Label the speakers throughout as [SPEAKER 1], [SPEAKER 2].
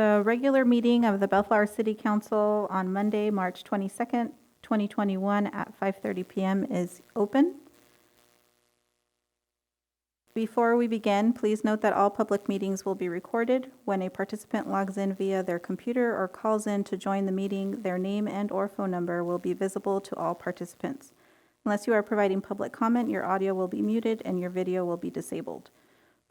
[SPEAKER 1] The regular meeting of the Bellflower City Council on Monday, March 22nd, 2021 at 5:30 p.m. is open. Before we begin, please note that all public meetings will be recorded. When a participant logs in via their computer or calls in to join the meeting, their name and/or phone number will be visible to all participants. Unless you are providing public comment, your audio will be muted and your video will be disabled.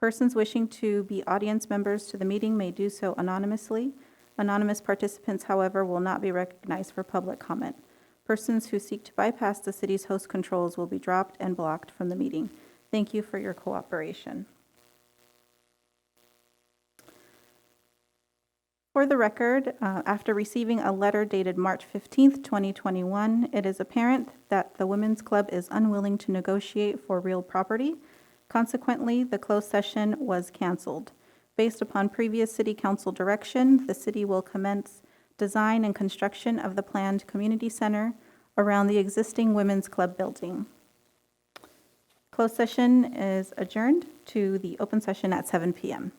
[SPEAKER 1] Persons wishing to be audience members to the meeting may do so anonymously. Anonymous participants, however, will not be recognized for public comment. Persons who seek to bypass the city's host controls will be dropped and blocked from the meeting. Thank you for your cooperation. For the record, after receiving a letter dated March 15th, 2021, it is apparent that the Women's Club is unwilling to negotiate for real property. Consequently, the closed session was canceled. Based upon previous City Council direction, the city will commence design and construction of the planned community center around the existing Women's Club building. Closed session is adjourned to the open session at 7 p.m.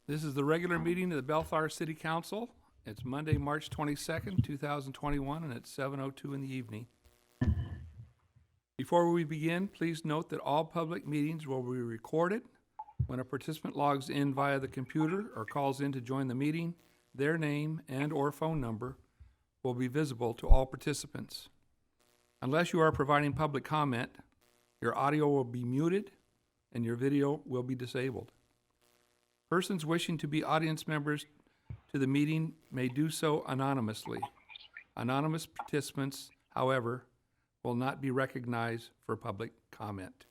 [SPEAKER 2] This is the regular meeting of the Bellflower City Council. It's Monday, March 22nd, 2021, and it's 7:02 in the evening. Before we begin, please note that all public meetings will be recorded. When a participant logs in via the computer or calls in to join the meeting, their name and/or phone number will be visible to all participants. Unless you are providing public comment, your audio will be muted and your video will be disabled. Persons wishing to be audience members to the meeting may do so anonymously. Anonymous participants, however, will not be recognized for public comment.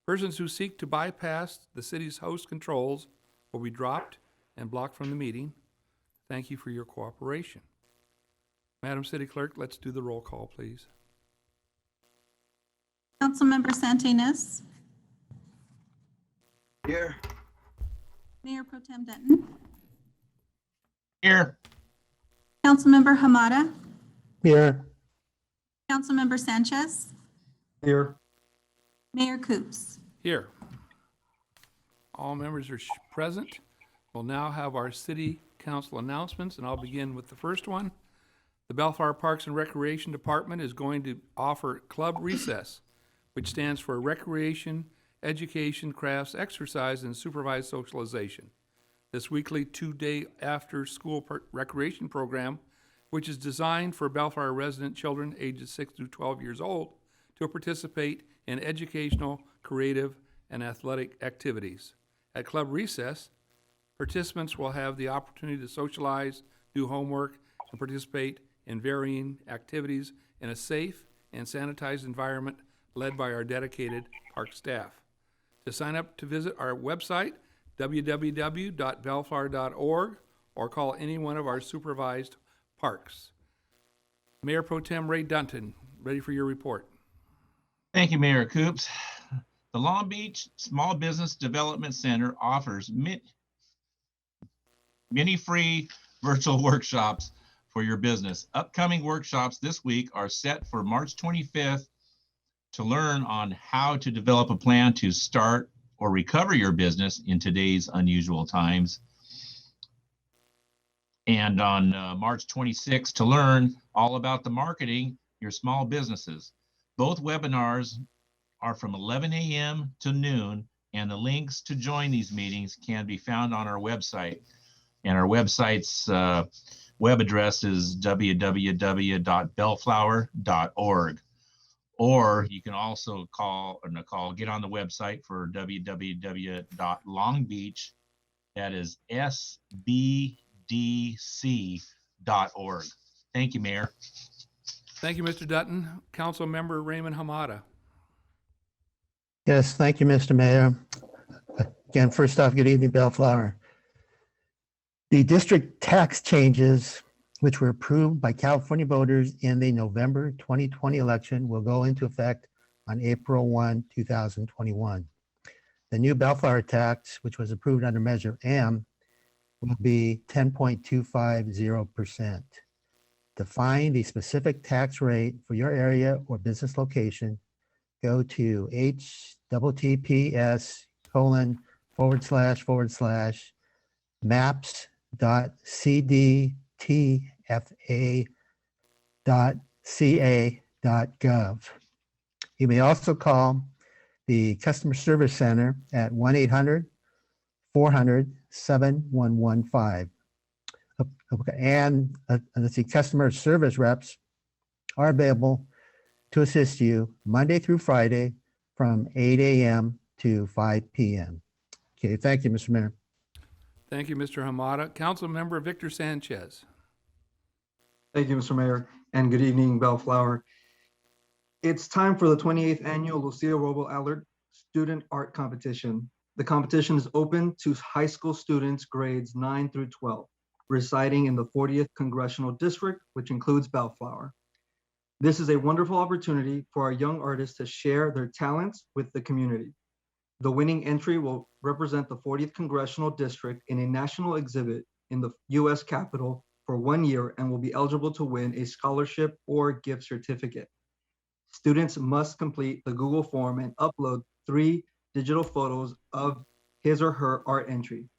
[SPEAKER 2] Persons who seek to bypass the city's host controls will be dropped and blocked from the meeting. Thank you for your cooperation. Madam City Clerk, let's do the roll call, please.
[SPEAKER 1] Councilmember Santinas.
[SPEAKER 3] Here.
[SPEAKER 1] Mayor Pro Tem Denton.
[SPEAKER 3] Here.
[SPEAKER 1] Councilmember Hamada.
[SPEAKER 3] Here.
[SPEAKER 1] Councilmember Sanchez.
[SPEAKER 3] Here.
[SPEAKER 1] Mayor Coops.
[SPEAKER 2] Here. All members are present. We'll now have our City Council announcements, and I'll begin with the first one. The Bellflower Parks and Recreation Department is going to offer Club Recess, which stands for Recreation, Education, Crafts, Exercise, and Supervised Socialization. This weekly 2-day after-school recreation program, which is designed for Bellflower resident children ages 6 through 12 years old to participate in educational, creative, and athletic activities. At Club Recess, participants will have the opportunity to socialize, do homework, and participate in varying activities in a safe and sanitized environment led by our dedicated park staff. To sign up to visit our website, www.bellflower.org, or call any one of our supervised parks. Mayor Pro Tem Ray Dunton, ready for your report.
[SPEAKER 4] Thank you, Mayor Coops. The Long Beach Small Business Development Center offers many free virtual workshops for your business. Upcoming workshops this week are set for March 25th to learn on how to develop a plan to start or recover your business in today's unusual times. And on March 26th to learn all about the marketing your small businesses. Both webinars are from 11 a.m. to noon, and the links to join these meetings can be found on our website. And our website's web address is www.bellflower.org. Or you can also get on the website for www.longbeach, that is sbdc.org. Thank you, Mayor.
[SPEAKER 2] Thank you, Mr. Dutton. Council Member Raymond Hamada.
[SPEAKER 5] Yes, thank you, Mr. Mayor. Again, first off, good evening, Bellflower. The district tax changes, which were approved by California voters in the November 2020 election, will go into effect on April 1, 2021. The new Bellflower tax, which was approved under Measure M, will be 10.250%. To find the specific tax rate for your area or business location, go to hwc.gov https://maps.cdtfa.ca.gov. You may also call the Customer Service Center at 1-800-400-7115. And let's see, customer service reps are available to assist you Monday through Friday from 8 a.m. to 5 p.m. Okay, thank you, Mr. Mayor.
[SPEAKER 2] Thank you, Mr. Hamada. Councilmember Victor Sanchez.
[SPEAKER 3] Thank you, Mr. Mayor, and good evening, Bellflower. It's time for the 28th Annual Lucia Robo Allard Student Art Competition. The competition is open to high school students grades 9 through 12, residing in the 40th Congressional District, which includes Bellflower. This is a wonderful opportunity for our young artists to share their talents with the community. The winning entry will represent the 40th Congressional District in a national exhibit in the U.S. Capitol for 1 year and will be eligible to win a scholarship or gift certificate. Students must complete the Google form and upload 3 digital photos of his or her art entry.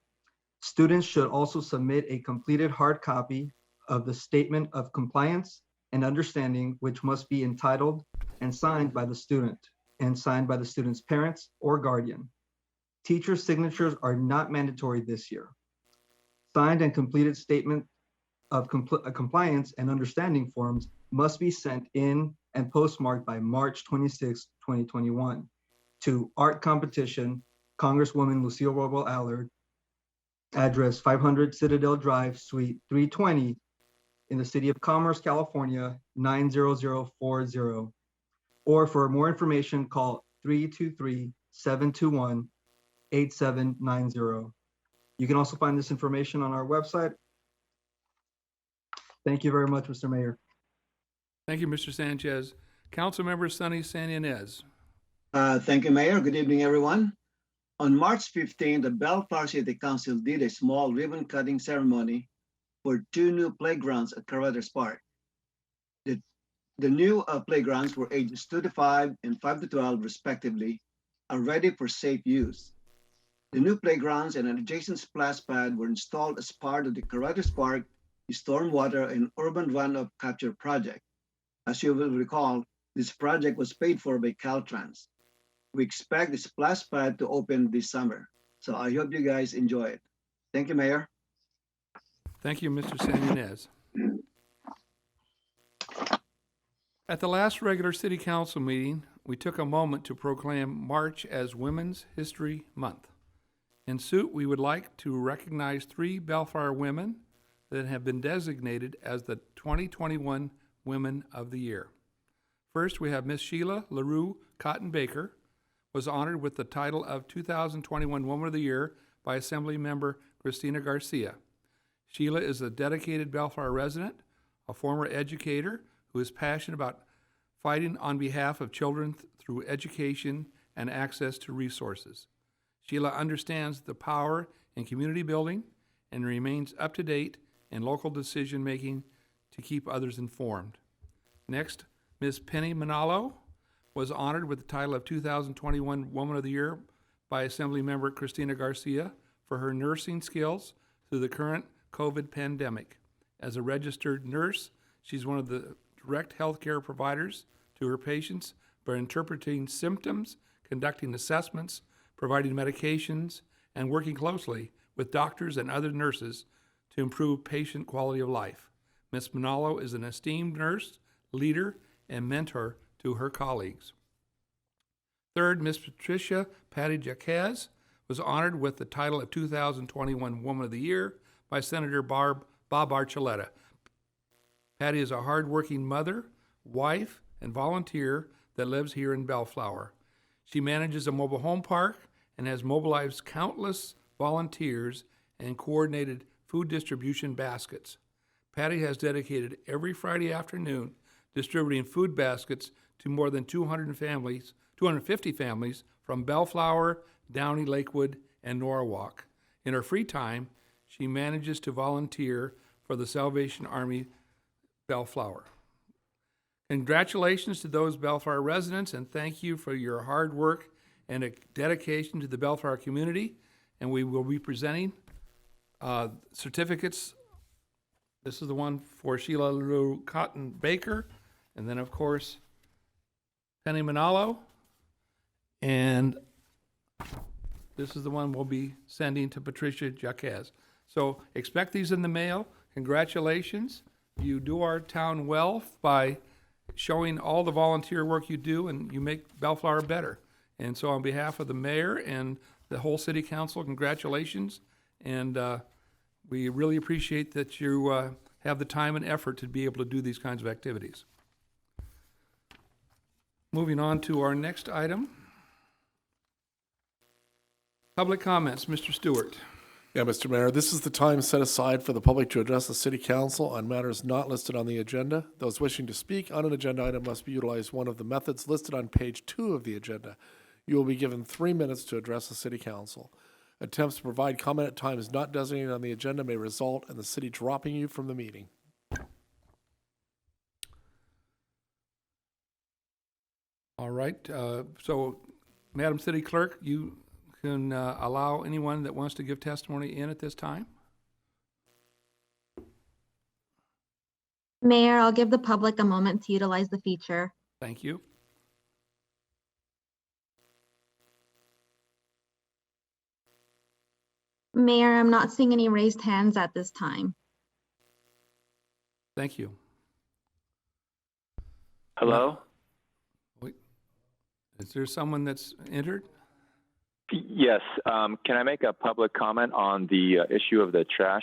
[SPEAKER 3] Students should also submit a completed hard copy of the Statement of Compliance and Understanding, which must be entitled and signed by the student and signed by the student's parents or guardian. Teacher signatures are not mandatory this year. Signed and completed Statement of Compliance and Understanding forms must be sent in and postmarked by March 26, 2021 to Art Competition, Congresswoman Lucille Robo Allard, address 500 Citadel Drive, Suite 320 in the City of Commerce, California, 90040. Or for more information, call 323-721-8790. You can also find this information on our website. Thank you very much, Mr. Mayor.
[SPEAKER 2] Thank you, Mr. Sanchez. Councilmember Sonny San Ynez.
[SPEAKER 6] Thank you, Mayor. Good evening, everyone. On March 15, the Bellflower City Council did a small ribbon cutting ceremony for 2 new playgrounds at Caruthers Park. The new playgrounds were ages 2 to 5 and 5 to 12, respectively, are ready for safe use. The new playgrounds and an adjacent splash pad were installed as part of the Caruthers Park Stormwater and Urban Runoff Capture Project. As you will recall, this project was paid for by Caltrans. We expect the splash pad to open this summer. So I hope you guys enjoy it. Thank you, Mayor.
[SPEAKER 2] Thank you, Mr. San Ynez. At the last regular city council meeting, we took a moment to proclaim March as Women's History Month. In suit, we would like to recognize 3 Bellflower women that have been designated as the 2021 Women of the Year. First, we have Miss Sheila LaRue Cotton Baker, was honored with the title of 2021 Woman of the Year by Assembly Member Christina Garcia. Sheila is a dedicated Bellflower resident, a former educator who is passionate about fighting on behalf of children through education and access to resources. Sheila understands the power in community building and remains up to date in local decision making to keep others informed. Next, Ms. Penny Manalo was honored with the title of 2021 Woman of the Year by Assembly Member Christina Garcia for her nursing skills through the current COVID pandemic. As a registered nurse, she's one of the direct healthcare providers to her patients by interpreting symptoms, conducting assessments, providing medications, and working closely with doctors and other nurses to improve patient quality of life. Ms. Manalo is an esteemed nurse, leader, and mentor to her colleagues. Third, Ms. Patricia Patty Jaquez was honored with the title of 2021 Woman of the Year by Senator Bob Archuleta. Patty is a hardworking mother, wife, and volunteer that lives here in Bellflower. She manages a mobile home park and has mobilized countless volunteers and coordinated food distribution baskets. Patty has dedicated every Friday afternoon distributing food baskets to more than 250 families from Bellflower, Downey, Lakewood, and Norwalk. In her free time, she manages to volunteer for the Salvation Army Bellflower. Congratulations to those Bellflower residents, and thank you for your hard work and a dedication to the Bellflower community. And we will be presenting certificates. This is the one for Sheila Lou Cotton Baker, and then, of course, Penny Manalo. And this is the one we'll be sending to Patricia Jaquez. So expect these in the mail. Congratulations. You do our town well by showing all the volunteer work you do, and you make Bellflower better. And so on behalf of the mayor and the whole city council, congratulations. And we really appreciate that you have the time and effort to be able to do these kinds of activities. Moving on to our next item. Public comments, Mr. Stewart.
[SPEAKER 7] Yeah, Mr. Mayor, this is the time set aside for the public to address the city council on matters not listed on the agenda. Those wishing to speak on an agenda item must utilize one of the methods listed on page 2 of the agenda. You will be given 3 minutes to address the city council. Attempts to provide comment at times not designated on the agenda may result in the city dropping you from the meeting.
[SPEAKER 2] All right, so Madam City Clerk, you can allow anyone that wants to give testimony in at this time?
[SPEAKER 8] Mayor, I'll give the public a moment to utilize the feature.
[SPEAKER 2] Thank you.
[SPEAKER 8] Mayor, I'm not seeing any raised hands at this time.
[SPEAKER 2] Thank you.
[SPEAKER 9] Hello?
[SPEAKER 2] Wait. Is there someone that's entered?
[SPEAKER 9] Yes. Can I make a public comment on the issue of the trash?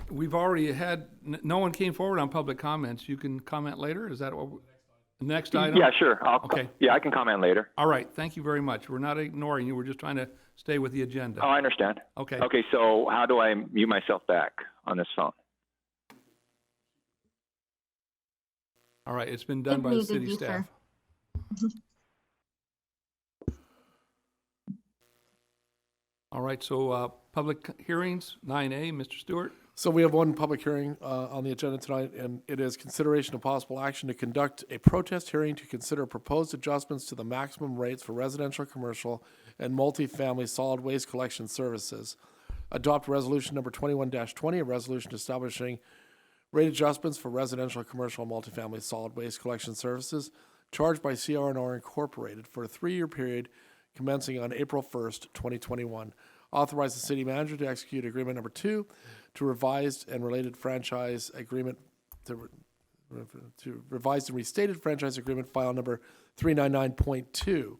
[SPEAKER 2] We've already had, no one came forward on public comments. You can comment later? Is that what, next item?
[SPEAKER 9] Yeah, sure.
[SPEAKER 2] Okay.
[SPEAKER 9] Yeah, I can comment later.
[SPEAKER 2] All right, thank you very much. We're not ignoring you, we're just trying to stay with the agenda.
[SPEAKER 9] Oh, I understand.
[SPEAKER 2] Okay.
[SPEAKER 9] Okay, so how do I mute myself back on this phone?
[SPEAKER 2] All right, it's been done by the
[SPEAKER 8] Muted
[SPEAKER 2] city
[SPEAKER 8] you,
[SPEAKER 2] staff.
[SPEAKER 8] sir.
[SPEAKER 2] All right, so public hearings, 9A, Mr. Stewart.
[SPEAKER 7] So we have one public hearing on the agenda tonight, and it is consideration of possible action to conduct a protest hearing to consider proposed adjustments to the maximum rates for residential, commercial, and multifamily solid waste collection services. Adopt resolution number 21-20, a resolution establishing rate adjustments for residential, commercial, and multifamily solid waste collection services charged by CR&R Incorporated for a 3-year period commencing on April 1st, 2021. Authorize the city manager to execute agreement number 2 to revised and related franchise agreement to revised and restated franchise agreement file number 399.2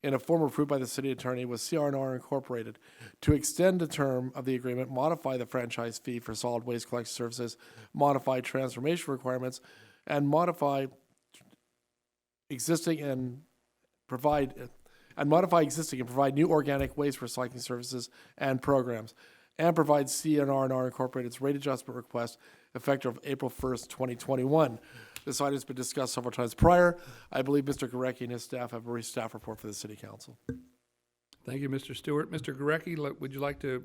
[SPEAKER 7] in a form approved by the city attorney with CR&R Incorporated to extend the term of the agreement, modify the franchise fee for solid waste collection services, modify transformation requirements, and modify existing and provide new organic waste recycling services and programs, and provide CR&R Incorporated's rate adjustment request effective April 1st, 2021. This item has been discussed several times prior. I believe Mr. Gorecki and his staff have a brief staff report for the city council.
[SPEAKER 2] Thank you, Mr. Stewart. Mr. Gorecki, would you like to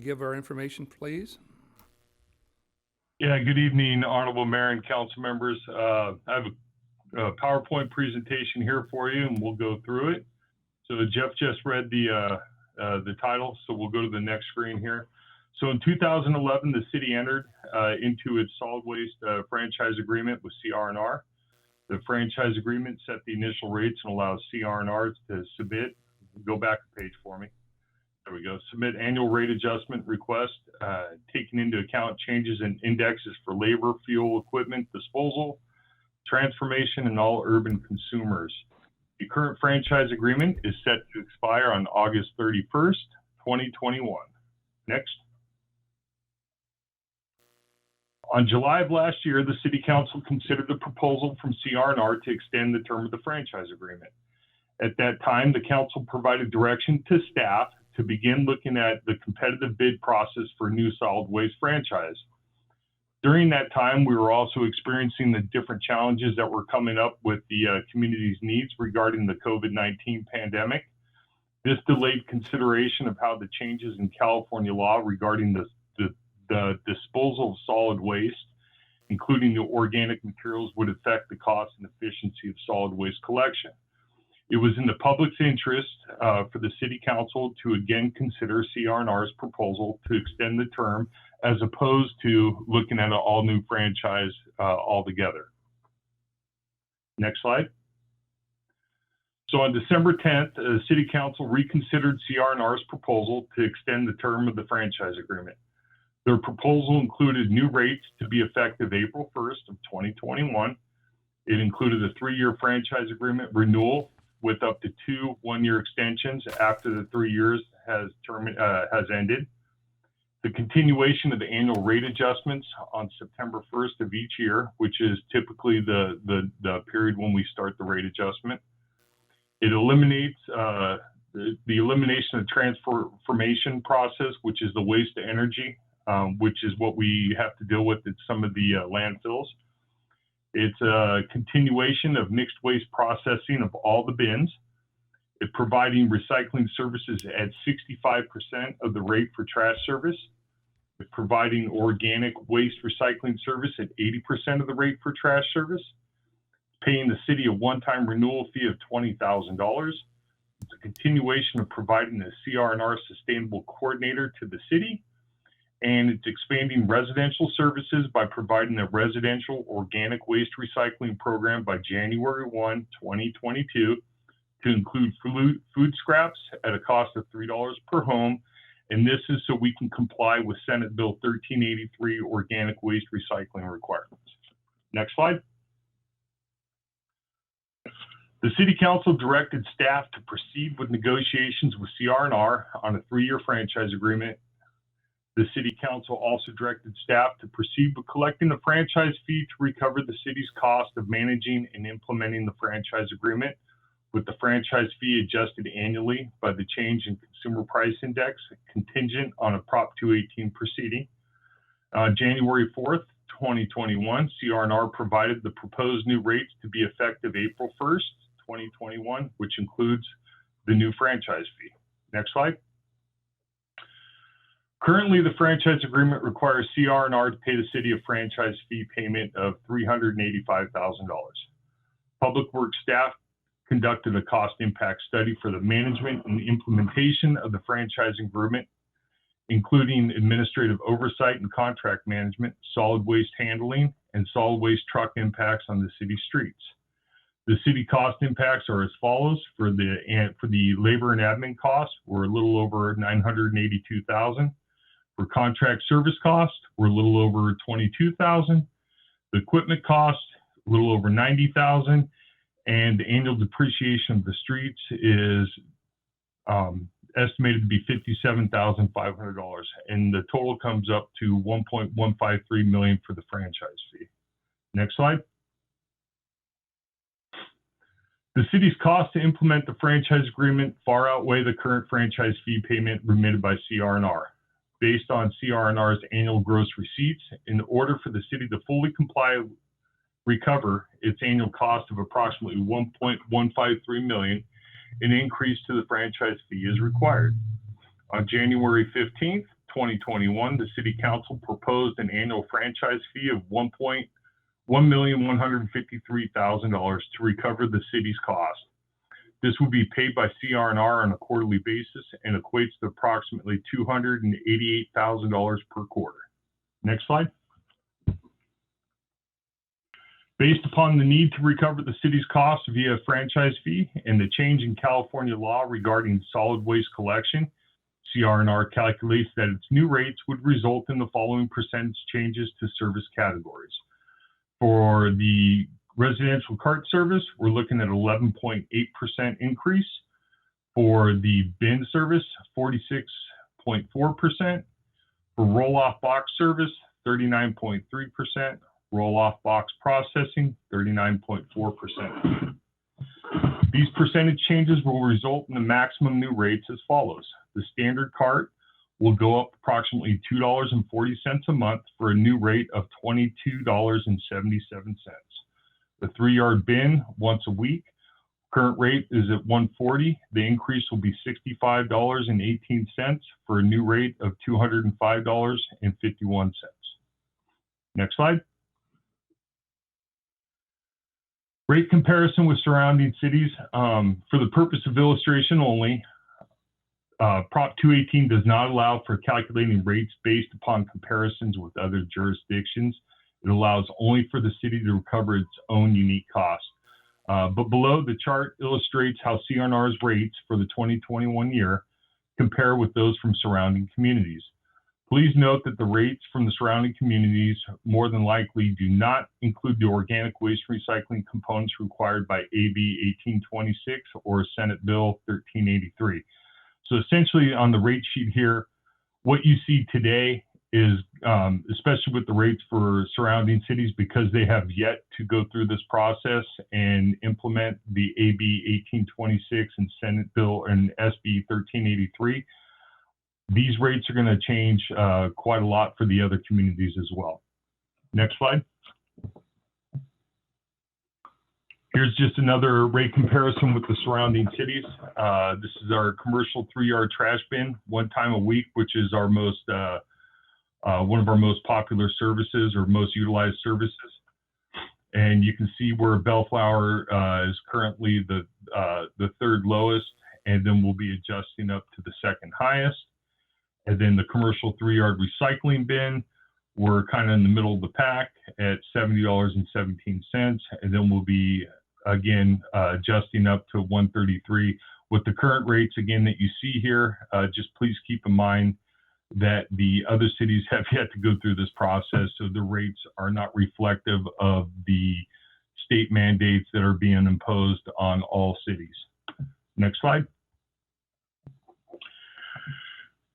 [SPEAKER 2] give our information, please?
[SPEAKER 10] Yeah, good evening, Honorable Mayor and council members. I have a PowerPoint presentation here for you, and we'll go through it. So Jeff just read the title, so we'll go to the next screen here. So in 2011, the city entered into its solid waste franchise agreement with CR&R. The franchise agreement set the initial rates and allows CR&R to submit, go back a page for me. There we go. Submit annual rate adjustment request, taking into account changes in indexes for labor, fuel, equipment, disposal, transformation, and all urban consumers. The current franchise agreement is set to expire on August 31st, 2021. Next. On July of last year, the City Council considered a proposal from CR&R to extend the term of the franchise agreement. At that time, the council provided direction to staff to begin looking at the competitive bid process for a new solid waste franchise. During that time, we were also experiencing the different challenges that were coming up with the community's needs regarding the COVID-19 pandemic. This delayed consideration of how the changes in California law regarding the disposal of solid waste including the organic materials, would affect the cost and efficiency of solid waste collection. It was in the public's interest for the City Council to again consider CR&R's proposal to extend the term as opposed to looking at an all-new franchise altogether. Next slide. So on December 10th, the City Council reconsidered CR&R's proposal to extend the term of the franchise agreement. Their proposal included new rates to be effective April 1st of 2021. It included a 3-year franchise agreement renewal with up to 2 one-year extensions after the 3 years has ended. The continuation of the annual rate adjustments on September 1st of each year, which is typically the period when we start the rate adjustment. It eliminates the elimination of transformation process, which is the waste to energy, which is what we have to deal with at some of the landfills. It's a continuation of mixed waste processing of all the bins. It's providing recycling services at 65% of the rate for trash service. It's providing organic waste recycling service at 80% of the rate for trash service. Paying the city a one-time renewal fee of $20,000. It's a continuation of providing a CR&R sustainable coordinator to the city. And it's expanding residential services by providing a residential organic waste recycling program by January 1, 2022 to include food scraps at a cost of $3 per home. And this is so we can comply with Senate Bill 1383 organic waste recycling requirements. Next slide. The City Council directed staff to proceed with negotiations with CR&R on a 3-year franchise agreement. The City Council also directed staff to proceed with collecting the franchise fee to recover the city's cost of managing and implementing the franchise agreement, with the franchise fee adjusted annually by the change in consumer price index, contingent on a Prop 218 proceeding. January 4th, 2021, CR&R provided the proposed new rates to be effective April 1st, 2021, which includes the new franchise fee. Next slide. Currently, the franchise agreement requires CR&R to pay the city a franchise fee payment of $385,000. Public Works staff conducted a cost impact study for the management and implementation of the franchising agreement, including administrative oversight and contract management, solid waste handling, and solid waste truck impacts on the city streets. The city cost impacts are as follows. For the labor and admin costs, we're a little over $982,000. For contract service costs, we're a little over $22,000. The equipment cost, a little over $90,000, and the annual depreciation of the streets is estimated to be $57,500, and the total comes up to $1.153 million for the franchise fee. Next slide. The city's cost to implement the franchise agreement far outweigh the current franchise fee payment remitted by CR&R. Based on CR&R's annual gross receipts, in order for the city to fully recover its annual cost of approximately $1.153 million, an increase to the franchise fee is required. On January 15th, 2021, the City Council proposed an annual franchise fee of $1,153,000 to recover the city's cost. This will be paid by CR&R on a quarterly basis and equates to approximately $288,000 per quarter. Next slide. Based upon the need to recover the city's costs via franchise fee and the change in California law regarding solid waste collection, CR&R calculates that its new rates would result in the following percentage changes to service categories. For the residential cart service, we're looking at 11.8% increase. For the bin service, 46.4%. For roll-off box service, 39.3%. Roll-off box processing, 39.4%. These percentage changes will result in the maximum new rates as follows. The standard cart will go up approximately $2.40 a month for a new rate of $22.77. The 3-yard bin once a week, current rate is at $140. The increase will be $65.18 for a new rate of $205.51. Next slide. Rate comparison with surrounding cities. For the purpose of illustration only, Prop 218 does not allow for calculating rates based upon comparisons with other jurisdictions. It allows only for the city to recover its own unique costs. But below, the chart illustrates how CRNR's rates for the 2021 year compare with those from surrounding communities. Please note that the rates from the surrounding communities more than likely do not include the organic waste recycling components required by AB 1826 or Senate Bill 1383. So essentially on the rate sheet here, what you see today is, especially with the rates for surrounding cities, because they have yet to go through this process and implement the AB 1826 and Senate Bill and SB 1383, these rates are going to change quite a lot for the other communities as well. Next slide. Here's just another rate comparison with the surrounding cities. This is our commercial 3-yard trash bin, one time a week, which is our most one of our most popular services or most utilized services. And you can see where Bellflower is currently the third lowest, and then we'll be adjusting up to the second highest. And then the commercial 3-yard recycling bin, we're kind of in the middle of the pack at $70.17, and then we'll be again adjusting up to $133 with the current rates again that you see here. Just please keep in mind that the other cities have yet to go through this process, so the rates are not reflective of the state mandates that are being imposed on all cities. Next slide.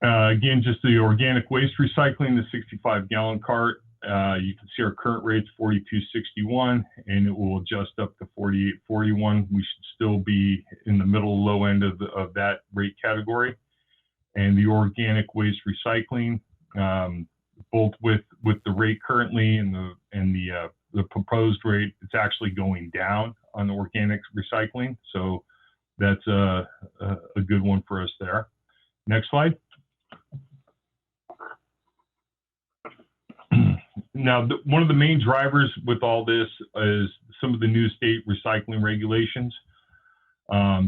[SPEAKER 10] Again, just the organic waste recycling, the 65-gallon cart. You can see our current rate's $42.61, and it will adjust up to $48.41. We should still be in the middle low end of that rate category. And the organic waste recycling, both with the rate currently and the proposed rate, it's actually going down on the organic recycling. So that's a good one for us there. Next slide. Now, one of the main drivers with all this is some of the new state recycling regulations.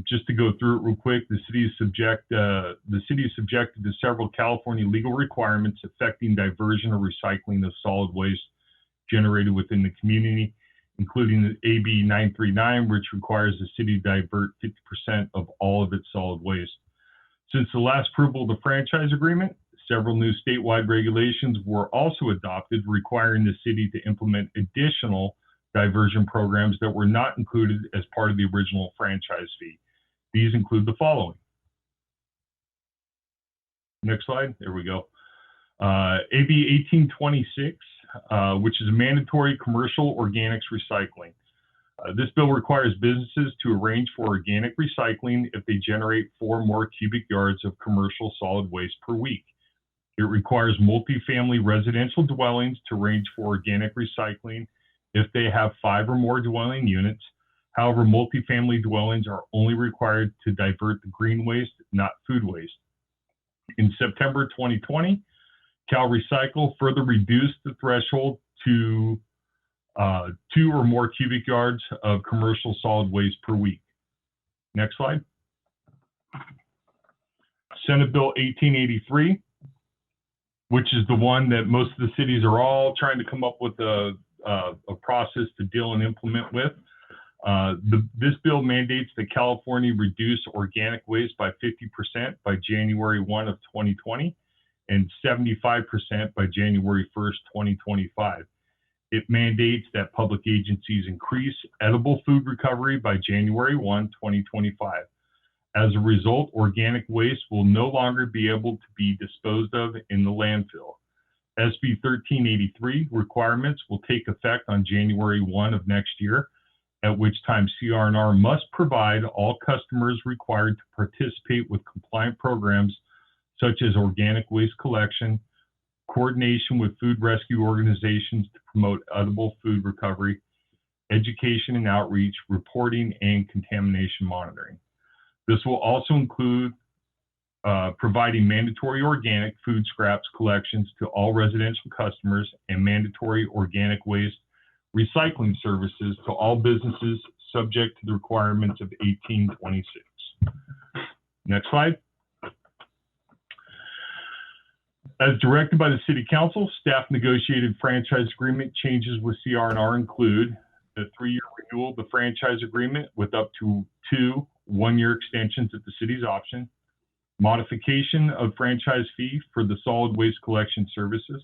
[SPEAKER 10] Just to go through it real quick, the city is subjected to several California legal requirements affecting diversion or recycling of solid waste generated within the community, including the AB 939, which requires the city to divert 50% of all of its solid waste. Since the last approval of the franchise agreement, several new statewide regulations were also adopted, requiring the city to implement additional diversion programs that were not included as part of the original franchise fee. These include the following. Next slide. There we go. AB 1826, which is a mandatory commercial organics recycling. This bill requires businesses to arrange for organic recycling if they generate 4 more cubic yards of commercial solid waste per week. It requires multifamily residential dwellings to arrange for organic recycling if they have 5 or more dwelling units. However, multifamily dwellings are only required to divert the green waste, not food waste. In September 2020, Cal Recycle further reduced the threshold to 2 or more cubic yards of commercial solid waste per week. Next slide. Senate Bill 1883, which is the one that most of the cities are all trying to come up with a process to deal and implement with. This bill mandates that California reduce organic waste by 50% by January 1 of 2020 and 75% by January 1st, 2025. It mandates that public agencies increase edible food recovery by January 1, 2025. As a result, organic waste will no longer be able to be disposed of in the landfill. SB 1383 requirements will take effect on January 1 of next year, at which time CRNR must provide all customers required to participate with compliant programs such as organic waste collection, coordination with food rescue organizations to promote edible food recovery, education and outreach, reporting, and contamination monitoring. This will also include providing mandatory organic food scraps collections to all residential customers and mandatory organic waste recycling services to all businesses subject to the requirements of 1826. Next slide. As directed by the City Council, staff negotiated franchise agreement changes with CR&R include the 3-year renewal of the franchise agreement with up to 2 one-year extensions at the city's option, modification of franchise fee for the solid waste collection services,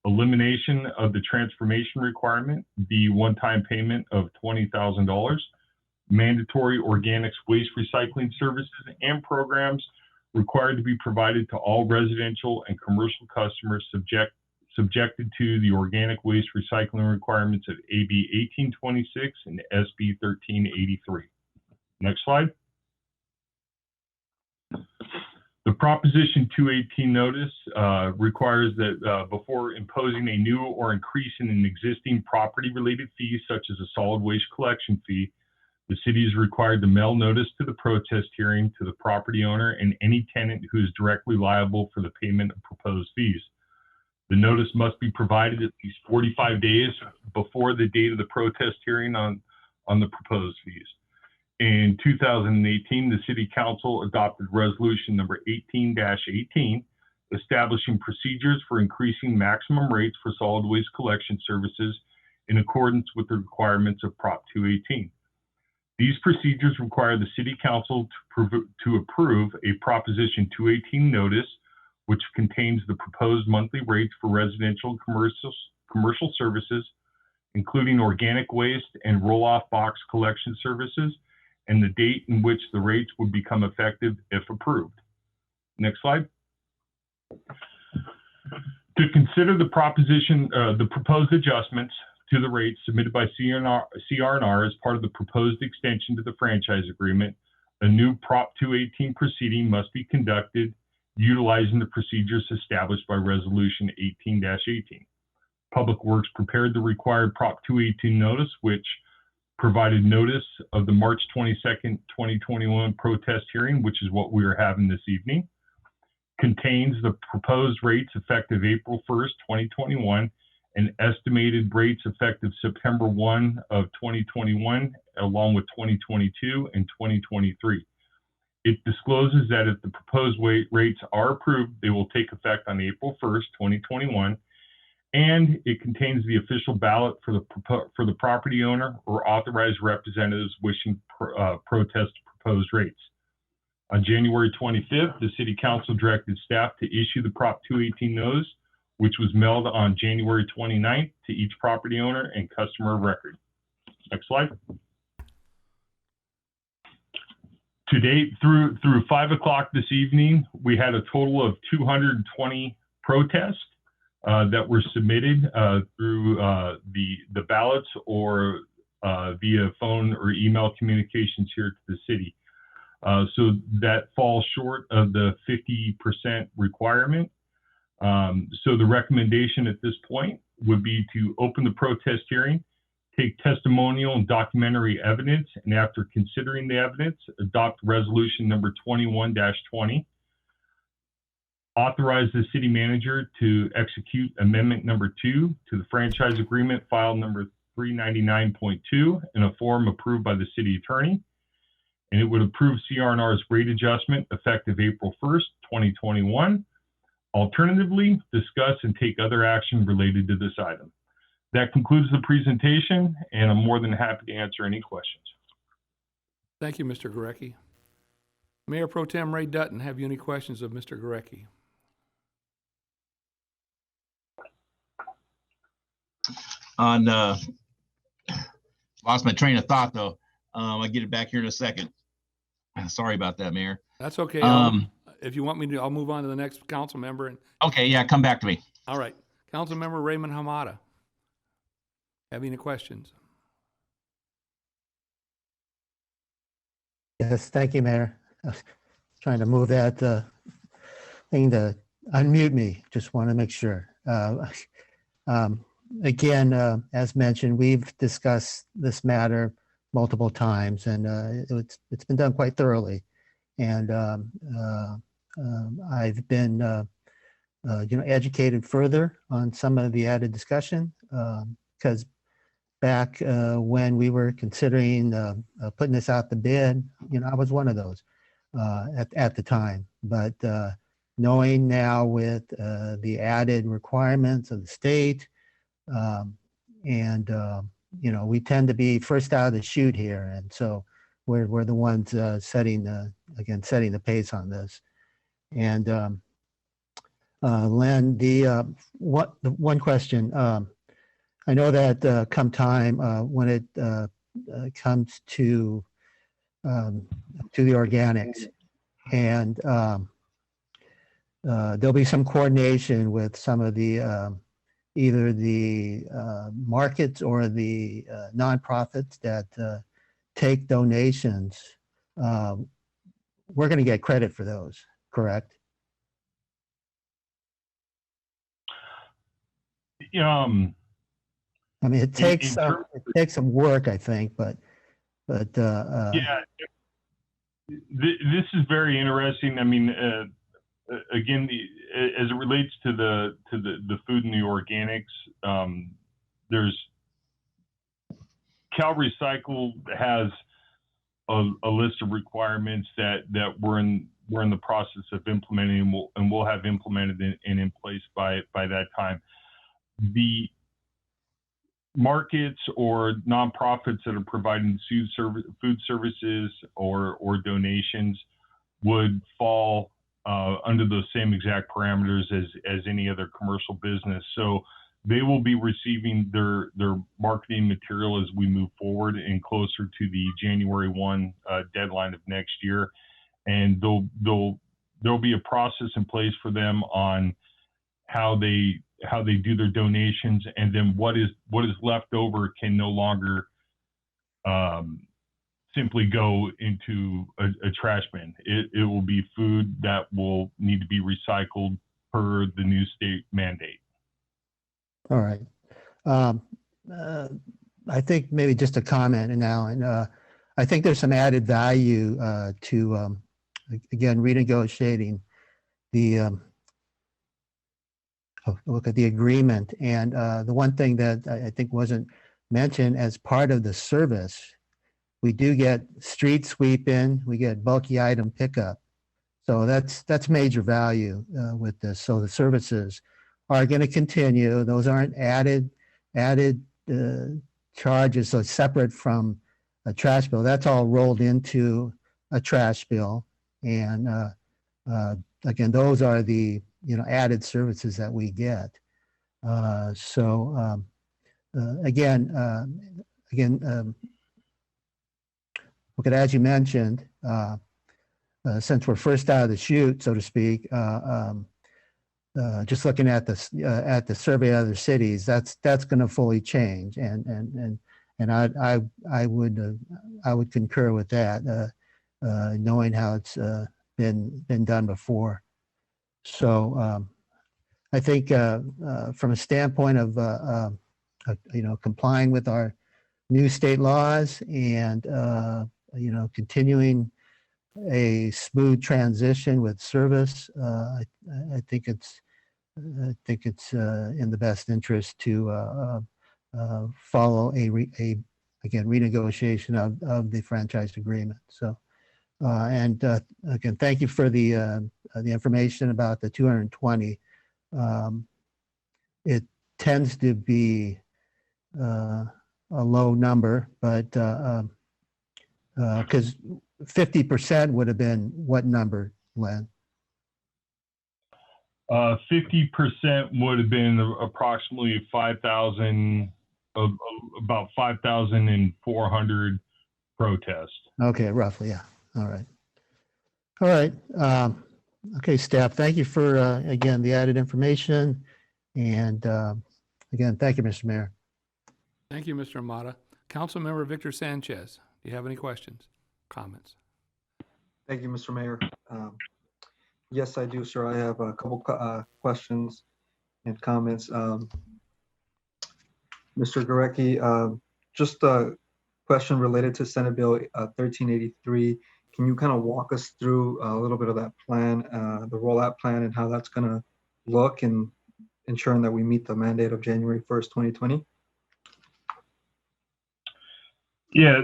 [SPEAKER 10] elimination of the transformation requirement, the one-time payment of $20,000, mandatory organics waste recycling services and programs required to be provided to all residential and commercial customers subjected to the organic waste recycling requirements of AB 1826 and SB 1383. Next slide. The Proposition 218 notice requires that before imposing a new or increasing an existing property-related fee, such as a solid waste collection fee, the city is required to mail notice to the protest hearing to the property owner and any tenant who is directly liable for the payment of proposed fees. The notice must be provided at least 45 days before the date of the protest hearing on the proposed fees. In 2018, the City Council adopted Resolution number 18-18, establishing procedures for increasing maximum rates for solid waste collection services in accordance with the requirements of Prop 218. These procedures require the City Council to approve a Proposition 218 notice, which contains the proposed monthly rates for residential and commercial services, including organic waste and roll-off box collection services, and the date in which the rates would become effective if approved. Next slide. To consider the proposed adjustments to the rates submitted by CR&R as part of the proposed extension to the franchise agreement, a new Prop 218 proceeding must be conducted utilizing the procedures established by Resolution 18-18. Public Works prepared the required Prop 218 notice, which provided notice of the March 22nd, 2021 protest hearing, which is what we are having this evening, contains the proposed rates effective April 1st, 2021, and estimated rates effective September 1 of 2021, along with 2022 and 2023. It discloses that if the proposed rates are approved, they will take effect on April 1st, 2021, and it contains the official ballot for the property owner or authorized representatives wishing protest proposed rates. On January 25th, the City Council directed staff to issue the Prop 218 notice, which was mailed on January 29th to each property owner and customer of record. Next slide. To date, through 5 o'clock this evening, we had a total of 220 protests that were submitted through the ballots or via phone or email communications here to the city. So that falls short of the 50% requirement. So the recommendation at this point would be to open the protest hearing, take testimonial and documentary evidence, and after considering the evidence, adopt resolution number 21-20. Authorize the city manager to execute amendment number 2 to the franchise agreement file number 399.2 in a form approved by the city attorney. And it would approve CR&R's rate adjustment effective April 1st, 2021. Alternatively, discuss and take other action related to this item. That concludes the presentation, and I'm more than happy to answer any questions.
[SPEAKER 2] Thank you, Mr. Gurecki. Mayor Pro Tem Ray Dutton, have you any questions of Mr. Gurecki?
[SPEAKER 4] Lost my train of thought though. I'll get it back here in a second. Sorry about that, Mayor.
[SPEAKER 2] That's okay. If you want me to, I'll move on to the next council member. And
[SPEAKER 4] Okay, yeah, come back to me.
[SPEAKER 2] all right, Council Member Raymond Hamada. Have any questions?
[SPEAKER 5] Yes, thank you, Mayor. I was trying to move that thing to unmute me. Just want to make sure. Again, as mentioned, we've discussed this matter multiple times, and it's been done quite thoroughly. And I've been, educated further on some of the added discussion because back when we were considering putting this out the bid. I was one of those at the time. But knowing now with the added requirements of the state, and we tend to be first out of the chute here, and so we're the ones setting the pace on this. And Len, the one question. I know that come time when it comes to the organics, and there'll be some coordination with some of the either the markets or the nonprofits that take donations. We're going to get credit for those, correct? I mean, it takes some work, I think, but
[SPEAKER 10] Yeah, this is very interesting. I mean, again, as it relates to the food and the organics, there's Cal Recycle has a list of requirements that we're in the process of implementing, and we'll have implemented and in place by that time. The markets or nonprofits that are providing food services or donations would fall under those same exact parameters as any other commercial business. So they will be receiving their marketing material as we move forward and closer to the January 1 deadline of next year. And there'll be a process in place for them on how they do their donations, and then what is left over can no longer simply go into a trash bin. It will be food that will need to be recycled per the new state mandate.
[SPEAKER 5] all right. I think maybe just a comment now, and I think there's some added value to again renegotiating the look at the agreement. And the one thing that I think wasn't mentioned as part of the service, we do get street sweeping, we get bulky item pickup. So that's major value with this. So the services are going to continue. Those aren't added charges, so it's separate from a trash bill. That's all rolled into a trash bill. And again, those are the added services that we get. Look at, as you mentioned, since we're first out of the chute, so to speak, just looking at the survey of other cities, that's going to fully change, and I would concur with that, knowing how it's been done before. So I think from a standpoint of complying with our new state laws and continuing a smooth transition with service, I think it's in the best interest to follow a renegotiation of the franchise agreement. So and again, thank you for the information about the 220. It tends to be a low number, but because 50% would have been what number, Len?
[SPEAKER 10] 50% would have been approximately 5,000, about 5,400 protests.
[SPEAKER 5] Okay, roughly, yeah. All right. Okay, staff, thank you for, again, the added information. And again, thank you, Mr. Mayor.
[SPEAKER 2] Thank you, Mr. Amata. Councilmember Victor Sanchez, do you have any questions, comments?
[SPEAKER 3] Thank you, Mr. Mayor. Yes, I do, sir. I have a couple questions and comments. Mr. Gurecki, just a question related to Senate Bill 1383. Can you kind of walk us through a little bit of that plan, the rollout plan, and how that's going to look in ensuring that we meet the mandate of January 1st, 2020?
[SPEAKER 10] Yeah,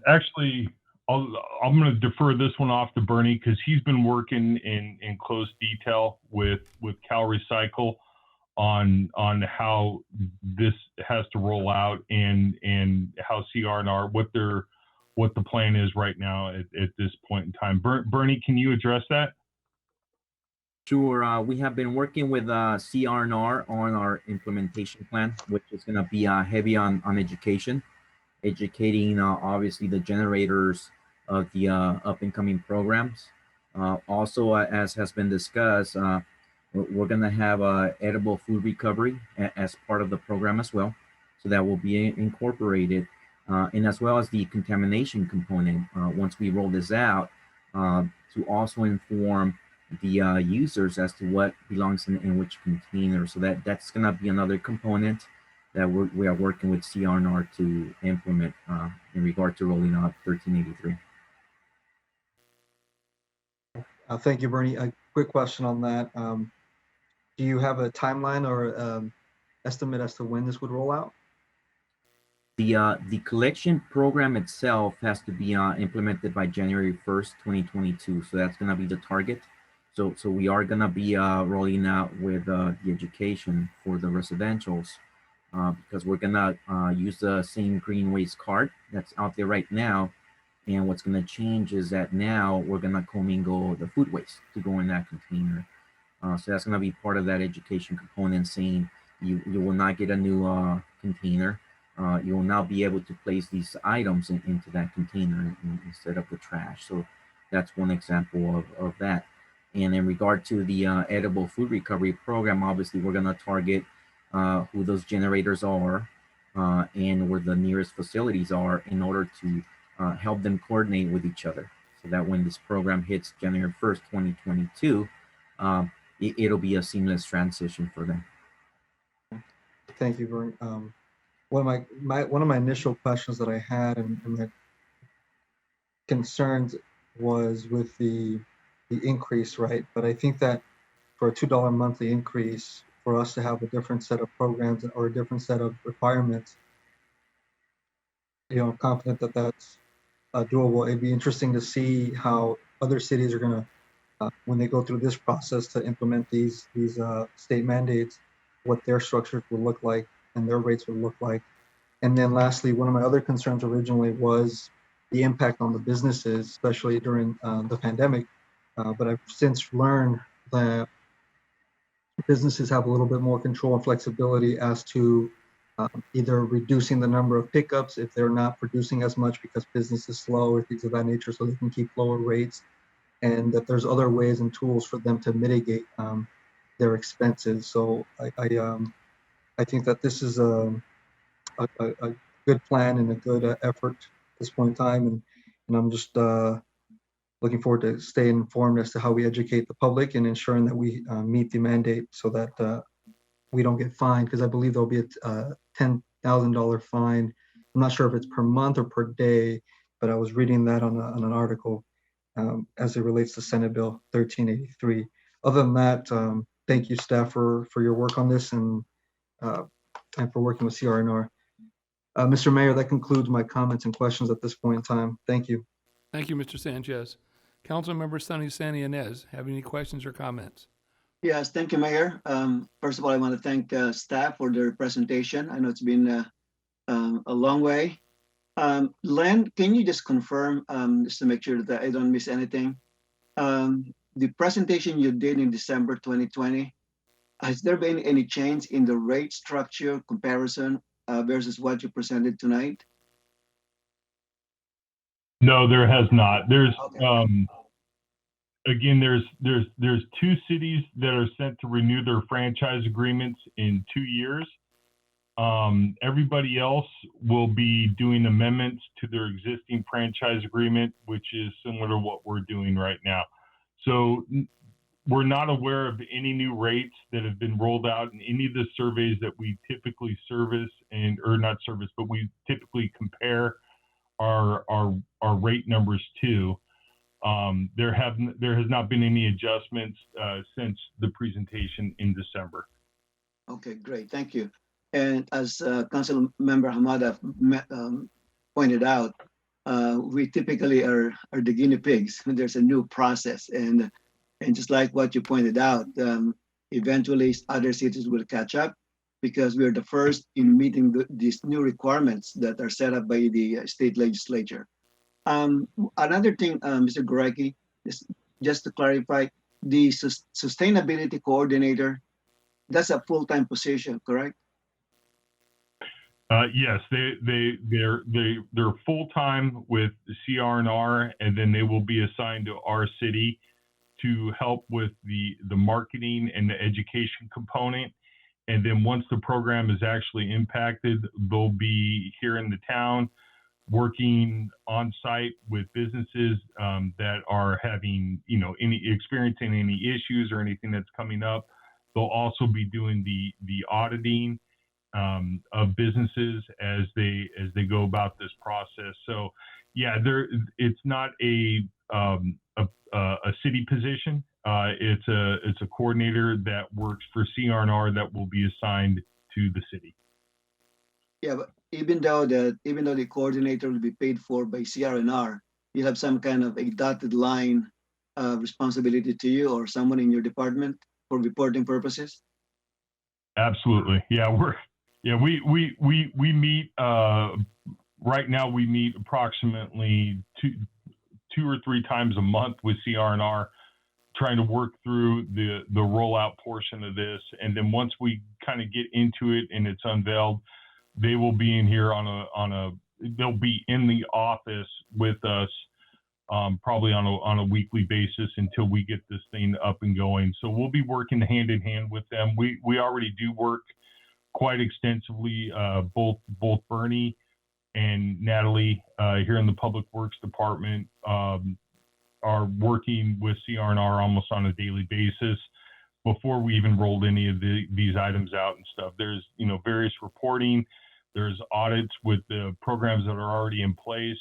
[SPEAKER 10] actually, I'm going to defer this one off to Bernie because he's been working in close detail with Cal Recycle on how this has to roll out and how CR&R what the plan is right now at this point in time. Bernie, can you address that?
[SPEAKER 11] Sure. We have been working with CR&R on our implementation plan, which is going to be heavy on education, educating obviously the generators of the up and coming programs. Also, as has been discussed, we're going to have edible food recovery as part of the program as well. So that will be incorporated, and as well as the contamination component once we roll this out, to also inform the users as to what belongs in which container. So that's going to be another component that we are working with CR&R to implement in regard to rolling out 1383.
[SPEAKER 3] Thank you, Bernie. A quick question on that. Do you have a timeline or estimate as to when this would roll out?
[SPEAKER 11] The collection program itself has to be implemented by January 1st, 2022. So that's going to be the target. So we are going to be rolling out with the education for the residentials because we're going to use the same green waste card that's out there right now. And what's going to change is that now we're going to commingle the food waste to go in that container. So that's going to be part of that education component, saying you will not get a new container. You will now be able to place these items into that container instead of the trash. So that's one example of that. And in regard to the edible food recovery program, obviously we're going to target who those generators are and where the nearest facilities are in order to help them coordinate with each other. So that when this program hits January 1st, 2022, it'll be a seamless transition for them.
[SPEAKER 3] Thank you, Bernie. One of my initial questions that I had and my concerns was with the increase, right? But I think that for a $2 monthly increase, for us to have a different set of programs or a different set of requirements, I'm confident that that's doable. It'd be interesting to see how other cities are going to, when they go through this process to implement these state mandates, what their structures will look like and their rates will look like. And then lastly, one of my other concerns originally was the impact on the businesses, especially during the pandemic. But I've since learned that businesses have a little bit more control and flexibility as to either reducing the number of pickups if they're not producing as much because business is slow or things of that nature, so they can keep lower rates, and that there's other ways and tools for them to mitigate their expenses. So I think that this is a good plan and a good effort at this point in time, and I'm just looking forward to staying informed as to how we educate the public and ensuring that we meet the mandate so that we don't get fined, because I believe there'll be a $10,000 fine. I'm not sure if it's per month or per day, but I was reading that on an article as it relates to Senate Bill 1383. Other than that, thank you, staff, for your work on this and for working with CR&R. Mr. Mayor, that concludes my comments and questions at this point in time. Thank you.
[SPEAKER 2] Thank you, Mr. Sanchez. Councilmember Sonny Santi Inez, have any questions or comments?
[SPEAKER 6] Yes, thank you, Mayor. First of all, I want to thank staff for their presentation. I know it's been a long way. Len, can you just confirm, just to make sure that I don't miss anything? The presentation you did in December 2020, has there been any change in the rate structure comparison versus what you presented tonight?
[SPEAKER 10] No, there has not. There's
[SPEAKER 6] Okay.
[SPEAKER 10] again, there's two cities that are set to renew their franchise agreements in 2 years. Everybody else will be doing amendments to their existing franchise agreement, which is similar to what we're doing right now. So we're not aware of any new rates that have been rolled out in any of the surveys that we typically service or not service, but we typically compare our rate numbers to. There has not been any adjustments since the presentation in December.
[SPEAKER 6] Okay, great, thank you. And as Council Member Hamada pointed out, we typically are the guinea pigs when there's a new process. And just like what you pointed out, eventually other cities will catch up because we're the first in meeting these new requirements that are set up by the state legislature. Another thing, Mr. Gorecki, is just to clarify, the sustainability coordinator, that's a full-time position, correct?
[SPEAKER 10] Yes, they're full-time with CR&R, and then they will be assigned to our city to help with the marketing and the education component. And then once the program is actually impacted, they'll be here in the town working on site with businesses that are having, experiencing any issues or anything that's coming up. They'll also be doing the auditing of businesses as they go about this process. So yeah, it's not a city position. It's a coordinator that works for CR&R that will be assigned to the city.
[SPEAKER 6] Yeah, but even though the coordinator will be paid for by CR&R, you have some kind of a dotted line responsibility to you or someone in your department for reporting purposes.
[SPEAKER 10] Absolutely. Yeah, we meet right now. We meet approximately two or three times a month with CR&R, trying to work through the rollout portion of this. And then once we kind of get into it and it's unveiled, they will be in here they'll be in the office with us probably on a weekly basis until we get this thing up and going. So we'll be working hand in hand with them. We already do work quite extensively. Both Bernie and Natalie here in the Public Works Department are working with CR&R almost on a daily basis before we even rolled any of these items out and stuff. There's various reporting, there's audits with the programs that are already in place,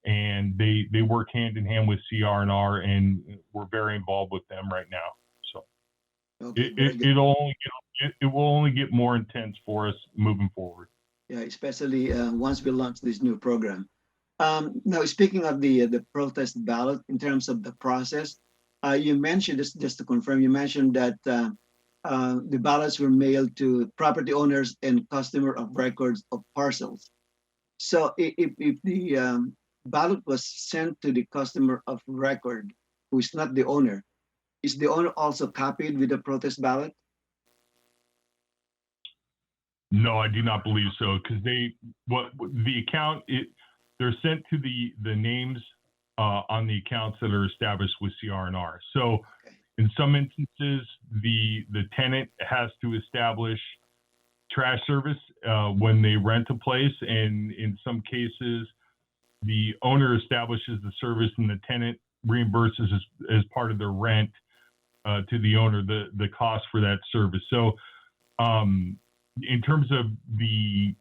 [SPEAKER 10] and they work hand in hand with CR&R, and we're very involved with them right now. So
[SPEAKER 6] Okay,
[SPEAKER 10] it will only get more intense for us moving forward.
[SPEAKER 6] Yeah, especially once we launch this new program. Now, speaking of the protest ballot, in terms of the process, you mentioned, just to confirm, you mentioned that the ballots were mailed to property owners and customer of records of parcels. So if the ballot was sent to the customer of record, who is not the owner, is the owner also copied with the protest ballot?
[SPEAKER 10] No, I do not believe so, because they're sent to the names on the accounts that are established with CR&R. So
[SPEAKER 6] Okay.
[SPEAKER 10] in some instances, the tenant has to establish trash service when they rent a place, and in some cases, the owner establishes the service and the tenant reimburses as part of their rent to the owner the cost for that service. So in terms of the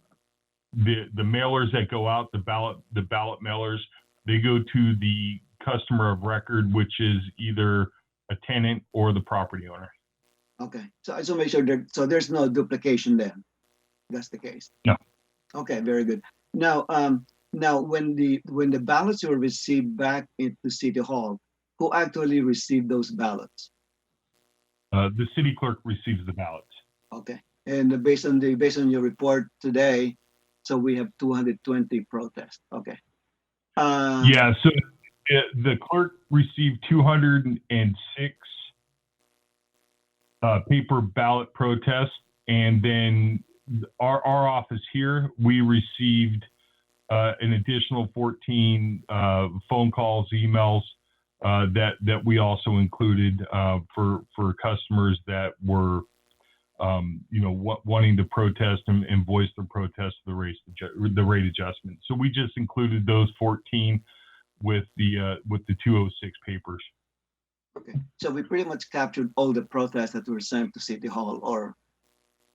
[SPEAKER 10] mailers that go out, the ballot mailers, they go to the customer of record, which is either a tenant or the property owner.
[SPEAKER 6] Okay, so I just want to make sure so there's no duplication then. That's the case.
[SPEAKER 10] No.
[SPEAKER 6] Okay, very good. Now, when the ballots were received back into City Hall, who actually received those ballots?
[SPEAKER 10] The city clerk receives the ballots.
[SPEAKER 6] Okay, and based on your report today, so we have 220 protests. Okay.
[SPEAKER 10] Yeah, so the clerk received 206 paper ballot protests, and then our office here, we received an additional 14 phone calls, emails that we also included for customers that were wanting to protest and voice their protest of the rate adjustment. So we just included those 14 with the 206 papers.
[SPEAKER 6] Okay, so we pretty much captured all the protests that were sent to City Hall, or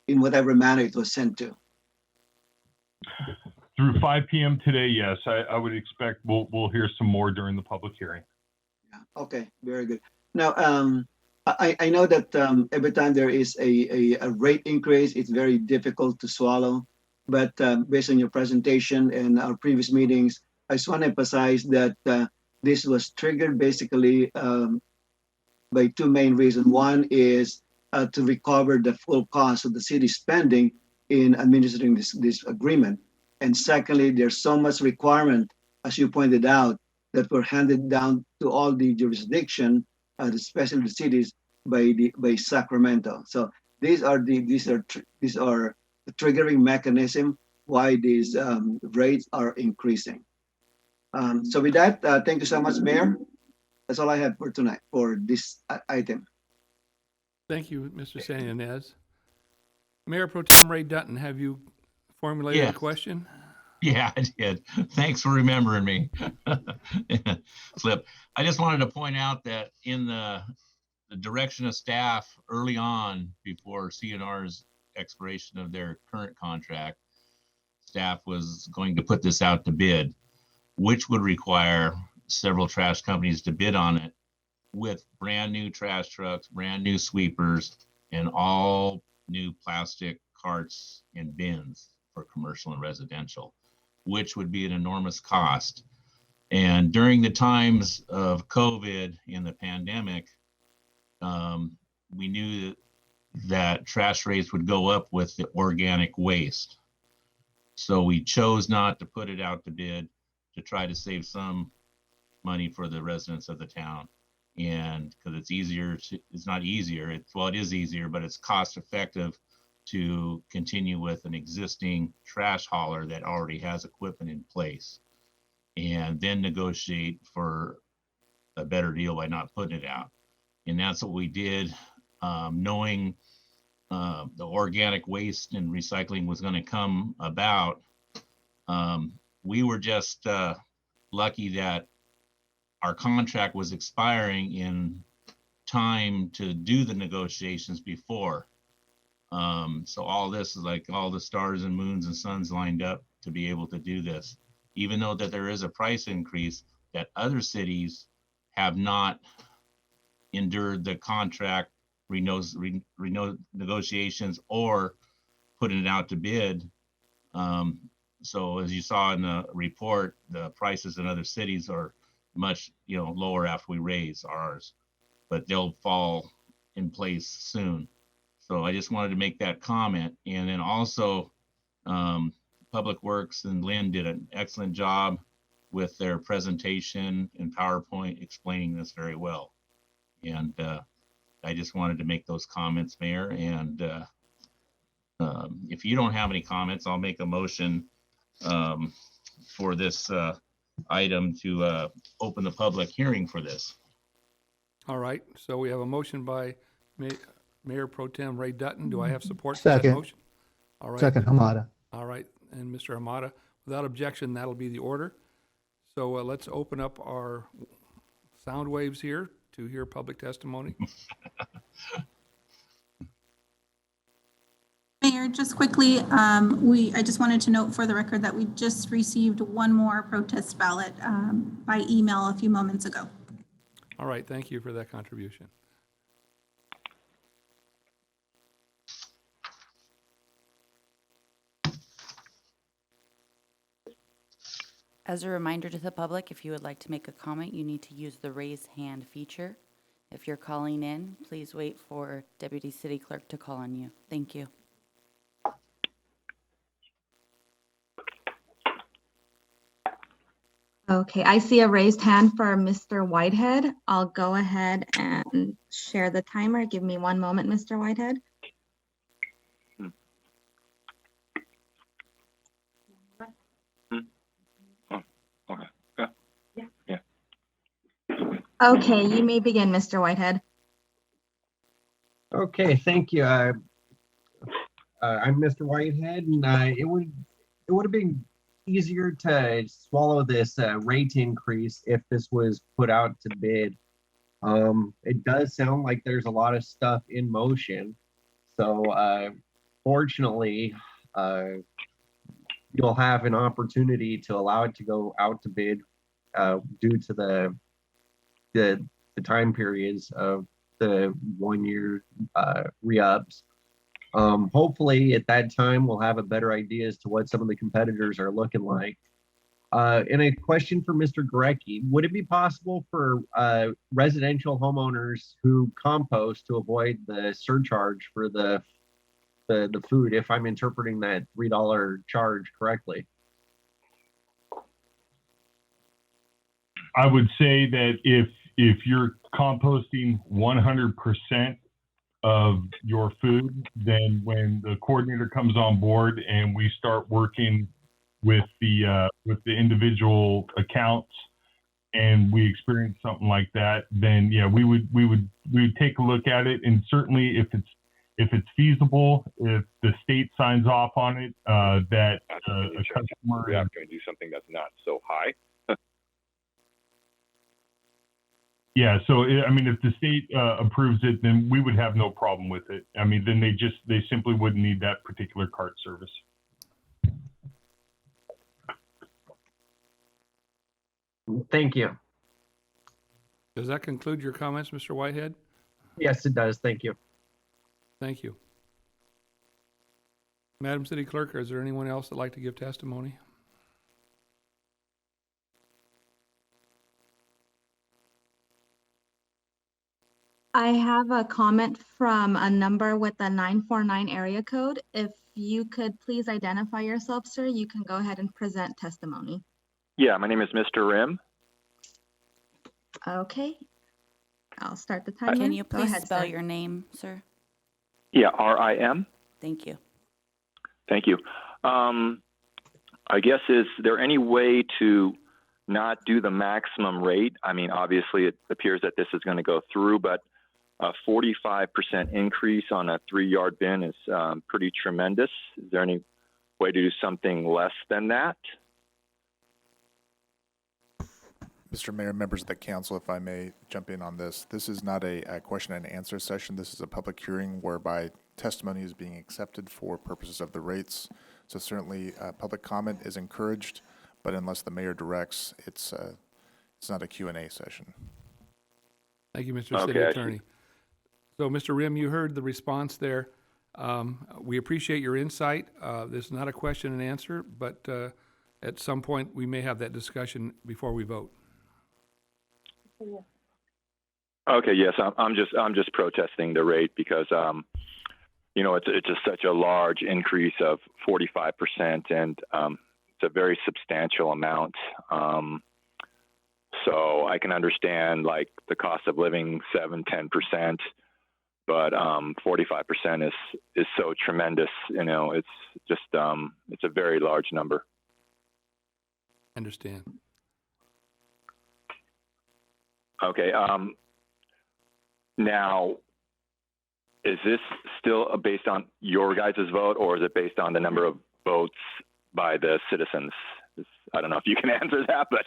[SPEAKER 6] in whatever manner it was sent to.
[SPEAKER 10] Through 5 p.m. today, yes, I would expect we'll hear some more during the public hearing.
[SPEAKER 6] Yeah. Okay, very good. Now, I know that every time there is a rate increase, it's very difficult to swallow. but based on your presentation and our previous meetings, I just want to emphasize that this was triggered basically by two main reasons. One is to recover the full cost of the city spending in administering this agreement. And secondly, there's so much requirement, as you pointed out, that were handed down to all the jurisdiction, especially the cities, by Sacramento. So these are the triggering mechanism why these rates are increasing. So with that, thank you so much, Mayor. That's all I have for tonight for this item.
[SPEAKER 2] Thank you, Mr. San Ynez. Mayor Pro Tem Ray Dutton, have you formulated a
[SPEAKER 4] Yes.
[SPEAKER 2] question?
[SPEAKER 4] Yeah, I did. Thanks for remembering me. Flip. I just wanted to point out that in the direction of staff early on, before CNR's expiration of their current contract, staff was going to put this out to bid, which would require several trash companies to bid on it with brand new trash trucks, brand new sweepers, and all new plastic carts and bins for commercial and residential, which would be an enormous cost. And during the times of COVID and the pandemic, we knew that trash rates would go up with the organic waste. So we chose not to put it out to bid to try to save some money for the residents of the town. And because it's easier, it's not easier, it is easier, but it's cost effective to continue with an existing trash hauler that already has equipment in place, and then negotiate for a better deal by not putting it out. And that's what we did, knowing the organic waste and recycling was going to come about. We were just lucky that our contract was expiring in time to do the negotiations before. So all this is like all the stars and moons and suns lined up to be able to do this, even though that there is a price increase that other cities have not endured the contract negotiations or putting it out to bid. So as you saw in the report, the prices in other cities are much lower after we raise ours, but they'll fall in place soon. So I just wanted to make that comment. And then also Public Works and Lynn did an excellent job with their presentation and PowerPoint explaining this very well. And I just wanted to make those comments, Mayor. And if you don't have any comments, I'll make a motion for this item to open the public hearing for this.
[SPEAKER 2] All right, so we have a motion by Mayor Pro Tem Ray Dutton. Do I have support for that
[SPEAKER 5] Second.
[SPEAKER 2] motion? All right.
[SPEAKER 5] Second, Hamada.
[SPEAKER 2] All right, and Mr. Hamada, without objection, that'll be the order. So let's open up our sound waves here to hear public testimony.
[SPEAKER 1] Mayor, just quickly, I just wanted to note for the record that we just received one more protest ballot by email a few moments ago.
[SPEAKER 2] All right, thank you for that contribution.
[SPEAKER 12] As a reminder to the public, if you would like to make a comment, you need to use the raise hand feature. If you're calling in, please wait for Deputy City Clerk to call on you. Thank you.
[SPEAKER 8] Okay, I see a raised hand for Mr. Whitehead. I'll go ahead and share the timer. Give me one moment, Mr. Whitehead. Okay, you may begin, Mr. Whitehead.
[SPEAKER 13] Okay, thank you. I'm Mr. Whitehead, and it would have been easier to swallow this rate increase if this was put out to bid. It does sound like there's a lot of stuff in motion, so fortunately, you'll have an opportunity to allow it to go out to bid due to the time periods of the 1 year re-ups. Hopefully at that time, we'll have a better idea as to what some of the competitors are looking like. And a question for Mr. Gurecki, would it be possible for residential homeowners who compost to avoid the surcharge for the food, if I'm interpreting that $3 charge correctly?
[SPEAKER 10] I would say that if you're composting 100% of your food, then when the coordinator comes on board and we start working with the individual accounts and we experience something like that, then yeah, we would take a look at it, and certainly if it's feasible, if the state signs off on it, that a customer
[SPEAKER 9] We have to do something that's not so high.
[SPEAKER 10] Yeah, so I mean, if the state approves it, then we would have no problem with it. I mean, then they simply wouldn't need that particular cart service.
[SPEAKER 13] Thank you.
[SPEAKER 2] Does that conclude your comments, Mr. Whitehead?
[SPEAKER 13] Yes, it does. Thank you.
[SPEAKER 2] Thank you. Madam City Clerk, is there anyone else that'd like to give testimony?
[SPEAKER 8] I have a comment from a number with a 949 area code. If you could please identify yourself, sir, you can go ahead and present testimony.
[SPEAKER 9] Yeah, my name is Mr. Rim.
[SPEAKER 8] Okay. I'll start the timer.
[SPEAKER 12] Can you
[SPEAKER 8] Go
[SPEAKER 12] please
[SPEAKER 8] ahead,
[SPEAKER 12] spell
[SPEAKER 8] sir.
[SPEAKER 12] your name, sir?
[SPEAKER 9] Yeah, RIM.
[SPEAKER 12] Thank you.
[SPEAKER 9] Thank you. I guess, is there any way to not do the maximum rate? I mean, obviously it appears that this is going to go through, but a 45% increase on a 3-yard bin is pretty tremendous. Is there any way to do something less than that?
[SPEAKER 14] Mr. Mayor, members of the council, if I may jump in on this. This is not a question and answer session. This is a public hearing whereby testimony is being accepted for purposes of the rates. So certainly public comment is encouraged, but unless the mayor directs, it's not a Q&A session.
[SPEAKER 2] Thank you, Mr. City Attorney. So, Mr. Rim, you heard the response there. We appreciate your insight. This is not a question and answer, but at some point we may have that discussion before we vote.
[SPEAKER 9] Okay, yes, I'm just protesting the rate because you know, it's just such a large increase of 45%, and it's a very substantial amount. So I can understand like the cost of living 7-10%, but 45% is so tremendous. You know, it's just it's a very large number.
[SPEAKER 2] Understand.
[SPEAKER 9] Okay. Now, is this still based on your guys' vote, or is it based on the number of votes by the citizens? I don't know if you can answer that, but.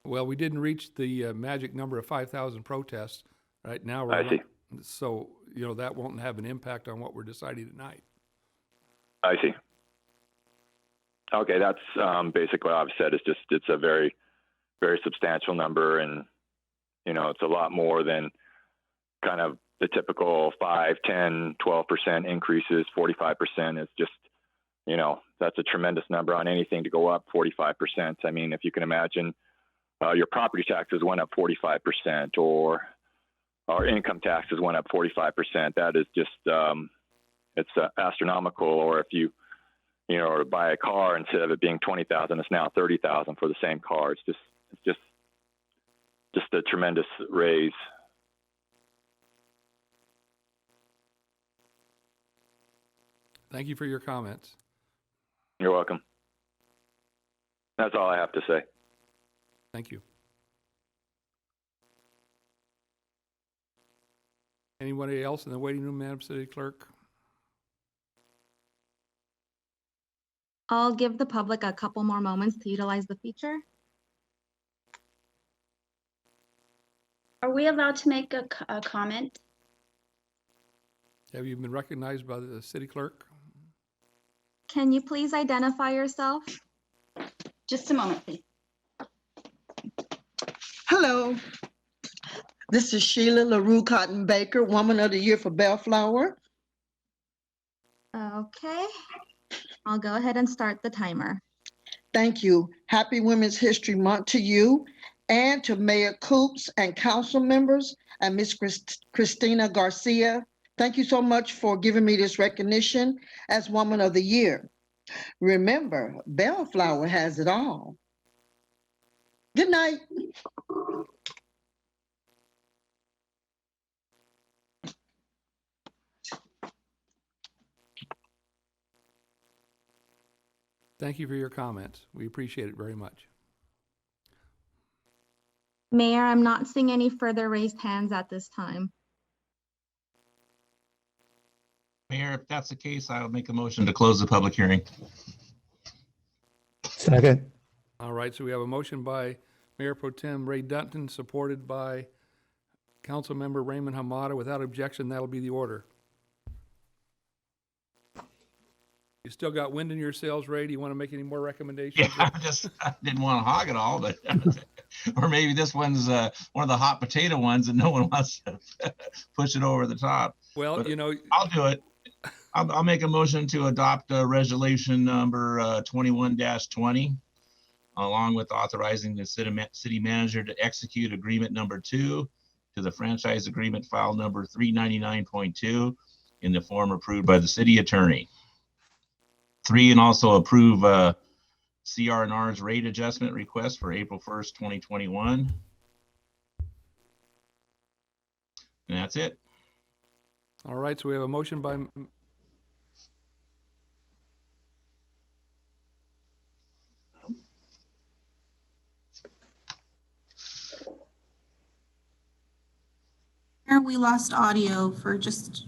[SPEAKER 2] Well, we didn't reach the magic number of 5,000 protests right now.
[SPEAKER 9] I see.
[SPEAKER 2] So, you know, that won't have an impact on what we're deciding tonight.
[SPEAKER 9] I see. Okay, that's basically what I've said. It's just, it's a very, very substantial number, and, you know, it's a lot more than kind of the typical 5, 10, 12% increases. 45% is just, you know, that's a tremendous number on anything to go up 45%. I mean, if you can imagine your property taxes went up 45%, or our income taxes went up 45%. That is just, it's astronomical. Or if you know, or buy a car, instead of it being 20,000, it's now 30,000 for the same car. It's just a tremendous raise.
[SPEAKER 2] Thank you for your comments.
[SPEAKER 9] You're welcome. That's all I have to say.
[SPEAKER 2] Thank you. Anybody else in the waiting room, Madam City Clerk?
[SPEAKER 8] I'll give the public a couple more moments to utilize the feature.
[SPEAKER 15] Are we allowed to make a comment?
[SPEAKER 2] Have you been recognized by the city clerk?
[SPEAKER 8] Can you please identify yourself?
[SPEAKER 15] Just a moment, please.
[SPEAKER 16] Hello, this is Sheila LaRue Cotton Baker, Woman of the Year for Bellflower.
[SPEAKER 8] Okay, I'll go ahead and start the timer.
[SPEAKER 16] Thank you. Happy Women's History Month to you and to Mayor Coops and council members and Miss Christina Garcia. Thank you so much for giving me this recognition as Woman of the Year. Remember, Bellflower has it all. Good night.
[SPEAKER 2] Thank you for your comments. We appreciate it very much.
[SPEAKER 8] Mayor, I'm not seeing any further raised hands at this time.
[SPEAKER 4] Mayor, if that's the case, I would make a motion to close the public hearing.
[SPEAKER 5] Second.
[SPEAKER 2] All right, so we have a motion by Mayor Pro Tem Ray Dunton, supported by Councilmember Raymond Hamada. Without objection, that'll be the order. You still got wind in your sails, Ray? Do you want to make any more recommendations?
[SPEAKER 4] Yeah, I didn't want to hog it all, but or maybe this one's one of the hot potato ones and no one wants to push it over the top.
[SPEAKER 2] Well,
[SPEAKER 4] But
[SPEAKER 2] you know,
[SPEAKER 4] I'll do it. I'll make a motion to adopt resolution number 21-20, along with authorizing the city manager to execute agreement number 2 to the franchise agreement file number 399.2 in the form approved by the city attorney. 3, and also approve CR&R's rate adjustment request for April 1st, 2021. And that's it.
[SPEAKER 2] all right, so we have a motion by
[SPEAKER 1] We lost audio for just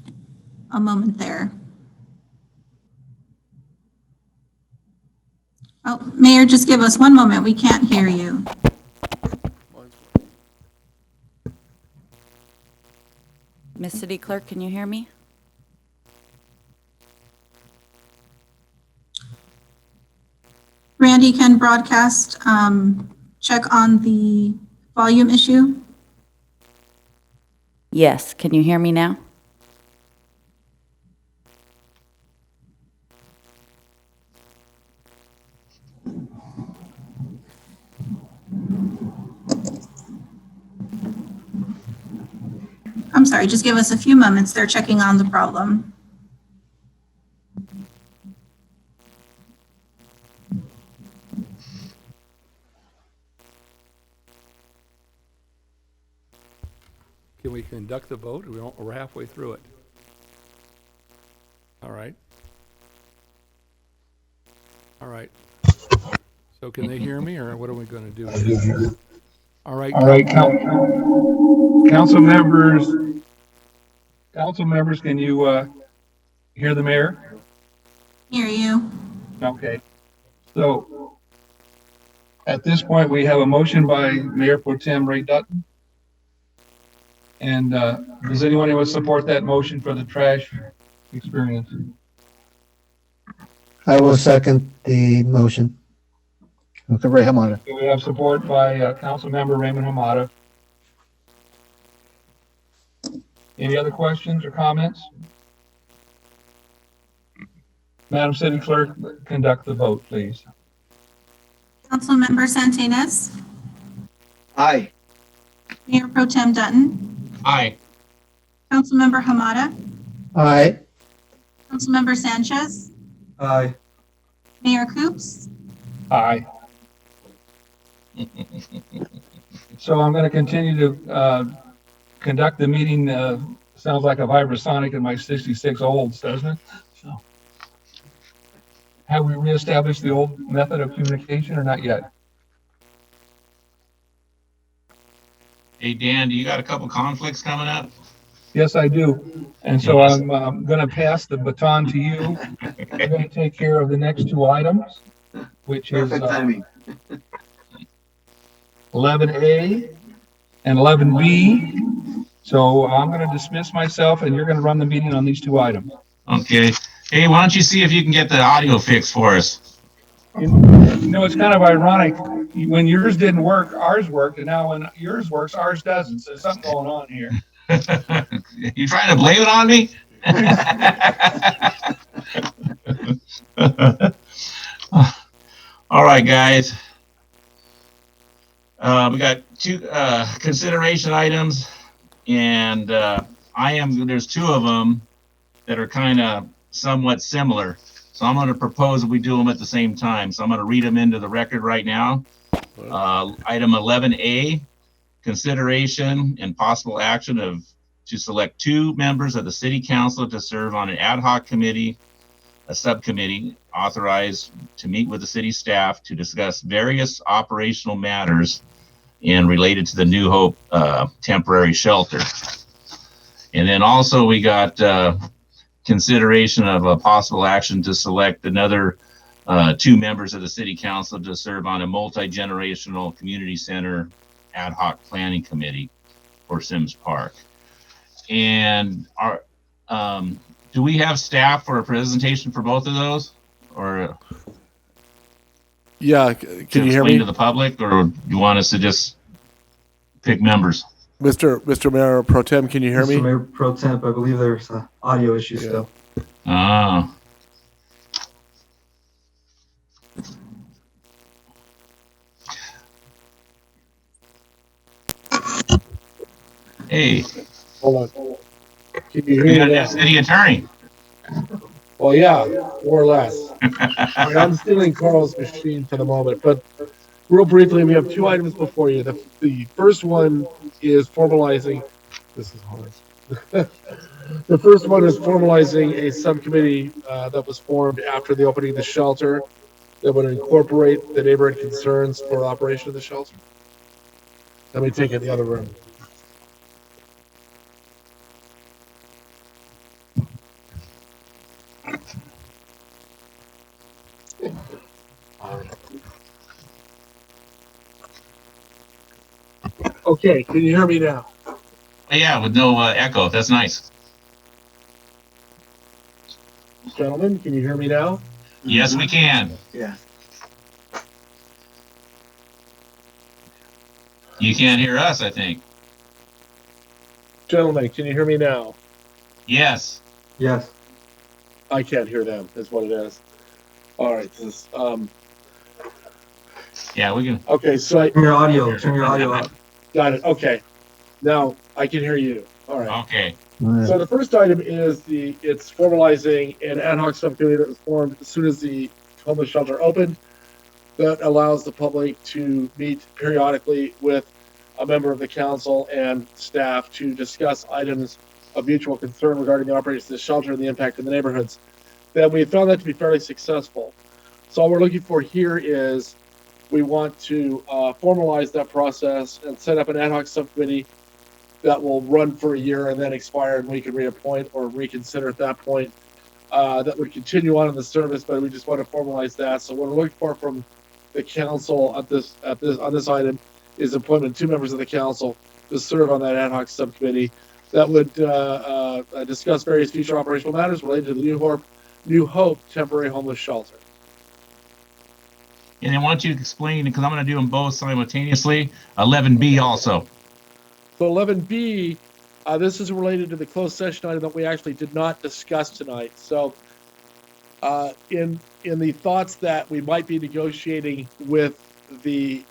[SPEAKER 1] a moment there. Oh, Mayor, just give us one moment. We can't hear you.
[SPEAKER 12] Miss City Clerk, can you hear me?
[SPEAKER 1] Randy, can broadcast check on the volume issue?
[SPEAKER 12] Yes, can you hear me now?
[SPEAKER 1] I'm sorry, just give us a few moments. They're checking on the problem.
[SPEAKER 2] Can we conduct the vote? We're halfway through it. All right. All right. So can they hear me, or what are we going to do? All right.
[SPEAKER 10] All right, council members, can you hear the mayor?
[SPEAKER 1] Hear you.
[SPEAKER 10] Okay. So at this point, we have a motion by Mayor Pro Tem Ray Dutton. And does anyone want to support that motion for the trash experience?
[SPEAKER 5] I will second the motion. Okay, Ray Hamada.
[SPEAKER 10] So we have support by Councilmember Raymond Hamada. Any other questions or comments? Madam City Clerk, conduct the vote, please.
[SPEAKER 1] Councilmember Santinas,
[SPEAKER 6] Aye.
[SPEAKER 1] Mayor Pro Tem Dutton,
[SPEAKER 4] Aye.
[SPEAKER 1] Councilmember Hamada,
[SPEAKER 5] Aye.
[SPEAKER 1] Councilmember Sanchez,
[SPEAKER 3] Aye.
[SPEAKER 1] Mayor Coops.
[SPEAKER 10] Aye. So I'm going to continue to conduct the meeting. Sounds like a vibrasonic in my 66 olds, doesn't it? So, have we reestablished the old method of communication or not yet?
[SPEAKER 4] Hey, Dan, do you got a couple conflicts coming up?
[SPEAKER 10] Yes, I do. And so I'm going to pass the baton to you. You're going to take care of the next 2 items, which
[SPEAKER 6] Perfect
[SPEAKER 10] is
[SPEAKER 6] timing.
[SPEAKER 10] 11A and 11B. So I'm going to dismiss myself and you're going to run the meeting on these 2 items.
[SPEAKER 4] Okay. Hey, why don't you see if you can get the audio fixed for us?
[SPEAKER 10] You know, it's kind of ironic. When yours didn't work, ours worked. And now when yours works, ours doesn't. So there's something going on here.
[SPEAKER 4] You trying to blame it on me? All right, guys. We got two consideration items, and there's two of them that are kind of somewhat similar. So I'm going to propose that we do them at the same time. So I'm going to read them into the record right now. Item 11A, consideration and possible action to select 2 members of the city council to serve on an ad hoc committee, a subcommittee authorized to meet with the city staff to discuss various operational matters and related to the New Hope temporary shelter. And then also we got consideration of a possible action to select another 2 members of the city council to serve on a multi-generational community center ad hoc planning committee for Sims Park. And do we have staff for a presentation for both of those, or
[SPEAKER 7] Yeah, can you hear me?
[SPEAKER 4] To the public, or do you want us to just pick members?
[SPEAKER 7] Mr. Mayor Pro Tem, can you hear me?
[SPEAKER 3] Mr. Mayor Pro Temp, I believe there's an audio issue still.
[SPEAKER 4] Ah. Hey.
[SPEAKER 7] Hold on. Can you hear me now?
[SPEAKER 4] City attorney.
[SPEAKER 7] Well, yeah, more or less. I mean, I'm stealing Carl's machine for the moment, but real briefly, we have 2 items before you. The first one is formalizing. This is hard. The first one is formalizing a subcommittee that was formed after the opening of the shelter that would incorporate the neighborhood concerns for operation of the shelter. Let me take it in the other room. Okay, can you hear me now?
[SPEAKER 4] Yeah, with no echo. That's nice.
[SPEAKER 7] Gentlemen, can you hear me now?
[SPEAKER 4] Yes, we can.
[SPEAKER 6] Yeah.
[SPEAKER 4] You can't hear us, I think.
[SPEAKER 7] Gentlemen, can you hear me now?
[SPEAKER 4] Yes.
[SPEAKER 3] Yes.
[SPEAKER 7] I can't hear them, is what it is. All right, this
[SPEAKER 4] yeah, we can.
[SPEAKER 7] Okay, so
[SPEAKER 3] Turn your audio up.
[SPEAKER 7] Got it. Okay. Now I can hear you. All right.
[SPEAKER 4] Okay.
[SPEAKER 7] So the first item is it's formalizing an ad hoc subcommittee that was formed as soon as the homeless shelter opened that allows the public to meet periodically with a member of the council and staff to discuss items of mutual concern regarding the operations of the shelter and the impact in the neighborhoods. Then we found that to be fairly successful. So all we're looking for here is we want to formalize that process and set up an ad hoc subcommittee that will run for a year and then expire, and we can reappoint or reconsider at that point. That would continue on in the service, but we just want to formalize that. So what we're looking for from the council on this item is appointment of 2 members of the council to serve on that ad hoc subcommittee that would discuss various future operational matters related to the New Hope temporary homeless shelter.
[SPEAKER 4] And then why don't you explain, because I'm going to do them both simultaneously, 11B also.
[SPEAKER 7] So 11B, this is related to the closed session item that we actually did not discuss tonight. So in the thoughts that we might be negotiating with the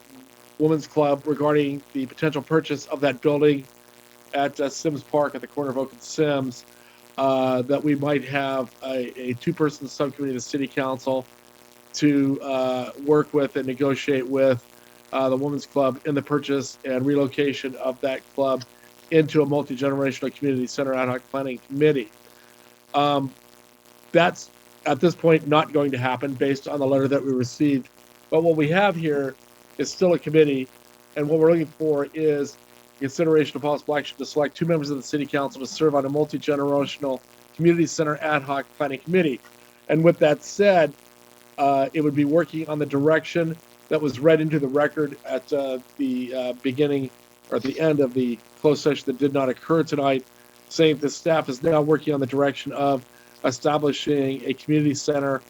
[SPEAKER 7] Women's Club regarding the potential purchase of that building at Sims Park at the corner of Oak and Sims, that we might have a 2-person subcommittee of the city council to work with and negotiate with the Women's Club in the purchase and relocation of that club into a multi-generational community center ad hoc planning committee. That's at this point not going to happen based on the letter that we received. But what we have here is still a committee, and what we're looking for is consideration of possible action to select 2 members of the city council to serve on a multi-generational community center ad hoc planning committee. And with that said, it would be working on the direction that was read into the record at the beginning or at the end of the closed session that did not occur tonight, saying the staff is now working on the direction of establishing a community center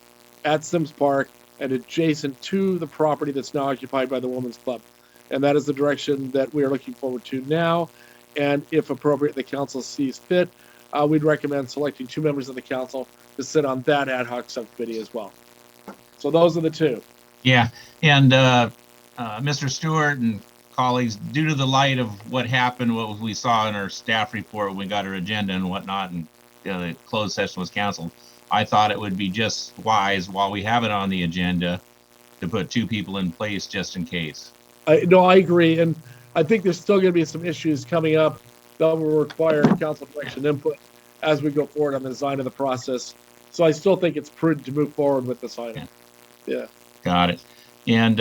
[SPEAKER 7] at Sims Park and adjacent to the property that's now occupied by the Women's Club. And that is the direction that we are looking forward to now. And if appropriate, the council sees fit we'd recommend selecting 2 members of the council to sit on that ad hoc subcommittee as well. So those are the 2.
[SPEAKER 4] Yeah, and Mr. Stewart and colleagues, due to the light of what happened, what we saw in our staff report when we got our agenda and whatnot, and the closed session was canceled, I thought it would be just wise, while we have it on the agenda, to put 2 people in place just in case.
[SPEAKER 7] No, I agree, and I think there's still going to be some issues coming up that will require council direction input as we go forward on the design of the process. So I still think it's prudent to move forward with this item. Yeah.
[SPEAKER 4] Got it. And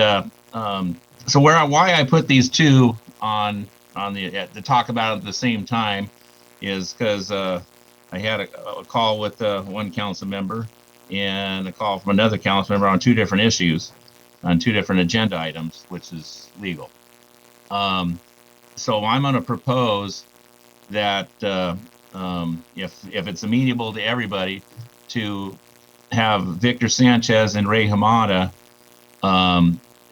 [SPEAKER 4] so why I put these 2 on the to talk about at the same time is because I had a call with one council member and a call from another council member on 2 different issues, on 2 different agenda items, which is legal. So I'm going to propose that if it's amenable to everybody, to have Victor Sanchez and Ray Hamada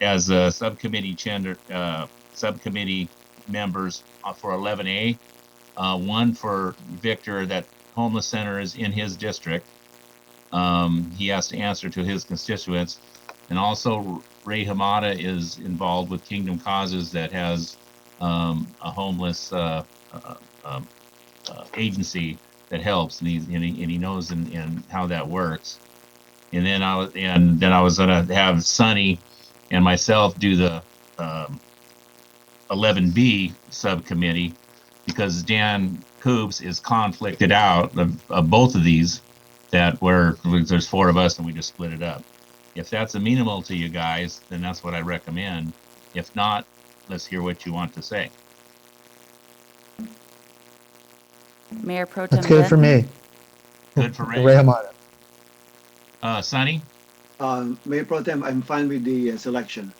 [SPEAKER 4] as a subcommittee members for 11A. One for Victor, that homeless center is in his district. He has to answer to his constituents. And also Ray Hamada is involved with Kingdom Causes that has a homeless agency that helps, and he knows and how that works. And then I was gonna have Sonny and myself do the 11B subcommittee, because Dan Coops is conflicted out of both of these, that where there's 4 of us and we just split it up. If that's amenable to you guys, then that's what I recommend. If not, let's hear what you want to say.
[SPEAKER 12] Mayor Pro Tem
[SPEAKER 5] That's good for
[SPEAKER 12] Benton?
[SPEAKER 5] me.
[SPEAKER 4] Good for Ray?
[SPEAKER 5] Ray Hamada.
[SPEAKER 4] Sonny,
[SPEAKER 6] Mayor Pro Tem, I'm fine with the selection.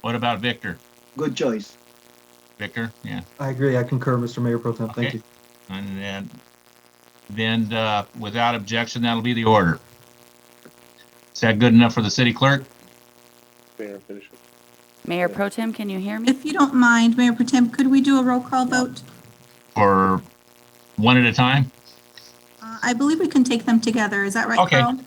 [SPEAKER 4] what about Victor?
[SPEAKER 6] Good choice.
[SPEAKER 4] Victor, yeah.
[SPEAKER 3] I agree. I concur, Mr. Mayor Pro Tem. Thank
[SPEAKER 4] Okay.
[SPEAKER 3] you.
[SPEAKER 4] And then without objection, that'll be the order. Is that good enough for the city clerk?
[SPEAKER 7] Mayor, finish it.
[SPEAKER 12] Mayor Pro Tem, can you hear me?
[SPEAKER 17] If you don't mind, Mayor Pro Tem, could we do a roll call vote?
[SPEAKER 4] Or one at a time?
[SPEAKER 17] I believe we can take them together. Is that right,
[SPEAKER 4] Okay.
[SPEAKER 17] Carl?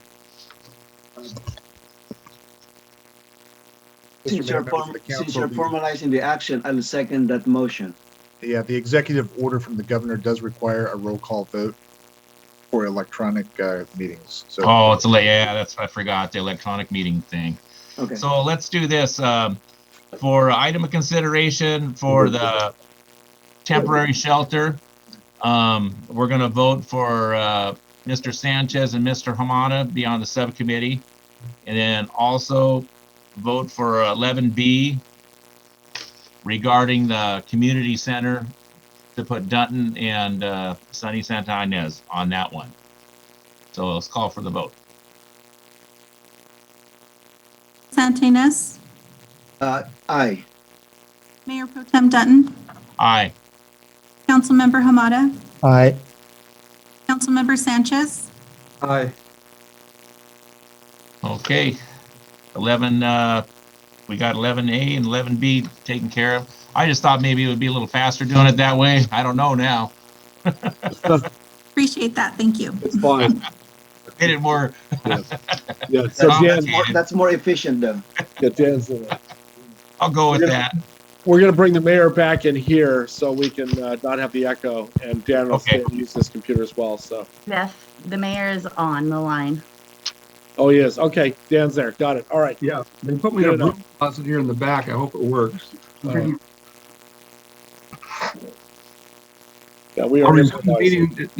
[SPEAKER 6] Since you're formalizing the action, I'll second that motion.
[SPEAKER 14] Yeah, the executive order from the governor does require a roll call vote for electronic meetings. So,
[SPEAKER 4] Oh, it's late. Yeah, I forgot the electronic meeting thing.
[SPEAKER 6] Okay.
[SPEAKER 4] So let's do this. For item of consideration for the temporary shelter, we're going to vote for Mr. Sanchez and Mr. Hamada be on the subcommittee, and then also vote for 11B regarding the community center, to put Dutton and Sunny Santa Ynez on that one. So let's call for the vote.
[SPEAKER 17] Santa Ynez,
[SPEAKER 6] Aye.
[SPEAKER 17] Mayor Pro Tem Dutton,
[SPEAKER 4] Aye.
[SPEAKER 17] Councilmember Hamada,
[SPEAKER 5] Aye.
[SPEAKER 17] Councilmember Sanchez,
[SPEAKER 3] Aye.
[SPEAKER 4] Okay. 11, we got 11A and 11B taken care of. I just thought maybe it would be a little faster doing it that way. I don't know now.
[SPEAKER 17] appreciate that. Thank you.
[SPEAKER 7] It's fine.
[SPEAKER 4] Made it more.
[SPEAKER 7] Yeah, so Dan,
[SPEAKER 6] That's more efficient though.
[SPEAKER 7] yeah, Dan's in it.
[SPEAKER 4] I'll go with that.
[SPEAKER 7] We're gonna bring the mayor back in here so we can not have the echo, and Dan will
[SPEAKER 4] Okay.
[SPEAKER 7] stay and use this computer as well, so.
[SPEAKER 12] Yes, the mayor is on the line.
[SPEAKER 7] Oh, he is. Okay, Dan's there. Got it. All right.
[SPEAKER 2] Yeah, they put me in a
[SPEAKER 7] Good enough.
[SPEAKER 2] broom closet here in the back. I hope it works.
[SPEAKER 7] Yeah, we
[SPEAKER 2] I'll
[SPEAKER 7] are.
[SPEAKER 2] resume the meeting.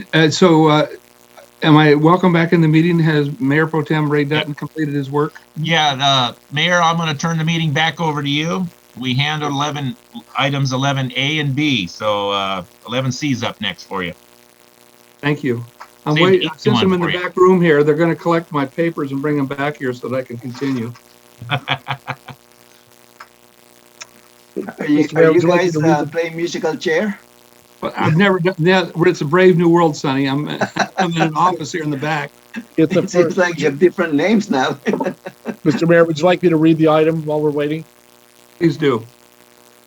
[SPEAKER 2] Am I welcome back in the meeting? Has Mayor Pro Tem Ray Dutton completed his work?
[SPEAKER 4] Yeah, Mayor, I'm going to turn the meeting back over to you. We handled 11 items, 11A and B. So 11C is up next for you.
[SPEAKER 2] Thank you. I'm
[SPEAKER 4] Same
[SPEAKER 2] waiting,
[SPEAKER 4] easy
[SPEAKER 2] since I'm
[SPEAKER 4] one
[SPEAKER 2] in the
[SPEAKER 4] for you.
[SPEAKER 2] back room here, they're gonna collect my papers and bring them back here so that I can continue.
[SPEAKER 6] Are
[SPEAKER 7] Mr.
[SPEAKER 6] you
[SPEAKER 7] Mayor, would you like me
[SPEAKER 6] guys
[SPEAKER 7] to read the-
[SPEAKER 6] playing musical chair?
[SPEAKER 2] But I've never done, yeah, it's a brave new world, Sonny. I'm in an office here in the back.
[SPEAKER 7] It's a
[SPEAKER 6] It seems
[SPEAKER 7] first.
[SPEAKER 6] like you have different names now.
[SPEAKER 7] Mr. Mayor, would you like me to read the item while we're waiting?
[SPEAKER 2] Please do.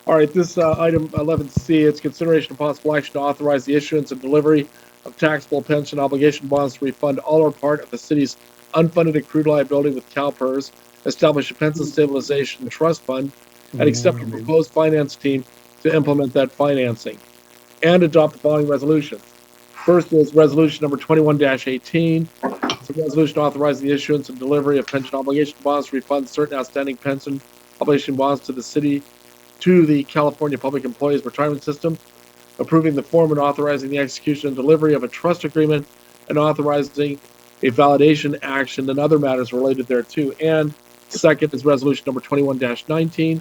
[SPEAKER 7] All right, this item 11C, it's consideration of possible action to authorize the issuance and delivery of taxable pension obligation bonds to refund all or part of the city's unfunded accrued liability with CalPERS, establish a pension stabilization trust fund, and accept a proposed finance team to implement that financing, and adopt the following resolutions. First is resolution number 21-18. It's a resolution authorizing the issuance and delivery of pension obligation bonds to refund certain outstanding pension obligation bonds to the city, to the California Public Employees Retirement System, approving the form and authorizing the execution and delivery of a trust agreement, and authorizing a validation action and other matters related thereto. And second is resolution number 21-19,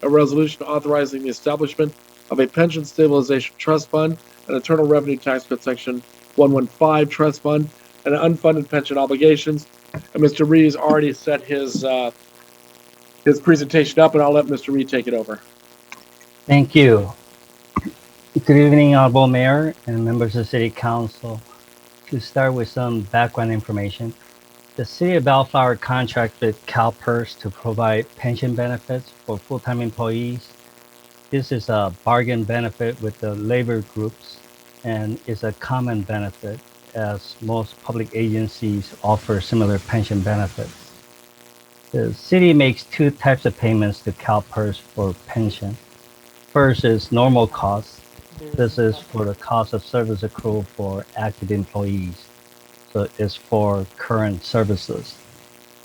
[SPEAKER 7] a resolution authorizing the establishment of a pension stabilization trust fund, an Internal Revenue Tax Code Section 115 trust fund, and unfunded pension obligations. And Mr. Reed has already set his presentation up, and I'll let Mr. Reed take it over.
[SPEAKER 18] Thank you. Good evening, Honorable Mayor and members of the City Council. To start with some background information, the City of Bellflower contracts with CalPERS to provide pension benefits for full-time employees. This is a bargain benefit with the labor groups and is a common benefit as most public agencies offer similar pension benefits. The city makes two types of payments to CalPERS for pension. First is normal costs. This is for the cost of service accrual for active employees. So it's for current services.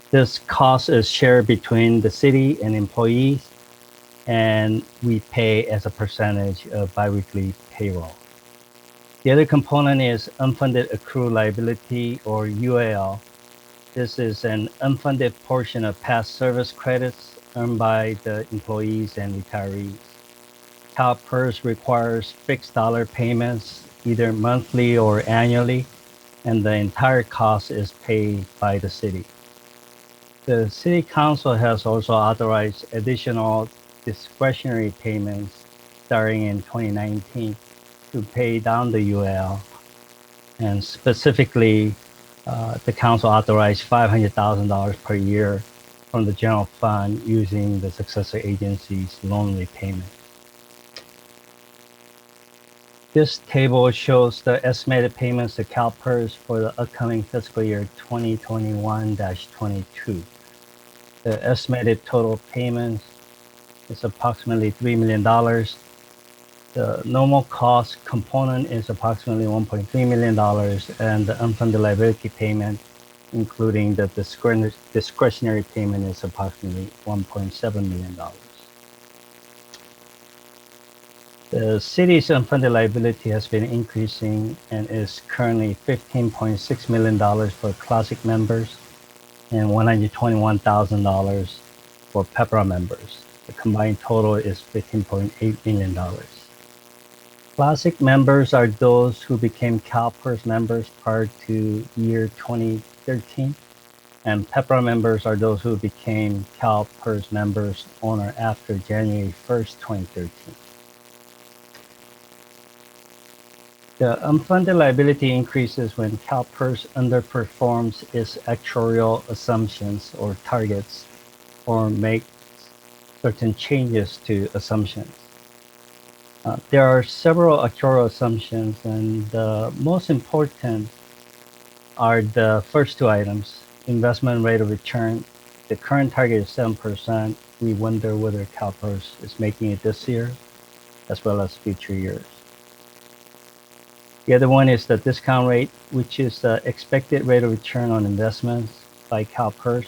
[SPEAKER 18] This cost is shared between the city and employees, and we pay as a percentage of biweekly payroll. The other component is unfunded accrued liability, or UAL. This is an unfunded portion of past service credits earned by the employees and retirees. CalPERS requires fixed dollar payments either monthly or annually, and the entire cost is paid by the city. The City Council has also authorized additional discretionary payments starting in 2019 to pay down the UL. And specifically, the council authorized $500,000 per year from the general fund using the successor agency's loan repayment. This table shows the estimated payments to CalPERS for the upcoming fiscal year 2021-22. The estimated total payments is approximately $3 million. The normal cost component is approximately $1.3 million, and the unfunded liability payment, including the discretionary payment, is approximately $1.7 million. The city's unfunded liability has been increasing and is currently $15.6 million for Classic members and $121,000 for PEPRA members. The combined total is $15.8 million. Classic members are those who became CalPERS members prior to year 2013, and PEPRA members are those who became CalPERS members on or after January 1st, 2013. The unfunded liability increases when CalPERS underperforms its actuarial assumptions or targets, or makes certain changes to assumptions. There are several actuarial assumptions, and the most important are the first two items: investment rate of return. The current target is 7%. We wonder whether CalPERS is making it this year, as well as future years. The other one is the discount rate, which is the expected rate of return on investments by CalPERS.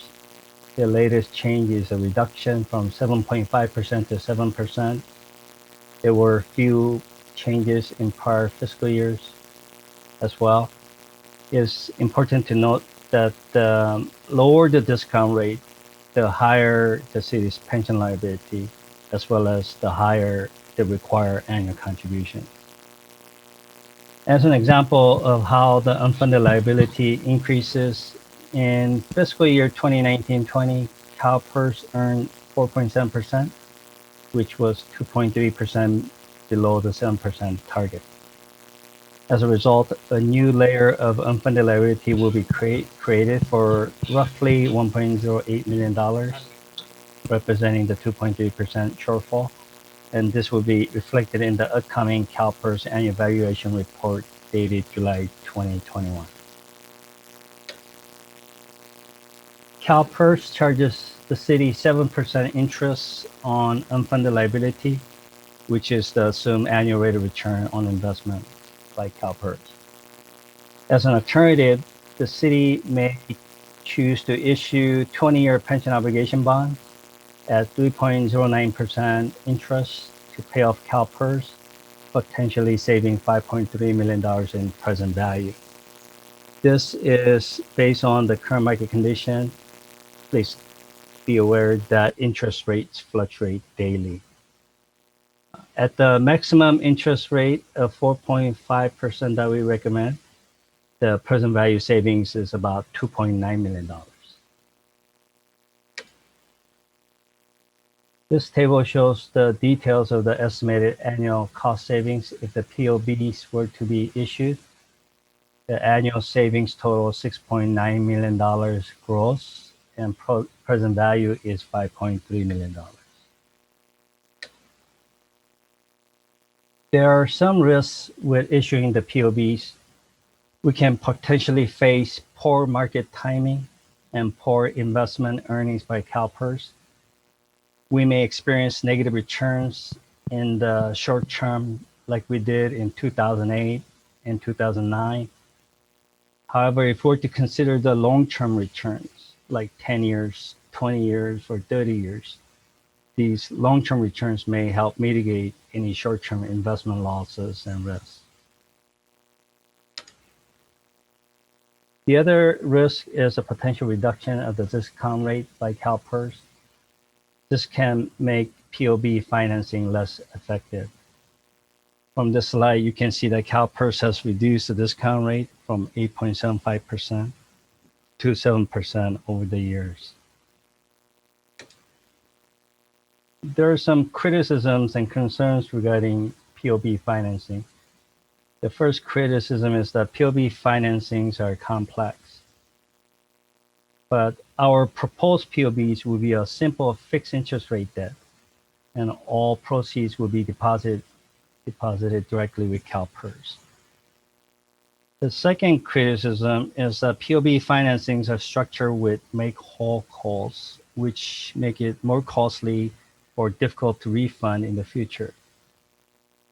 [SPEAKER 18] The latest change is a reduction from 7.5% to 7%. There were a few changes in prior fiscal years as well. It's important to note that the lower the discount rate, the higher the city's pension liability, as well as the higher the required annual contribution. As an example of how the unfunded liability increases, in fiscal year 2019-20, CalPERS earned 4.7%, which was 2.3% below the 7% target. As a result, a new layer of unfunded liability will be created for roughly $1.08 million, representing the 2.3% shortfall. And this will be reflected in the upcoming CalPERS annual valuation report dated July 2021. CalPERS charges the city 7% interest on unfunded liability, which is the assumed annual rate of return on investment by CalPERS. As an alternative, the city may choose to issue 20-year pension obligation bonds at 3.09% interest to pay off CalPERS, potentially saving $5.3 million in present value. This is based on the current market condition. Please be aware that interest rates fluctuate daily. At the maximum interest rate of 4.5% that we recommend, the present value savings is about $2.9 million. This table shows the details of the estimated annual cost savings if the POBs were to be issued. The annual savings total $6.9 million gross, and present value is $5.3 million. There are some risks with issuing the POBs. We can potentially face poor market timing and poor investment earnings by CalPERS. We may experience negative returns in the short term like we did in 2008 and 2009. However, if we're to consider the long-term returns, like 10 years, 20 years, or 30 years, these long-term returns may help mitigate any short-term investment losses and risks. The other risk is a potential reduction of the discount rate by CalPERS. This can make POB financing less effective. From this slide, you can see that CalPERS has reduced the discount rate from 8.75% to 7% over the years. There are some criticisms and concerns regarding POB financing. The first criticism is that POB financings are complex. But our proposed POBs will be a simple fixed interest rate debt, and all proceeds will be deposited directly with CalPERS. The second criticism is that POB financings are structured with make-whole calls, which make it more costly or difficult to refund in the future.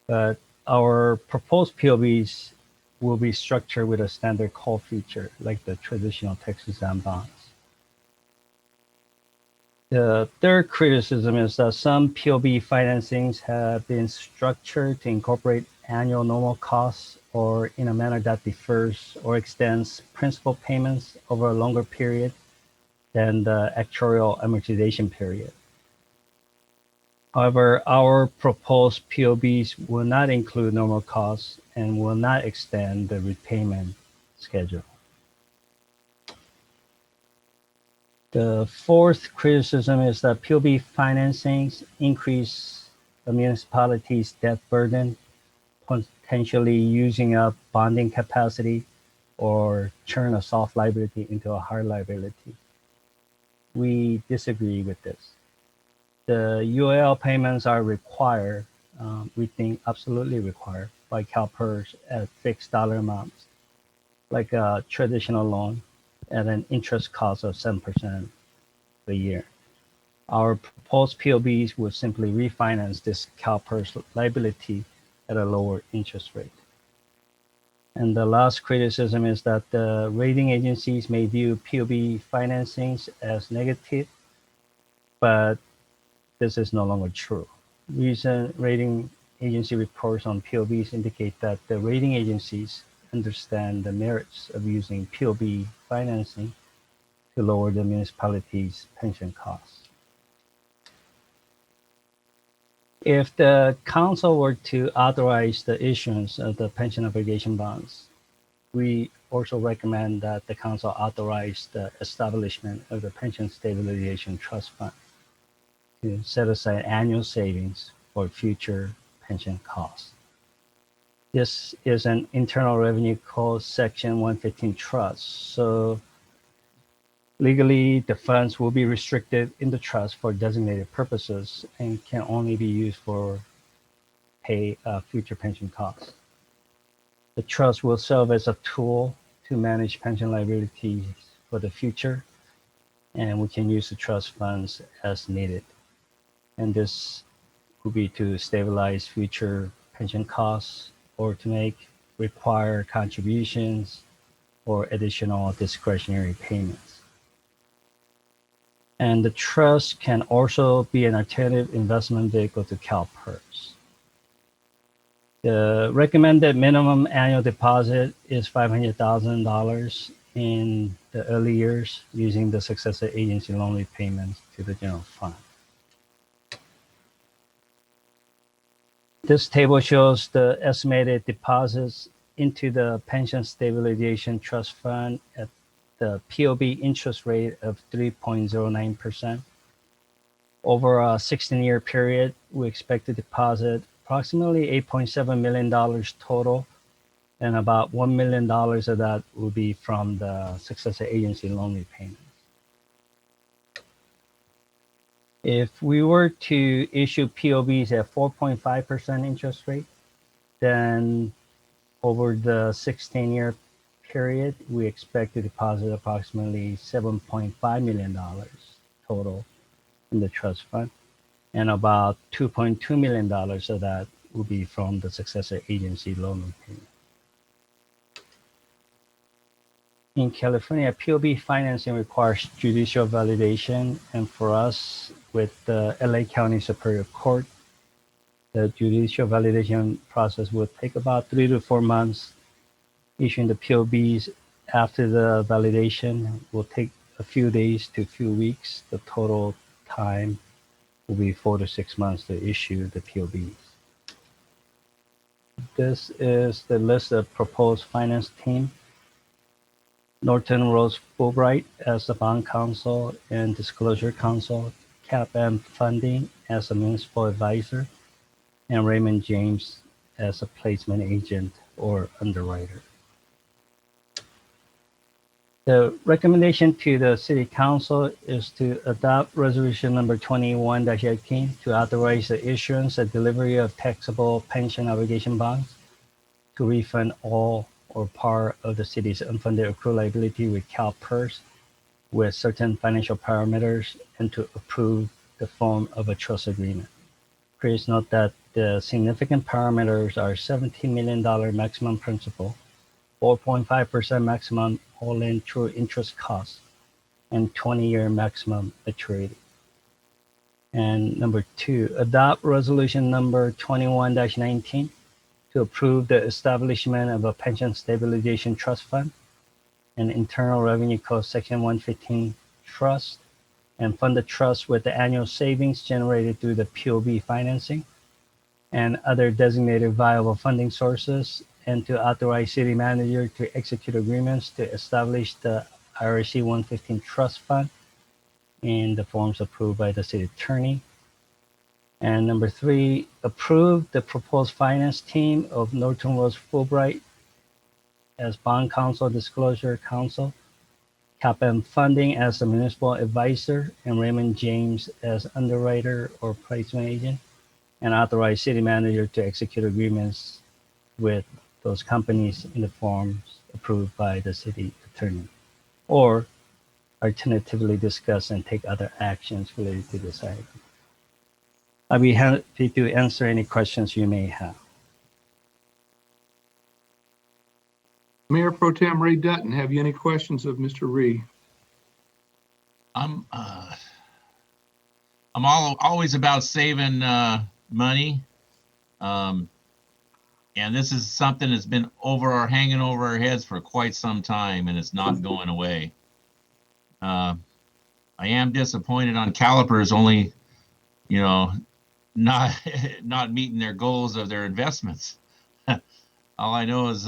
[SPEAKER 18] But our proposed POBs will be structured with a standard call feature, like the traditional tax-exempt bonds. The third criticism is that some POB financings have been structured to incorporate annual normal costs or in a manner that defers or extends principal payments over a longer period than the actuarial amortization period. However, our proposed POBs will not include normal costs and will not extend the repayment schedule. The fourth criticism is that POB financings increase the municipality's debt burden, potentially using up bonding capacity or turn a soft liability into a hard liability. We disagree with this. The UAL payments are required, we think absolutely required, by CalPERS at fixed dollar amounts, like a traditional loan at an interest cost of 7% a year. Our proposed POBs would simply refinance this CalPERS liability at a lower interest rate. And the last criticism is that the rating agencies may view POB financings as negative, but this is no longer true. Recent rating agency reports on POBs indicate that the rating agencies understand the merits of using POB financing to lower the municipality's pension costs. If the council were to authorize the issuance of the pension obligation bonds, we also recommend that the council authorize the establishment of the Pension Stabilization Trust Fund to set aside annual savings for future pension costs. This is an Internal Revenue Code Section 115 trust, so legally the funds will be restricted in the trust for designated purposes and can only be used for pay future pension costs. The trust will serve as a tool to manage pension liabilities for the future, and we can use the trust funds as needed. And this will be to stabilize future pension costs or to make required contributions or additional discretionary payments. And the trust can also be an alternative investment vehicle to CalPERS. The recommended minimum annual deposit is $500,000 in the early years using the successor agency loan repayments to the general fund. This table shows the estimated deposits into the Pension Stabilization Trust Fund at the POB interest rate of 3.09%. Over a 16-year period, we expect to deposit approximately $8.7 million total, and about $1 million of that will be from the successor agency loan repayment. If we were to issue POBs at 4.5% interest rate, then over the 16-year period, we expect to deposit approximately $7.5 million total in the trust fund, and about $2.2 million of that will be from the successor agency loan repayment. In California, POB financing requires judicial validation, and for us, with the LA County Superior Court, the judicial validation process will take about 3 to 4 months. Issuing the POBs after the validation will take a few days to a few weeks. The total time will be 4 to 6 months to issue the POBs. This is the list of proposed finance team. Norton Rose Fulbright as the bond counsel and disclosure counsel, CAPM Funding as a municipal advisor, and Raymond James as a placement agent or underwriter. The recommendation to the City Council is to adopt Resolution number 21-18 to authorize the issuance and delivery of taxable pension obligation bonds to refund all or part of the city's unfunded accrued liability with CalPERS with certain financial parameters, and to approve the form of a trust agreement. Please note that the significant parameters are $17 million maximum principal, 4.5% maximum all-in true interest cost, and 20-year maximum maturity. And number 2, adopt resolution number 21-19 to approve the establishment of a pension stabilization trust fund, an Internal Revenue Code Section 115 trust, and fund the trust with the annual savings generated through the POB financing and other designated viable funding sources, and to authorize city manager to execute agreements to establish the IRC 115 trust fund in the forms approved by the city attorney. And number 3, approve the proposed finance team of Norton Rose Fulbright as bond counsel, disclosure counsel, CAPM Funding as a municipal advisor, and Raymond James as underwriter or placement agent, and authorize city manager to execute agreements with those companies in the forms approved by the city attorney, or alternatively discuss and take other actions related to this item. I'll be happy to answer any questions you may have.
[SPEAKER 2] Mayor Pro Tem Ray Dutton, have you any questions of Mr. Ree?
[SPEAKER 4] I'm always about saving money, and this is something that's been hanging over our heads for quite some time, and it's not going away. I am disappointed on Calipers only, not meeting their goals of their investments. All I know is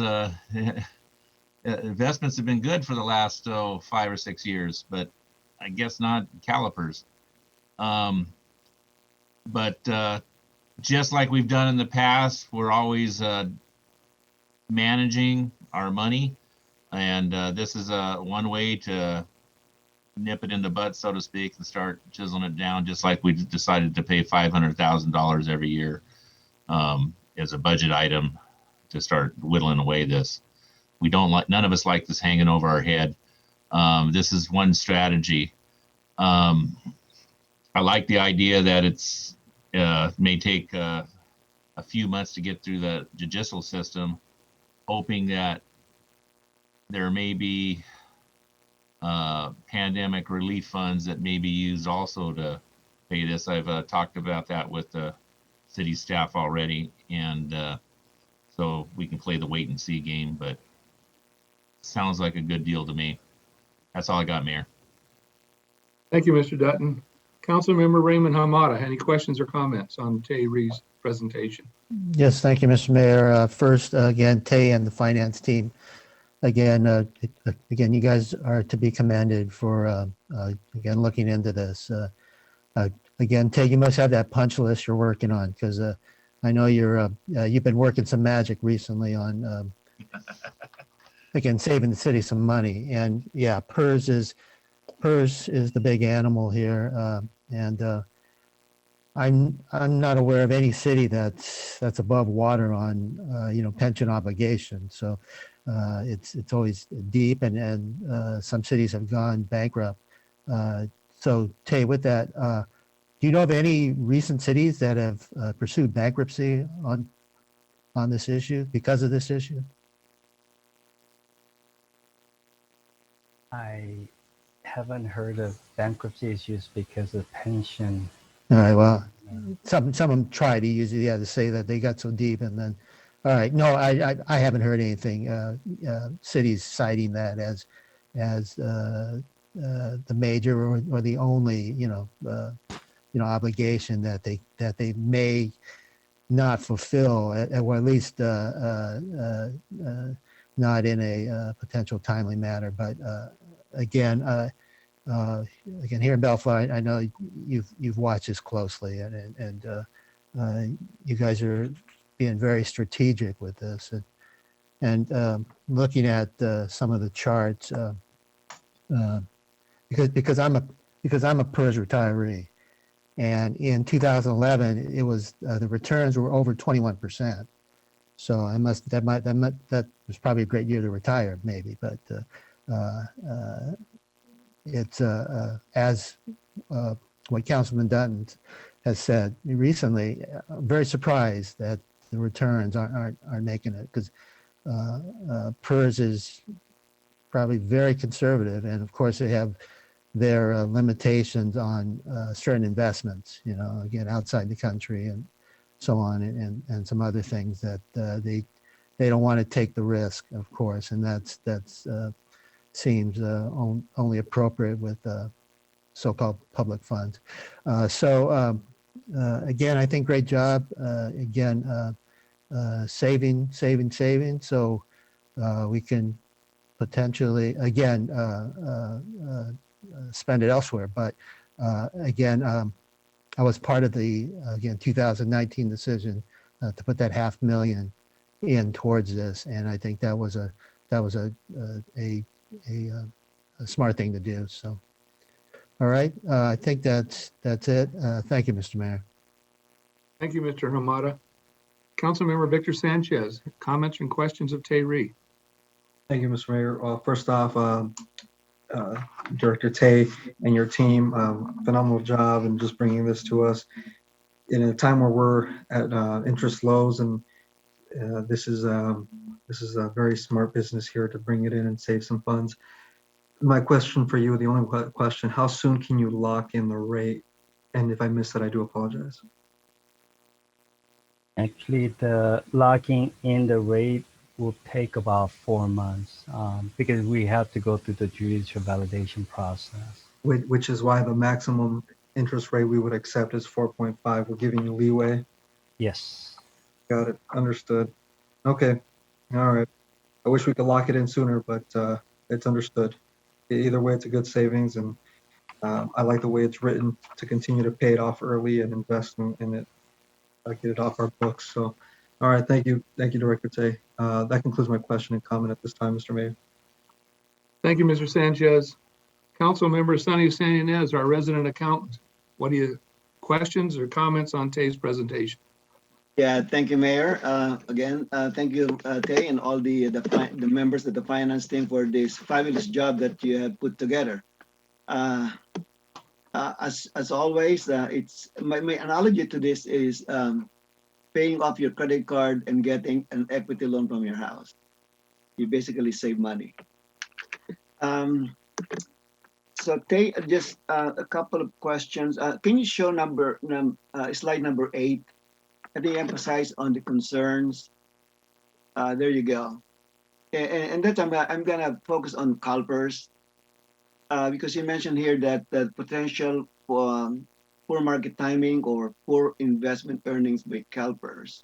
[SPEAKER 4] investments have been good for the last 5 or 6 years, but I guess not Calipers. But just like we've done in the past, we're always managing our money, and this is one way to nip it in the butt, so to speak, and start chiseling it down, just like we decided to pay $500,000 every year as a budget item to start whittling away this. We don't like, none of us like this hanging over our head. This is one strategy. I like the idea that it's may take a few months to get through the judicial system, hoping that there may be pandemic relief funds that may be used also to pay this. I've talked about that with the city staff already, and so we can play the wait and see game, but sounds like a good deal to me. That's all I got, Mayor.
[SPEAKER 2] Thank you, Mr. Dutton. Councilmember Raymond Hamada, any questions or comments on Tay Ree's presentation?
[SPEAKER 5] Yes, thank you, Mr. Mayor. First, again, Tay and the finance team. Again, you guys are to be commended for, again, looking into this. Again, Tay, you must have that punch list you're working on, because I know you've been working some magic recently on, again, saving the city some money. And yeah, PERS is the big animal here. And I'm not aware of any city that's above water on, pension obligations. So it's always deep, and some cities have gone bankrupt. So Tay, with that, do you know of any recent cities that have pursued bankruptcy on this issue, because of this issue?
[SPEAKER 18] I haven't heard of bankruptcy issues because of pension.
[SPEAKER 5] All right, well, some of them try to use it, to say that they got so deep, and then, all right, no, I haven't heard anything, cities citing that as the major or the only, obligation that they may not fulfill, or at least not in a potential timely manner. But again, here in Bellflower, I know you've watched this closely, and you guys are being very strategic with this, and looking at some of the charts, because I'm a PERS retiree, and in 2011 it was the returns were over 21%. So that was probably a great year to retire, maybe, but it's as what Councilman Dutton has said recently. I'm very surprised that the returns aren't making it, because PERS is probably very conservative, and of course they have their limitations on certain investments, again, outside the country and so on, and some other things that they don't want to take the risk, of course, and that's seems only appropriate with so-called public funds. So again, I think great job. Again, saving, so we can potentially, again, spend it elsewhere. But again, I was part of the 2019 decision to put that $500,000 in towards this, and I think that was a smart thing to do. So, all right, I think that's it. Thank you, Mr. Mayor.
[SPEAKER 2] Thank you, Mr. Hamada. Councilmember Victor Sanchez, comments and questions of Tay Ree.
[SPEAKER 3] Thank you, Mr. Mayor. First off, Director Tay and your team, phenomenal job in just bringing this to us in a time where we're at interest lows, and this is a very smart business here to bring it in and save some funds. My question for you, the only question, how soon can you lock in the rate? And if I missed that, I do apologize.
[SPEAKER 18] Actually, the locking in the rate will take about 4 months, because we have to go through the judicial validation process.
[SPEAKER 3] Which is why the maximum interest rate we would accept is 4.5. We're giving you leeway.
[SPEAKER 18] Yes.
[SPEAKER 3] Got it. Understood. Okay. All right. I wish we could lock it in sooner, but it's understood. Either way, it's a good savings, and I like the way it's written to continue to pay it off early and invest in it, get it off our books. So, all right. Thank you. Thank you, Director Tay. That concludes my question and comment at this time, Mr. Mayor.
[SPEAKER 2] Thank you, Mr. Sanchez. Councilmember Sonny Sanez, our resident accountant. What do you, questions or comments on Tay's presentation?
[SPEAKER 6] Yeah, thank you, Mayor. Again, thank you, Tay, and all the members of the finance team for this fabulous job that you have put together. Uh, as always, it's my analogy to this is paying off your credit card and getting an equity loan from your house. You basically save money. So Tay, just a couple of questions. Can you show slide number 8? I think emphasize on the concerns. There you go. And that I'm gonna focus on CalPERS because you mentioned here that the potential for poor market timing or poor investment earnings by CalPERS.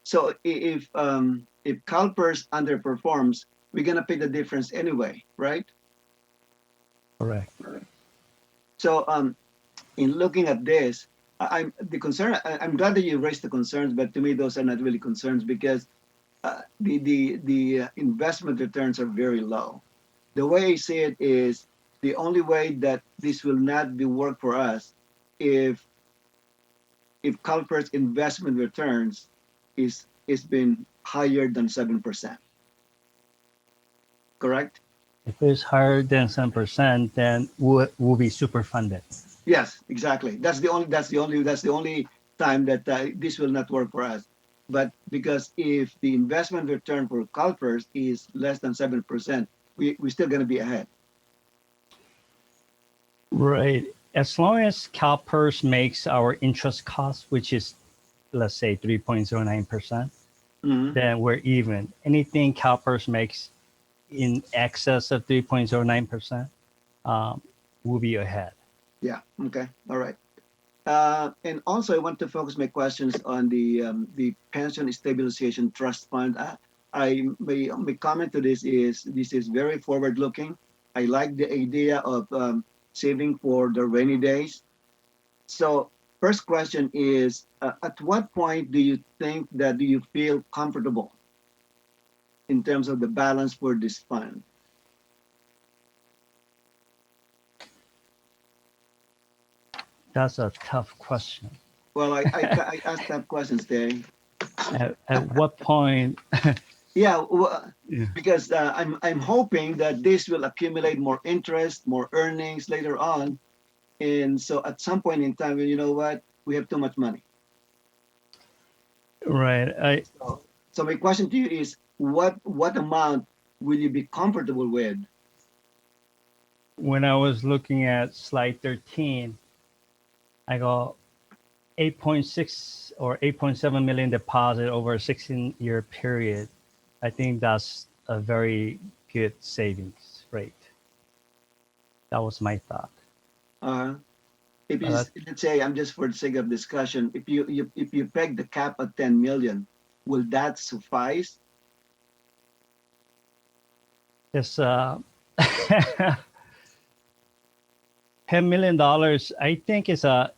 [SPEAKER 6] So if CalPERS underperforms, we're gonna pay the difference anyway, right?
[SPEAKER 18] Correct.
[SPEAKER 6] So in looking at this, I'm the concern. I'm glad that you raised the concerns, but to me those are not really concerns because the investment returns are very low. The way I see it is the only way that this will not be work for us if CalPERS investment returns is been higher than 7%. Correct?
[SPEAKER 18] If it's higher than 7%, then we'll be super funded.
[SPEAKER 6] Yes, exactly. That's the only time that this will not work for us. But because if the investment return for CalPERS is less than 7%, we're still going to be ahead.
[SPEAKER 18] Right. As long as CalPERS makes our interest cost, which is, let's say, 3.09%, then we're even. Anything CalPERS makes in excess of 3.09%, we'll be ahead.
[SPEAKER 6] Yeah. Okay. All right. And also, I want to focus my questions on the pension stabilization trust fund. My comment to this is very forward looking. I like the idea of saving for the rainy days. So first question is, at what point do you feel comfortable in terms of the balance for this fund?
[SPEAKER 18] That's a tough question.
[SPEAKER 6] Well, I asked that question, Terry.
[SPEAKER 18] At what point?
[SPEAKER 6] Yeah, because I'm hoping that this will accumulate more interest, more earnings later on, and so at some point in time, you know what, we have too much money.
[SPEAKER 18] Right.
[SPEAKER 6] So my question to you is, what amount will you be comfortable with?
[SPEAKER 18] When I was looking at slide 13, I got 8.6 or 8.7 million deposit over a 16-year period. I think that's a very good savings rate. That was my thought.
[SPEAKER 6] If you let's say, I'm just for the sake of discussion, if you peg the cap at 10 million, will that suffice?
[SPEAKER 18] It's $10 million. I think is a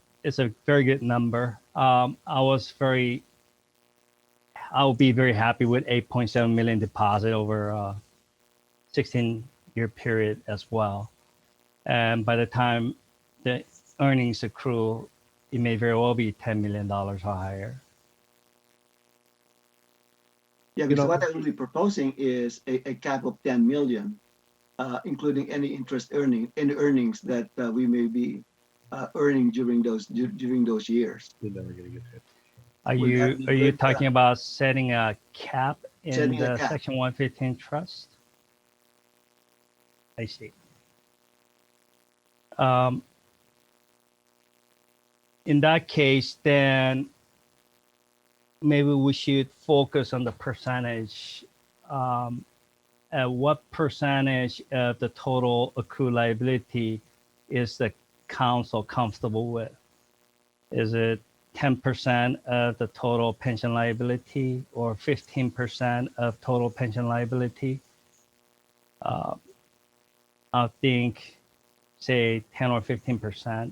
[SPEAKER 18] very good number. I'll be very happy with 8.7 million deposit over a 16-year period as well. And by the time the earnings accrue, it may very well be $10 million or higher.
[SPEAKER 6] Yeah, because what I will be proposing is a cap of 10 million, including any earnings that we may be earning during those years.
[SPEAKER 7] You're never gonna get hit.
[SPEAKER 18] Are you talking about setting a cap in the
[SPEAKER 6] cap.
[SPEAKER 18] Section 115 trust? I see. In that case, then maybe we should focus on the percentage. At what percentage of the total accrued liability is the council comfortable with? Is it 10% of the total pension liability or 15% of total pension liability? I think, say 10 or 15%,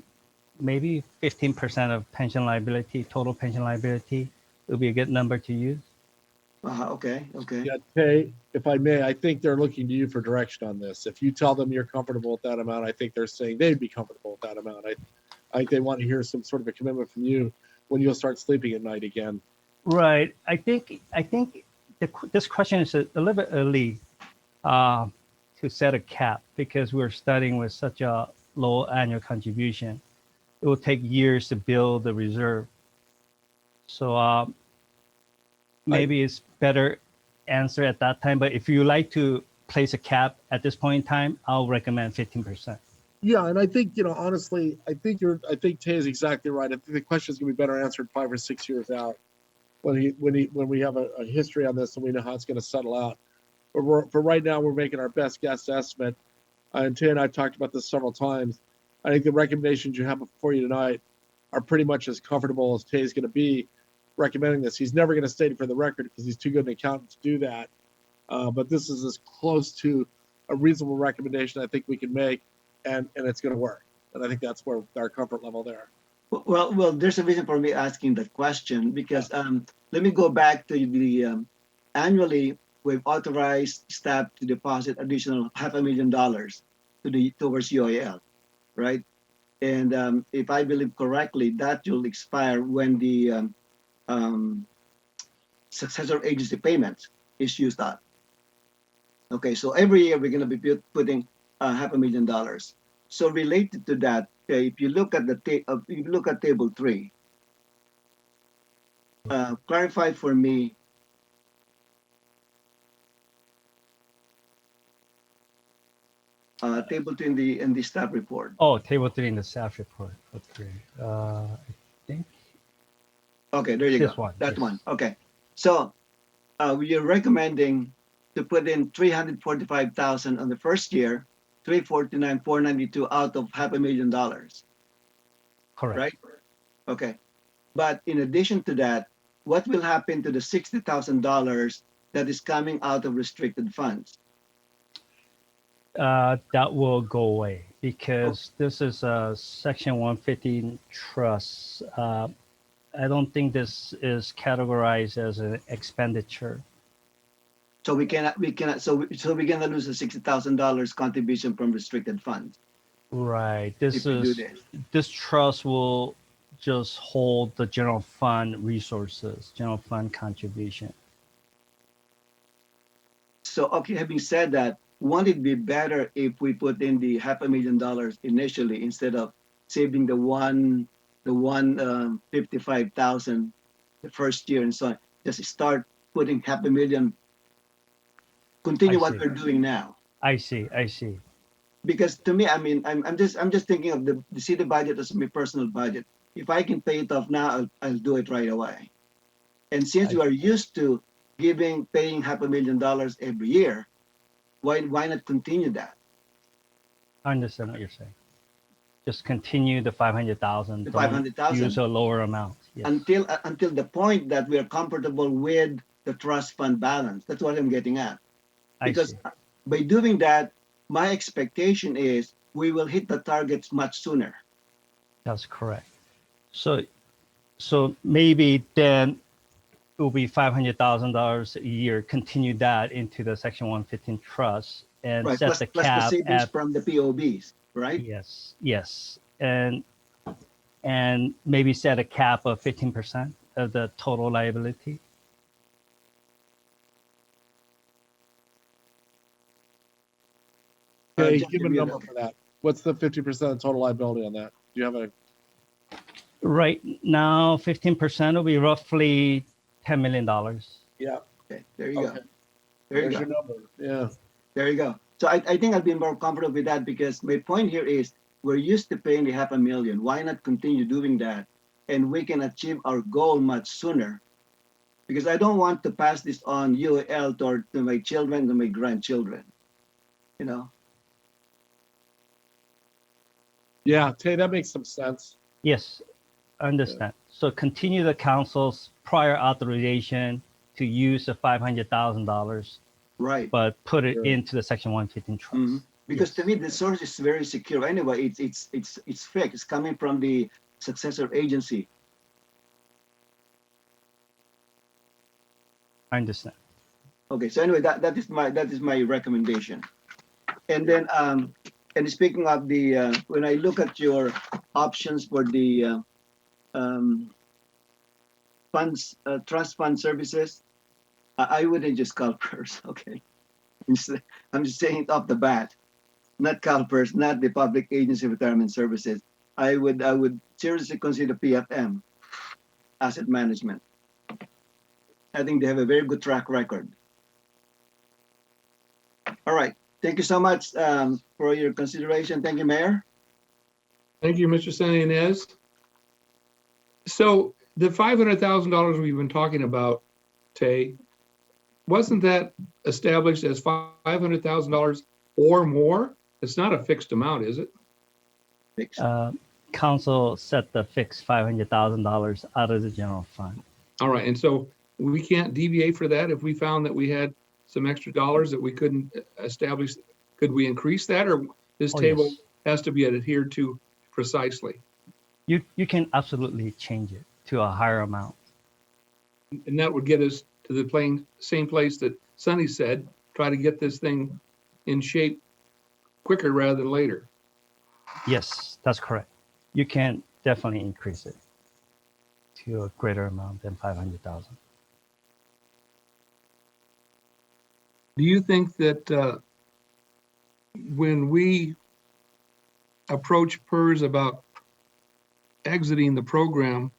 [SPEAKER 18] maybe 15% of pension liability, total pension liability would be a good number to use.
[SPEAKER 6] Okay.
[SPEAKER 7] Yeah, Tay, if I may, I think they're looking to you for direction on this. If you tell them you're comfortable with that amount, I think they're saying they'd be comfortable with that amount. I think they want to hear some sort of a commitment from you when you'll start sleeping at night again.
[SPEAKER 18] Right. I think this question is a little bit early uh, to set a cap because we're starting with such a low annual contribution. It will take years to build the reserve. So maybe it's better answer at that time. But if you like to place a cap at this point in time, I'll recommend 15%.
[SPEAKER 7] Yeah, and I think, honestly, I think Tay is exactly right. I think the question is gonna be better answered 5 or 6 years out when we have a history on this and we know how it's gonna settle out. But for right now, we're making our best guess estimate. And Tay and I talked about this several times. I think the recommendations you have before you tonight are pretty much as comfortable as Tay's gonna be recommending this. He's never gonna state it for the record because he's too good an accountant to do that. But this is as close to a reasonable recommendation I think we can make, and it's gonna work. And I think that's where our comfort level there.
[SPEAKER 6] Well, there's a reason for me asking that question because let me go back to the annually we've authorized staff to deposit additional $500,000 towards UIL, right? And if I believe correctly, that will expire when the successor agency payment is used up. Okay, so every year we're going to be putting $500,000. So related to that, if you look at if you look at table 3, clarify for me table 2 in the staff report.
[SPEAKER 18] Oh, table 3 in the staff report. Okay. I think
[SPEAKER 6] Okay, there you
[SPEAKER 18] this
[SPEAKER 6] go.
[SPEAKER 18] one.
[SPEAKER 6] That
[SPEAKER 18] yes.
[SPEAKER 6] one. Okay. So you're recommending to put in 345,000 on the first year, 349,492 out of $500,000.
[SPEAKER 18] Correct.
[SPEAKER 6] Right? Okay. But in addition to that, what will happen to the $60,000 that is coming out of restricted funds?
[SPEAKER 18] That will go away because this is a Section 115 trust. I don't think this is categorized as an expenditure.
[SPEAKER 6] So we're gonna lose the $60,000 contribution from restricted funds.
[SPEAKER 18] Right.
[SPEAKER 6] If we do
[SPEAKER 18] This trust will just hold the general fund resources, general fund contribution.
[SPEAKER 6] So, okay, having said that, won't it be better if we put in the $500,000 initially instead of saving the 55,000 the first year and so on? Just start putting $500,000. Continue
[SPEAKER 18] I
[SPEAKER 6] what
[SPEAKER 18] see.
[SPEAKER 6] we're doing now.
[SPEAKER 18] I see.
[SPEAKER 6] Because to me, I mean, I'm just thinking of the city budget as my personal budget. If I can pay it off now, I'll do it right away. And since you are used to paying $500,000 every year, why not continue that?
[SPEAKER 18] I understand what you're saying. Just continue the 500,000.
[SPEAKER 6] The
[SPEAKER 18] Don't
[SPEAKER 6] 500,000
[SPEAKER 18] use a lower amount. Yes.
[SPEAKER 6] until the point that we are comfortable with the trust fund balance. That's what I'm getting at. Because by doing that, my expectation is we will hit the targets much sooner.
[SPEAKER 18] That's correct. So maybe then it will be $500,000 a year. Continue that into the Section 115 trust and
[SPEAKER 6] Right,
[SPEAKER 18] set
[SPEAKER 6] plus
[SPEAKER 18] the
[SPEAKER 6] the
[SPEAKER 18] cap
[SPEAKER 6] savings
[SPEAKER 18] at
[SPEAKER 6] from the POBs, right?
[SPEAKER 18] yes, and maybe set a cap of 15% of the total liability.
[SPEAKER 7] Okay,
[SPEAKER 6] Jeff,
[SPEAKER 7] give a
[SPEAKER 6] you're
[SPEAKER 7] number
[SPEAKER 6] muted.
[SPEAKER 7] for that. What's the 50% of total liability on that? Do you have a,
[SPEAKER 18] Right now, 15% will be roughly $10 million.
[SPEAKER 7] yeah,
[SPEAKER 6] Okay, there you go.
[SPEAKER 7] okay,
[SPEAKER 6] There you
[SPEAKER 7] there's
[SPEAKER 6] go.
[SPEAKER 7] your number, yeah.
[SPEAKER 6] There you go. So I think I'll be more comfortable with that because my point here is we're used to paying the $500,000. Why not continue doing that? And we can achieve our goal much sooner. Because I don't want to pass this on UAL to my children, to my grandchildren. You know?
[SPEAKER 7] Yeah, Tay, that makes some sense.
[SPEAKER 18] Yes, I understand. So continue the council's prior authorization to use the $500,000,
[SPEAKER 6] Right.
[SPEAKER 18] but put it
[SPEAKER 7] Sure.
[SPEAKER 18] into the Section 115 trust.
[SPEAKER 6] Because to me, the source is very secure. Anyway, it's fake. It's coming from the successor agency.
[SPEAKER 18] I understand.
[SPEAKER 6] Okay, so anyway, that is my recommendation. And then and speaking of the when I look at your options for the trust fund services, I wouldn't just CalPERS, okay? I'm just saying it off the bat, not CalPERS, not the Public Agency Retirement Services. I would seriously consider PFM, asset management. I think they have a very good track record. All right, thank you so much for your consideration. Thank you, Mayor.
[SPEAKER 2] Thank you, Mr. San Ynez. So the $500,000 we've been talking about, Tay, wasn't that established as $500,000 or more? It's not a fixed amount, is it?
[SPEAKER 18] Council set the fixed $500,000 out of the general fund.
[SPEAKER 2] All right, and so we can't deviate for that if we found that we had some extra dollars that we couldn't establish. Could we increase that, or this table
[SPEAKER 18] yes.
[SPEAKER 2] has to be adhered to precisely?
[SPEAKER 18] You can absolutely change it to a higher amount.
[SPEAKER 2] And that would get us to the same place that Sonny said, try to get this thing in shape quicker rather than later.
[SPEAKER 18] Yes, that's correct. You can definitely increase it to a greater amount than 500,000.
[SPEAKER 2] Do you think that when we approach PERS about exiting the program,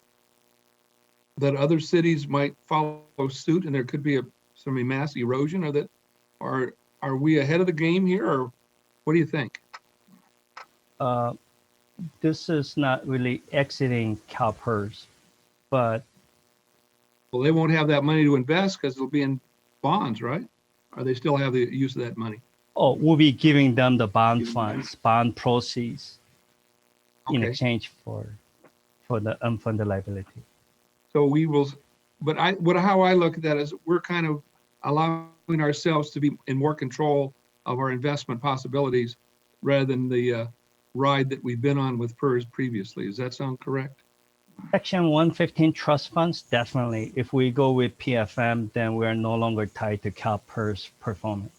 [SPEAKER 2] that other cities might follow suit and there could be some mass erosion, or that are we ahead of the game here, or what do you think?
[SPEAKER 18] This is not really exiting CalPERS, but
[SPEAKER 2] Well, they won't have that money to invest because it'll be in bonds, right? Or they still have the use of that money?
[SPEAKER 18] we'll be giving them the bond funds, bond proceeds in
[SPEAKER 2] Okay.
[SPEAKER 18] exchange for the unfunded liability.
[SPEAKER 2] So we will, but how I look at that is we're kind of allowing ourselves to be in more control of our investment possibilities rather than the ride that we've been on with PERS previously. Does that sound correct?
[SPEAKER 18] Section 115 trust funds, definitely. If we go with PFM, then we're no longer tied to CalPERS performance.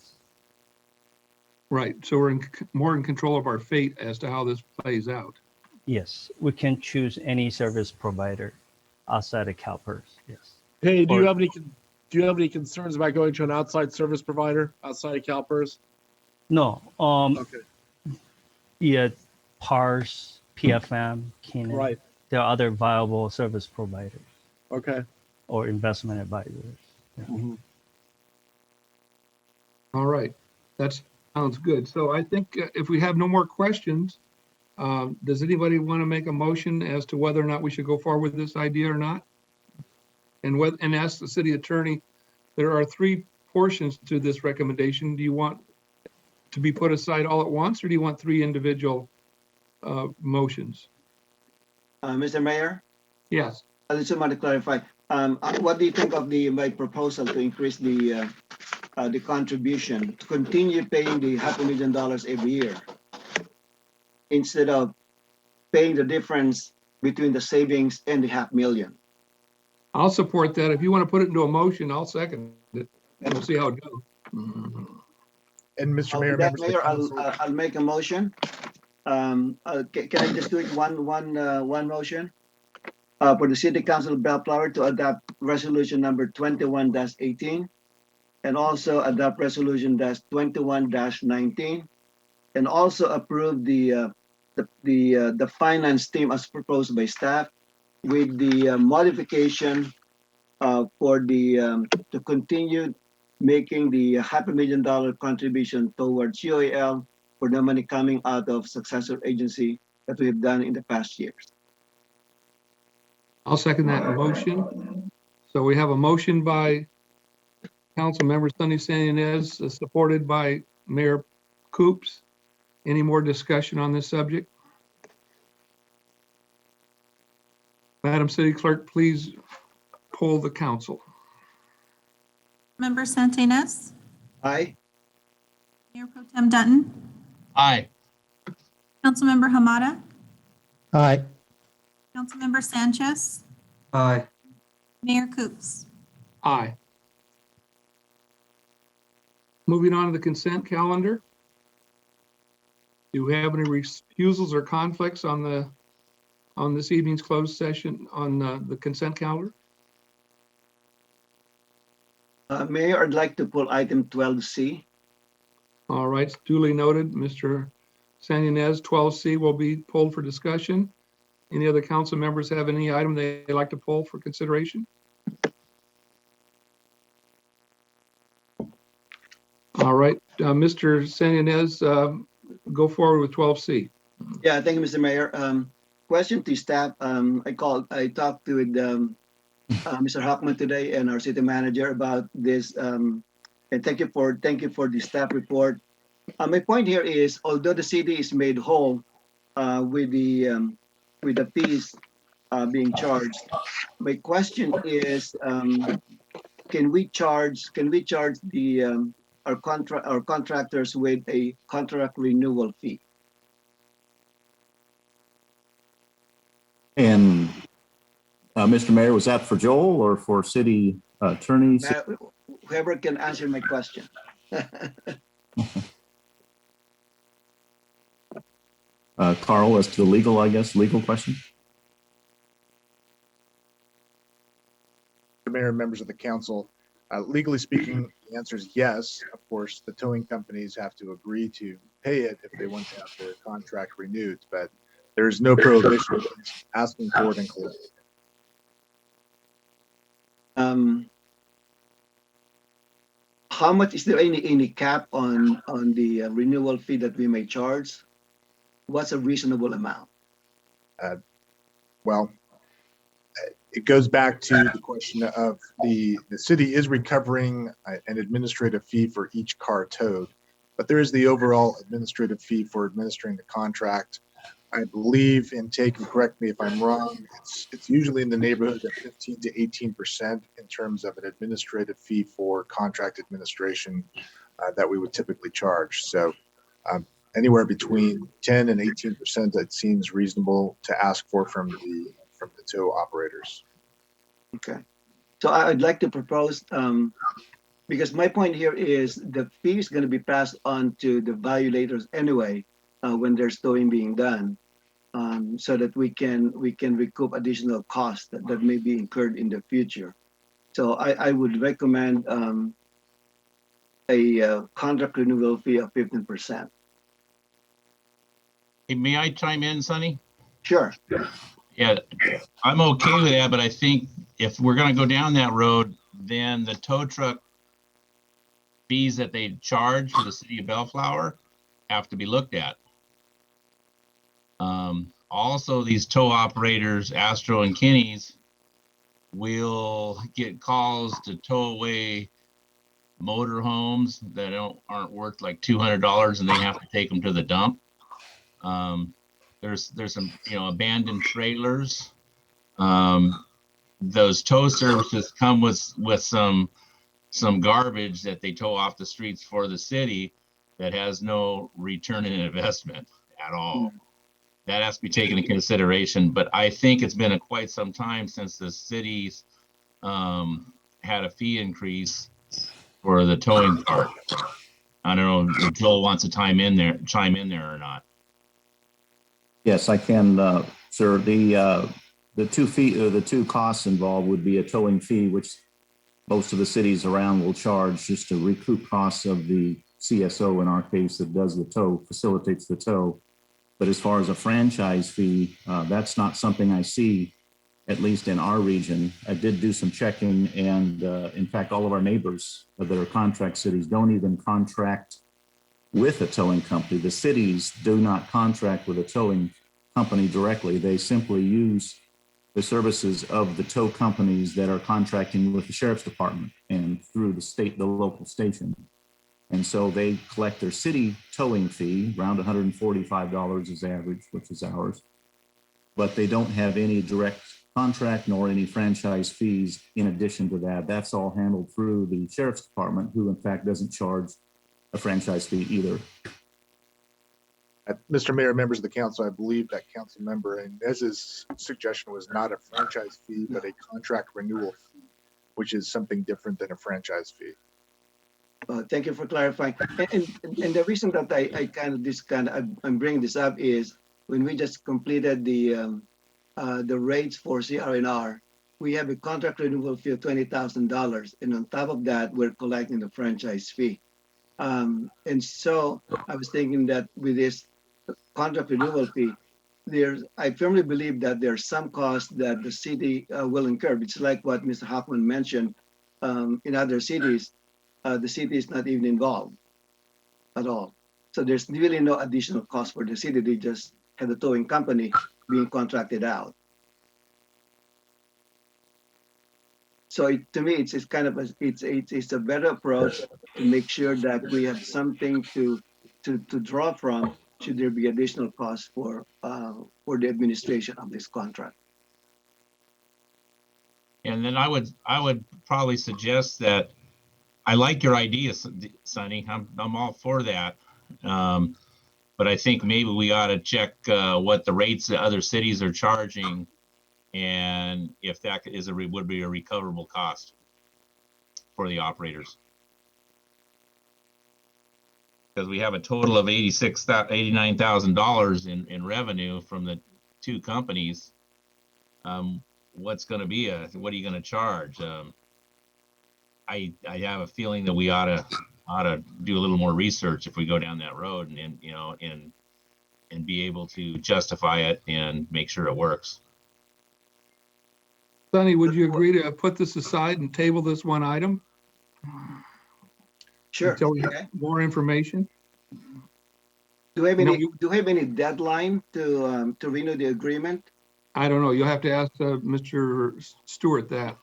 [SPEAKER 2] Right. So we're more in control of our fate as to how this plays out.
[SPEAKER 18] Yes, we can choose any service provider outside of CalPERS. Yes.
[SPEAKER 7] Hey, do you
[SPEAKER 18] Or-
[SPEAKER 7] have any concerns about going to an outside service provider outside of CalPERS?
[SPEAKER 18] No.
[SPEAKER 7] Okay.
[SPEAKER 18] Yeah, PARS, PFM, Keenan.
[SPEAKER 7] Right.
[SPEAKER 18] There are other viable service providers
[SPEAKER 7] Okay.
[SPEAKER 18] or investment advisors. Yeah.
[SPEAKER 7] Mhm.
[SPEAKER 2] All right. That sounds good. So I think if we have no more questions, does anybody want to make a motion as to whether or not we should go forward with this idea or not? And ask the city attorney, there are 3 portions to this recommendation. Do you want to be put aside all at once, or do you want 3 individual motions?
[SPEAKER 6] Mr. Mayor,
[SPEAKER 2] Yes.
[SPEAKER 6] I just want to clarify. What do you think of my proposal to increase the contribution, to continue paying the $500,000 every year instead of paying the difference between the savings and the $500,000?
[SPEAKER 2] I'll support that. If you want to put it into a motion, I'll second it, and we'll see how it goes.
[SPEAKER 14] And Mr.
[SPEAKER 6] With
[SPEAKER 14] Mayor,
[SPEAKER 6] that,
[SPEAKER 14] members of the
[SPEAKER 6] Mayor,
[SPEAKER 14] council.
[SPEAKER 6] I'll make a motion. Can I just do it one motion? For the City Council of Bellflower to adopt resolution number 21-18 and also adopt resolution -21-19 and also approve the finance team as proposed by staff with the modification for to continue making the $500,000 contribution towards UAL for the money coming out of successor agency that we have done in the past years.
[SPEAKER 2] I'll second that motion. So we have a motion by Councilmember Sonny San Ynez, supported by Mayor Coops. Any more discussion on this subject? Madam City Clerk, please poll the council.
[SPEAKER 17] Member Santinas,
[SPEAKER 6] Aye.
[SPEAKER 17] Mayor Pro Tem Dutton,
[SPEAKER 4] Aye.
[SPEAKER 17] Councilmember Hamada,
[SPEAKER 5] Aye.
[SPEAKER 17] Councilmember Sanchez,
[SPEAKER 3] Aye.
[SPEAKER 17] Mayor Coops.
[SPEAKER 2] Aye. Moving on to the consent calendar. Do we have any refusals or conflicts on this evening's closed session on the consent calendar?
[SPEAKER 6] Mayor, I'd like to pull item 12C.
[SPEAKER 2] All right, duly noted. Mr. San Ynez, 12C will be pulled for discussion. Any other council members have any item they'd like to pull for consideration? All right, Mr. San Ynez, go forward with 12C.
[SPEAKER 6] Yeah, thank you, Mr. Mayor. Question to staff. I talked with Mr. Hockman today and our city manager about this. And thank you for the staff report. My point here is, although the city is made whole with the fees being charged, my question is, can we charge the our contractors with a contract renewal fee?
[SPEAKER 19] And Mr. Mayor, was that for Joel or for city attorney?
[SPEAKER 6] Whoever can answer my question.
[SPEAKER 19] Carl, as to the legal question?
[SPEAKER 14] The mayor and members of the council, legally speaking, the answer is yes. Of course, the towing companies have to agree to pay it if they want to have their contract renewed, but there's no prohibition against asking for it and collecting.
[SPEAKER 6] How much is there any cap on the renewal fee that we may charge? What's a reasonable amount?
[SPEAKER 14] Well, it goes back to the question of the city is recovering an administrative fee for each car towed, but there is the overall administrative fee for administering the contract. I believe, and Take and correct me if I'm wrong, it's usually in the neighborhood of 15 to 18% in terms of an administrative fee for contract administration that we would typically charge. So anywhere between 10 and 18%, that seems reasonable to ask for from the tow operators.
[SPEAKER 6] Okay, so I'd like to propose, because my point here is the fee is going to be passed on to the violators anyway when there's towing being done. So that we can recoup additional costs that may be incurred in the future. So I would recommend a contract renewal fee of 15%.
[SPEAKER 4] Hey, may I chime in, Sonny?
[SPEAKER 6] Sure.
[SPEAKER 4] Yeah, I'm okay with that, but I think if we're gonna go down that road, then the tow truck fees that they charge for the city of Bellflower have to be looked at. Also, these tow operators, Astro and Kinney's, will get calls to tow away motor homes that aren't worth like $200, and they have to take them to the dump. There's some abandoned trailers. Those tow services come with some garbage that they tow off the streets for the city that has no return in investment at all. That has to be taken into consideration, but I think it's been quite some time since the cities had a fee increase for the towing part. I don't know if Joel wants to chime in there or not.
[SPEAKER 19] Yes, I can, sir. The two costs involved would be a towing fee, which most of the cities around will charge just to recoup costs of the CSO, in our case, that does the tow, facilitates the tow. But as far as a franchise fee, that's not something I see, at least in our region. I did do some checking, and in fact, all of our neighbors that are contract cities don't even contract with a towing company. The cities do not contract with a towing company directly. They simply use the services of the tow companies that are contracting with the sheriff's department and through the local station. And so they collect their city towing fee, around $145 is average, which is ours. But they don't have any direct contract nor any franchise fees in addition to that. That's all handled through the sheriff's department, who in fact doesn't charge a franchise fee either.
[SPEAKER 14] Mr. Mayor, members of the council, I believe that council member Inez's suggestion was not a franchise fee, but a contract renewal fee, which is something different than a franchise fee.
[SPEAKER 6] Thank you for clarifying. And the reason that I'm bringing this up is when we just completed the rates for CR&R, we have a contract renewal fee of $20,000. And on top of that, we're collecting the franchise fee. And so I was thinking that with this contract renewal fee, I firmly believe that there's some cost that the city will incur. It's like what Mr. Hoffman mentioned. In other cities, the city is not even involved at all. So there's really no additional cost for the city. They just have the towing company being contracted out. So to me, it's kind of it's a better approach to make sure that we have something to draw from should there be additional costs for the administration of this contract.
[SPEAKER 4] And then I would probably suggest that I like your idea, Sonny. I'm all for that. But I think maybe we ought to check what the rates that other cities are charging, and if that would be a recoverable cost for the operators. Because we have a total of $89,000 in revenue from the two companies. What's going to be what are you going to charge? I have a feeling that we ought to do a little more research if we go down that road, and be able to justify it and make sure it works.
[SPEAKER 2] Sonny, would you agree to put this aside and table this one item?
[SPEAKER 6] Sure.
[SPEAKER 2] Until we have more information?
[SPEAKER 6] Do we have any deadline to renew the agreement?
[SPEAKER 2] I don't know. You'll have to ask Mr. Stewart that.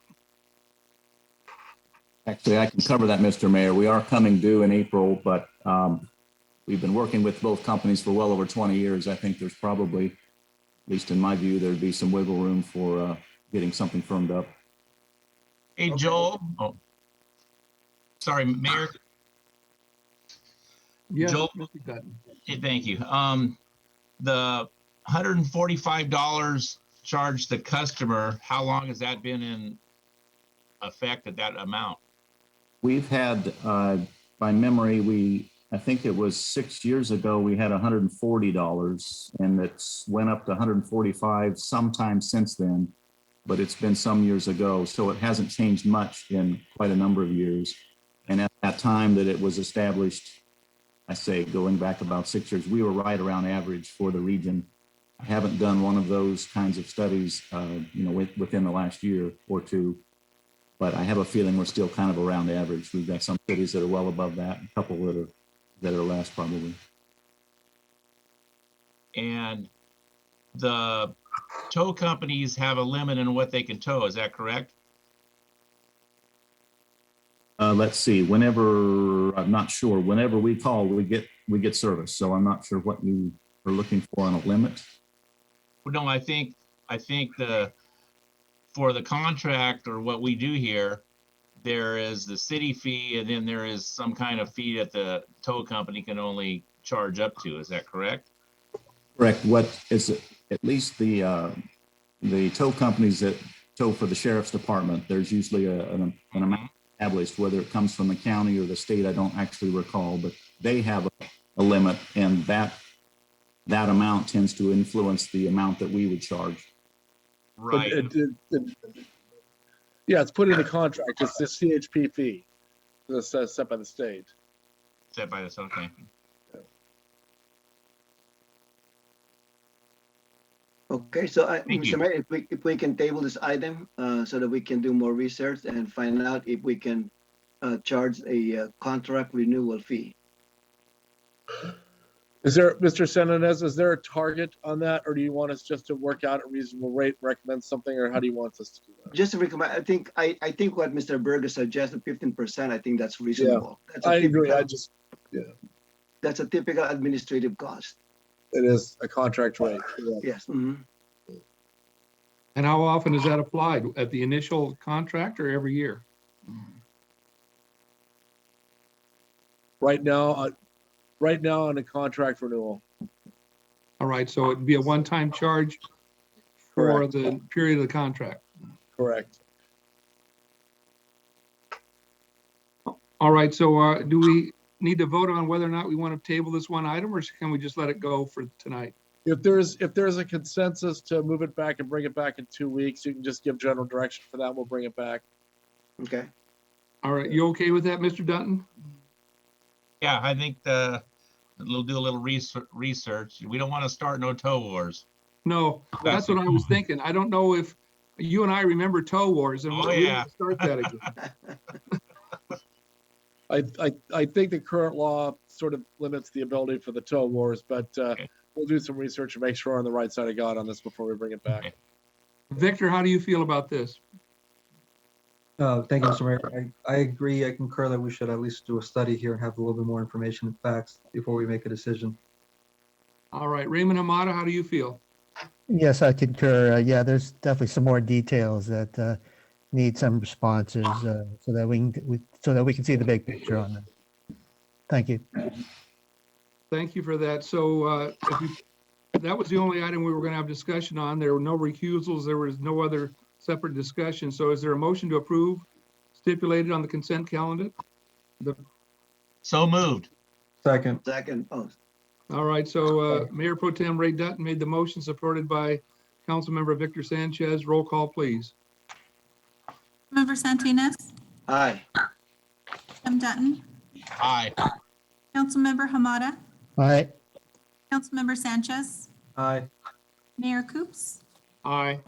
[SPEAKER 19] Actually, I can cover that, Mr. Mayor. We are coming due in April, but we've been working with both companies for well over 20 years. I think there's probably, at least in my view, there'd be some wiggle room for getting something firmed up.
[SPEAKER 4] Hey, Joel. Oh, sorry, Mayor.
[SPEAKER 2] Yes,
[SPEAKER 4] Joel.
[SPEAKER 2] Mr. Dutton.
[SPEAKER 4] Hey, thank you. The $145 charged the customer, how long has that been in effect at that amount?
[SPEAKER 19] We've had, by memory, I think it was 6 years ago, we had $140, and it's went up to $145 sometime since then, but it's been some years ago, so it hasn't changed much in quite a number of years. And at that time that it was established, I say going back about 6 years, we were right around average for the region. I haven't done one of those kinds of studies, within the last year or two, but I have a feeling we're still kind of around average. We've got some cities that are well above that, a couple that are less probably.
[SPEAKER 4] And the tow companies have a limit in what they can tow, is that correct?
[SPEAKER 19] Let's see, I'm not sure, whenever we call, we get service. So I'm not sure what you are looking for on a limit.
[SPEAKER 4] No, I think for the contract or what we do here, there is the city fee, and then there is some kind of fee that the tow company can only charge up to. Is that correct?
[SPEAKER 19] Correct. What is at least the tow companies that tow for the sheriff's department, there's usually an amount established, whether it comes from the county or the state, I don't actually recall, but they have a limit, and that amount tends to influence the amount that we would charge.
[SPEAKER 4] Right.
[SPEAKER 7] Yeah, it's put in the contract. It's the CHP fee that's set by the state.
[SPEAKER 4] Set by the okay.
[SPEAKER 6] Okay, so Mr. Mayor, if we can table this item so that we can do more research and find out if we can charge a contract renewal fee.
[SPEAKER 7] Is there, Mr. Senendez, is there a target on that, or do you want us just to work out a reasonable rate, recommend something, or how do you want us to do that?
[SPEAKER 6] Just to recommend, I think what Mr. Berger suggested, 15%, I think that's reasonable.
[SPEAKER 7] Yeah,
[SPEAKER 6] That's
[SPEAKER 7] I agree.
[SPEAKER 6] That's a typical administrative cost.
[SPEAKER 7] It is a contract rate.
[SPEAKER 6] Yes. Mm-hmm.
[SPEAKER 2] And how often is that applied? At the initial contract or every year?
[SPEAKER 7] Right now on a contract renewal.
[SPEAKER 2] All right, so it'd be a one-time charge for the period of the contract.
[SPEAKER 7] Correct.
[SPEAKER 2] All right, so do we need to vote on whether or not we want to table this one item, or can we just let it go for tonight?
[SPEAKER 7] If there's a consensus to move it back and bring it back in 2 weeks, you can just give general direction for that. We'll bring it back.
[SPEAKER 6] Okay.
[SPEAKER 2] All right, you okay with that, Mr. Dutton?
[SPEAKER 4] Yeah, I think we'll do a little research. We don't want to start no tow wars.
[SPEAKER 2] No, that's what I was thinking. I don't know if you and I remember tow wars, and
[SPEAKER 4] Oh,
[SPEAKER 2] we
[SPEAKER 4] yeah.
[SPEAKER 2] want to start that again.
[SPEAKER 7] I think the current law sort of limits the ability for the tow wars, but we'll do some research and make sure we're on the right side of God on this before we bring it back.
[SPEAKER 2] Victor, how do you feel about this?
[SPEAKER 3] Thank you, Mr. Mayor. I agree. I concur that we should at least do a study here and have a little bit more information and facts before we make a decision.
[SPEAKER 2] All right, Raymond Hamada, how do you feel?
[SPEAKER 5] Yes, I concur. Yeah, there's definitely some more details that need some responses so that we can see the big picture on that. Thank you.
[SPEAKER 2] Thank you for that. So that was the only item we were going to have discussion on. There were no recusals. There was no other separate discussion. So is there a motion to approve stipulated on the consent calendar?
[SPEAKER 4] So moved.
[SPEAKER 3] Second.
[SPEAKER 6] Second. Oh,
[SPEAKER 2] All right, so Mayor Pro Tem Ray Dutton made the motion, supported by Councilmember Victor Sanchez. Roll call, please.
[SPEAKER 17] Member Santinas,
[SPEAKER 6] aye.
[SPEAKER 17] Tim Dutton,
[SPEAKER 4] Aye.
[SPEAKER 17] Councilmember Hamada,
[SPEAKER 5] All right.
[SPEAKER 17] Councilmember Sanchez,
[SPEAKER 3] Aye.
[SPEAKER 17] Mayor Coops.
[SPEAKER 2] Aye.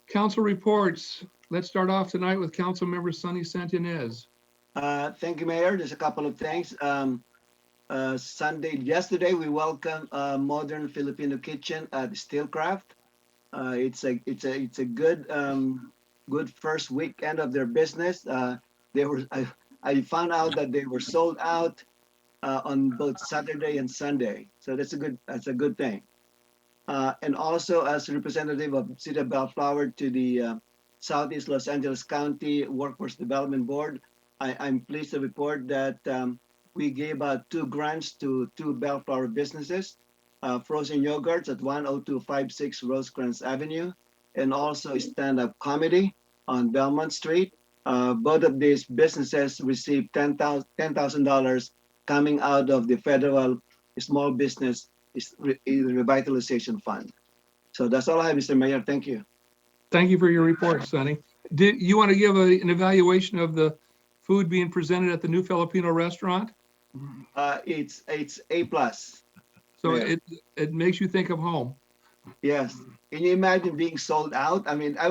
[SPEAKER 2] Council reports. Let's start off tonight with Councilmember Sonny Santinez.
[SPEAKER 6] Thank you, Mayor. There's a couple of things. Yesterday, we welcomed a modern Filipino kitchen at Steelcraft. It's a good first weekend of their business. I found out that they were sold out on both Saturday and Sunday, so that's a good thing. And also, as a representative of City of Bellflower to the Southeast Los Angeles County Workforce Development Board, I'm pleased to report that we gave out 2 grants to 2 Bellflower businesses, frozen yogurts at 10256 Rosecrans Avenue, and also stand-up comedy on Belmont Street. Both of these businesses received $10,000 coming out of the federal Small Business Revitalization Fund. So that's all I have, Mr. Mayor. Thank you.
[SPEAKER 2] Thank you for your report, Sonny. Did you want to give an evaluation of the food being presented at the new Filipino restaurant?
[SPEAKER 6] It's A+.
[SPEAKER 2] So
[SPEAKER 6] Yeah.
[SPEAKER 2] it makes you think of home.
[SPEAKER 6] Yes. Can you imagine being sold out? I mean, I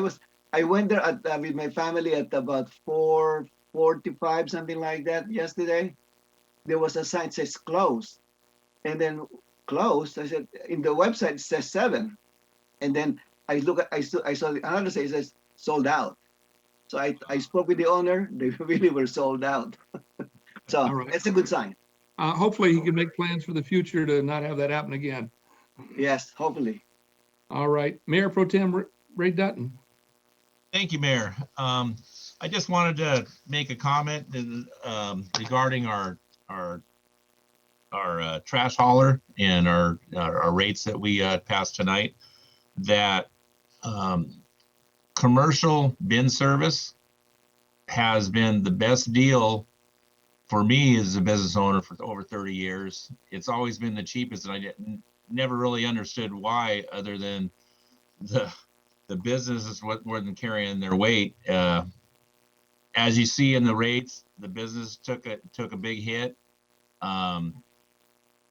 [SPEAKER 6] went there with my family at about 4:45, something like that yesterday. There was a sign that says closed. And then closed, I said, in the website it says 7. And then I saw the another say it says sold out. So I spoke with the owner. They really were sold out. So
[SPEAKER 2] All right.
[SPEAKER 6] it's a good sign.
[SPEAKER 2] Hopefully he can make plans for the future to not have that happen again.
[SPEAKER 6] Yes, hopefully.
[SPEAKER 2] All right, Mayor Pro Tem Ray Dutton.
[SPEAKER 4] Thank you, Mayor. I just wanted to make a comment regarding our trash hauler and our rates that we passed tonight. That commercial bin service has been the best deal for me as a business owner for over 30 years. It's always been the cheapest, and I never really understood why, other than the business is what more than carrying their weight. As you see in the rates, the business took a big hit.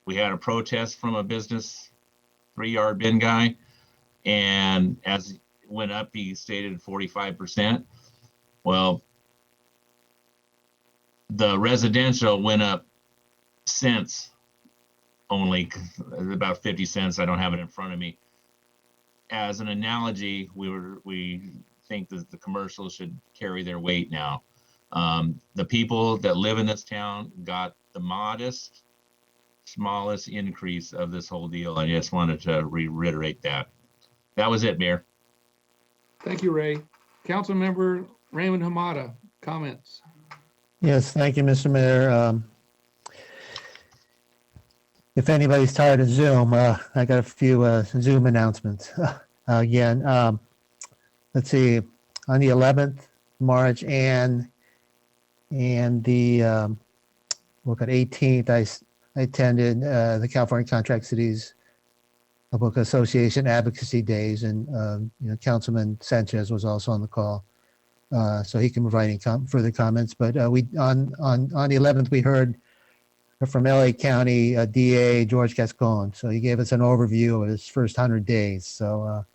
[SPEAKER 4] We had a protest from a business 3-yard bin guy, and as it went up, he stated 45%. Well, the residential went up cents only, about 50 cents. I don't have it in front of me. As an analogy, we think that the commercials should carry their weight now. The people that live in this town got the smallest increase of this whole deal. I just wanted to reiterate that. That was it, Mayor.
[SPEAKER 2] Thank you, Ray. Councilmember Raymond Hamada, comments.
[SPEAKER 5] Yes, thank you, Mr. Mayor. If anybody's tired of Zoom, I got a few Zoom announcements. Again, let's see, on the 11th March and the 18th, I attended the California Contract Cities Public Association Advocacy Days, and Councilman Sanchez was also on the call, so he can provide any further comments. But we on the 11th we heard from LA County DA George Gascon, so he gave us an overview of his first 100 days. So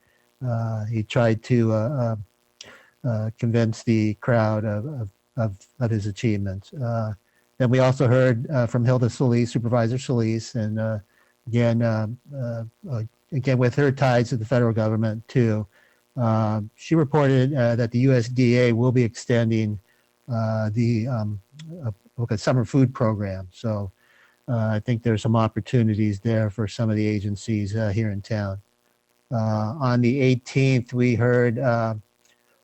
[SPEAKER 5] he tried to convince the crowd of his achievements. Then we also heard from Hilda Solis, Supervisor Solis, and again with her ties to the federal government too. She reported that the USDA will be extending the summer food program. So I think there's some opportunities there for some of the agencies here in town. On the 18th, we heard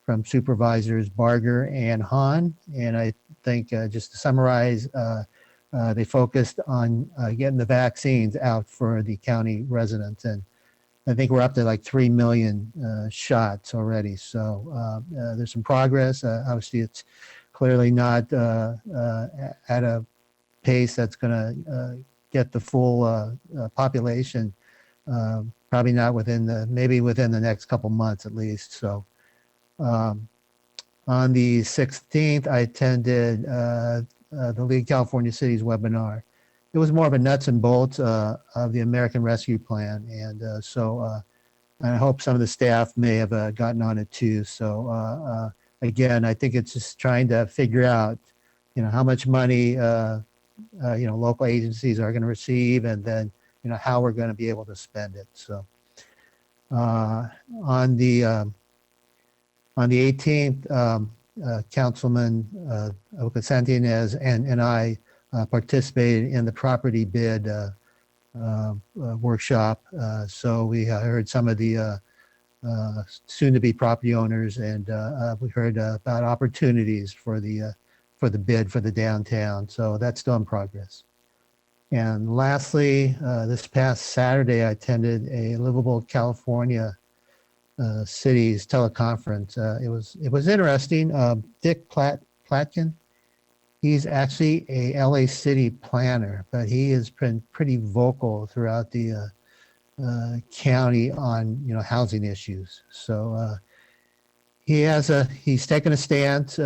[SPEAKER 5] from Supervisors Barger and Hahn, and I think just to summarize, they focused on getting the vaccines out for the county residents, and I think we're up to like 3 million shots already. So there's some progress. Obviously, it's clearly not at a pace that's going to get the full population. Probably not maybe within the next couple months at least. So on the 16th, I attended the League of California Cities webinar. It was more of a nuts and bolts of the American Rescue Plan, and so I hope some of the staff may have gotten on it too. So again, I think it's just trying to figure out, how much money local agencies are going to receive, and then how we're going to be able to spend it. So on the 18th, Councilman Santinez and I participated in the property bid workshop. So we heard some of the soon-to-be property owners, and we heard about opportunities for the bid for the downtown. So that's still in progress. And lastly, this past Saturday, I attended a Livable California Cities teleconference. It was interesting. Dick Platkin, he's actually a LA City planner, but he has been pretty vocal throughout the county on housing issues. So he's taken a stance.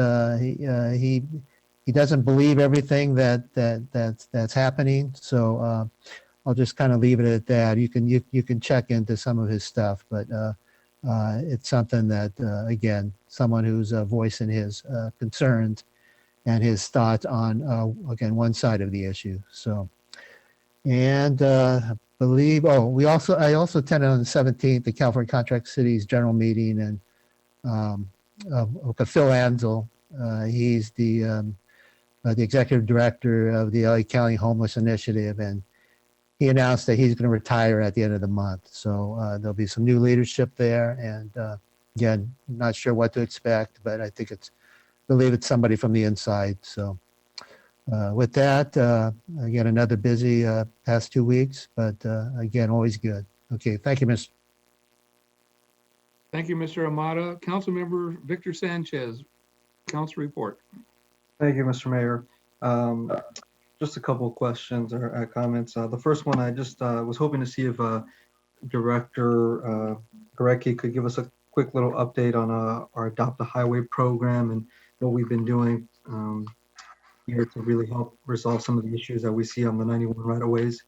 [SPEAKER 5] He doesn't believe everything that's happening. So I'll just kind of leave it at that. You can check into some of his stuff, but it's something that again, someone who's voicing his concerns and his thoughts on again one side of the issue. So, and I also attended on the 17th the California Contract Cities General Meeting, and Phil Ansel, he's the executive director of the LA County Homeless Initiative, and he announced that he's going to retire at the end of the month. So there'll be some new leadership there, and again, not sure what to expect, but I believe it's somebody from the inside. So with that, again, another busy past 2 weeks, but again, always good. Okay, thank you, Mr.
[SPEAKER 2] Thank you, Mr. Amata. Councilmember Victor Sanchez, council report.
[SPEAKER 3] Thank you, Mr. Mayor. Just a couple of questions or comments. The first one, I just was hoping to see if Director Gorecki could give us a quick little update on our Adopt a Highway program and what we've been doing here to really help resolve some of the issues that we see on the 91 right-of-ways.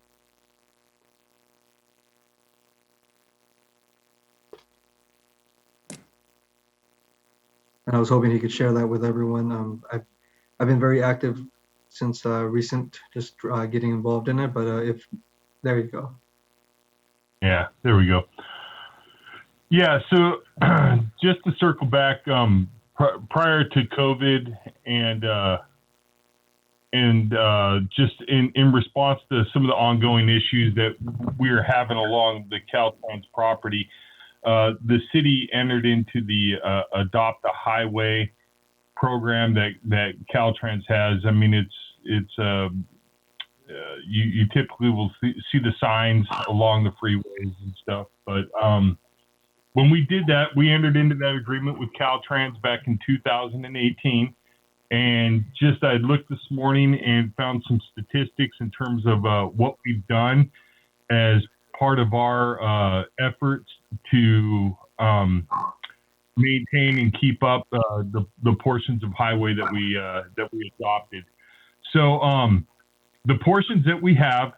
[SPEAKER 3] And I was hoping he could share that with everyone. I've been very active since recent, just getting involved in it, but there you go.
[SPEAKER 10] Yeah, there we go. Yeah, so just to circle back, prior to COVID and just in response to some of the ongoing issues that we're having along the Caltrans property, the city entered into the Adopt a Highway program that Caltrans has. I mean, you typically will see the signs along the freeways and stuff, but when we did that, we entered into that agreement with Caltrans back in 2018, And just I looked this morning and found some statistics in terms of what we've done as part of our efforts to maintain and keep up the portions of highway that we adopted. So the portions that we have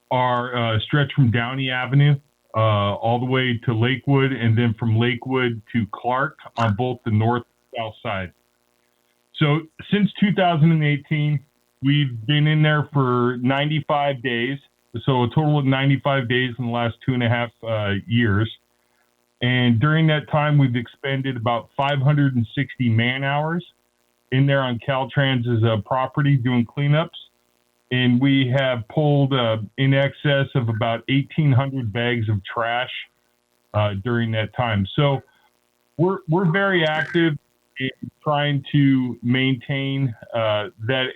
[SPEAKER 10] are stretched from Downey Avenue all the way to Lakewood, and then from Lakewood to Clark on both the north and south side. So since 2018, we've been in there for 95 days. So a total of 95 days in the last 2.5 years. And during that time, we've expended about 560 man hours in there on Caltrans's property doing cleanups. And we have pulled in excess of about 1,800 bags of trash during that time. So we're very active in trying to maintain that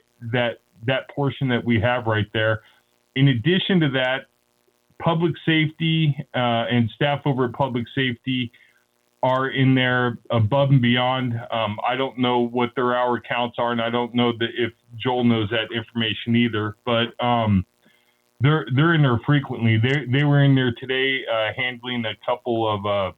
[SPEAKER 10] portion that we have right there. In addition to that, public safety and staff over at public safety are in there above and beyond. I don't know what their hour counts are, and I don't know if Joel knows that information either, but they're in there frequently. They were in there today handling a couple of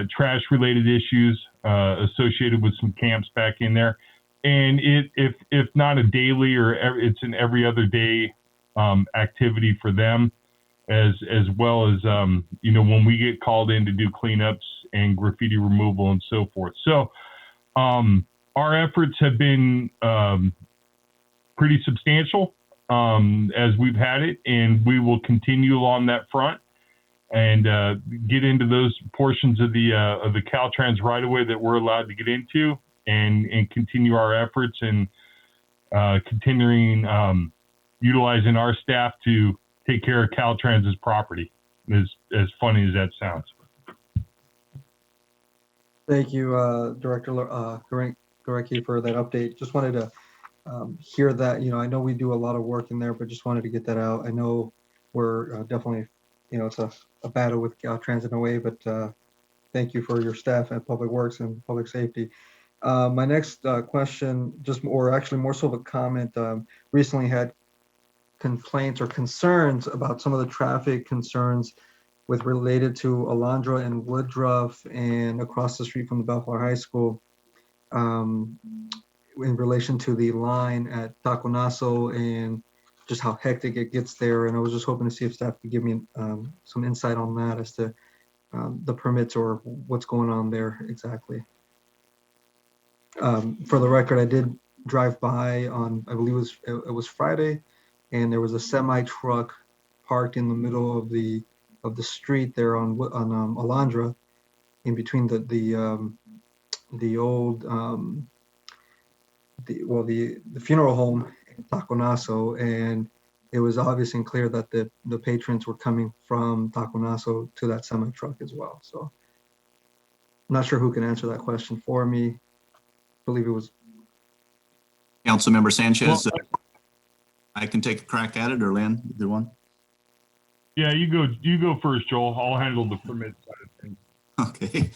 [SPEAKER 10] trash related issues associated with some camps back in there. And if not a daily or it's an every other day activity for them, as well as when we get called in to do cleanups and graffiti removal and so forth. So our efforts have been pretty substantial as we've had it, and we will continue along that front and get into those portions of the Caltrans right away that we're allowed to get into, and continue our efforts and continuing utilizing our staff to take care of Caltrans's property, as funny as that sounds.
[SPEAKER 3] Thank you, Director Gorecki, for that update. Just wanted to hear that. I know we do a lot of work in there, but just wanted to get that out. I know we're definitely, it's a battle with Caltrans in a way, but thank you for your staff at Public Works and Public Safety. My next question, actually more so of a comment, recently had complaints or concerns about some of the traffic concerns related to Alondra and Woodruff and across the street from the Bellflower High School in relation to the line at Taconazo and just how hectic it gets there. And I was just hoping to see if staff could give me some insight on that as to the permits or what's going on there exactly. For the record, I did drive by on, I believe it was Friday, and there was a semi truck parked in the middle of the street there on Alondra, in between the old the funeral home in Taconazo, and it was obvious and clear that the patrons were coming from Taconazo to that semi truck as well. So I'm not sure who can answer that question for me. I believe it was
[SPEAKER 19] Councilmember Sanchez. I can take a crack at it, or Lynn, either one.
[SPEAKER 10] Yeah, you go first, Joel. I'll handle the permit side of things.
[SPEAKER 19] Okay.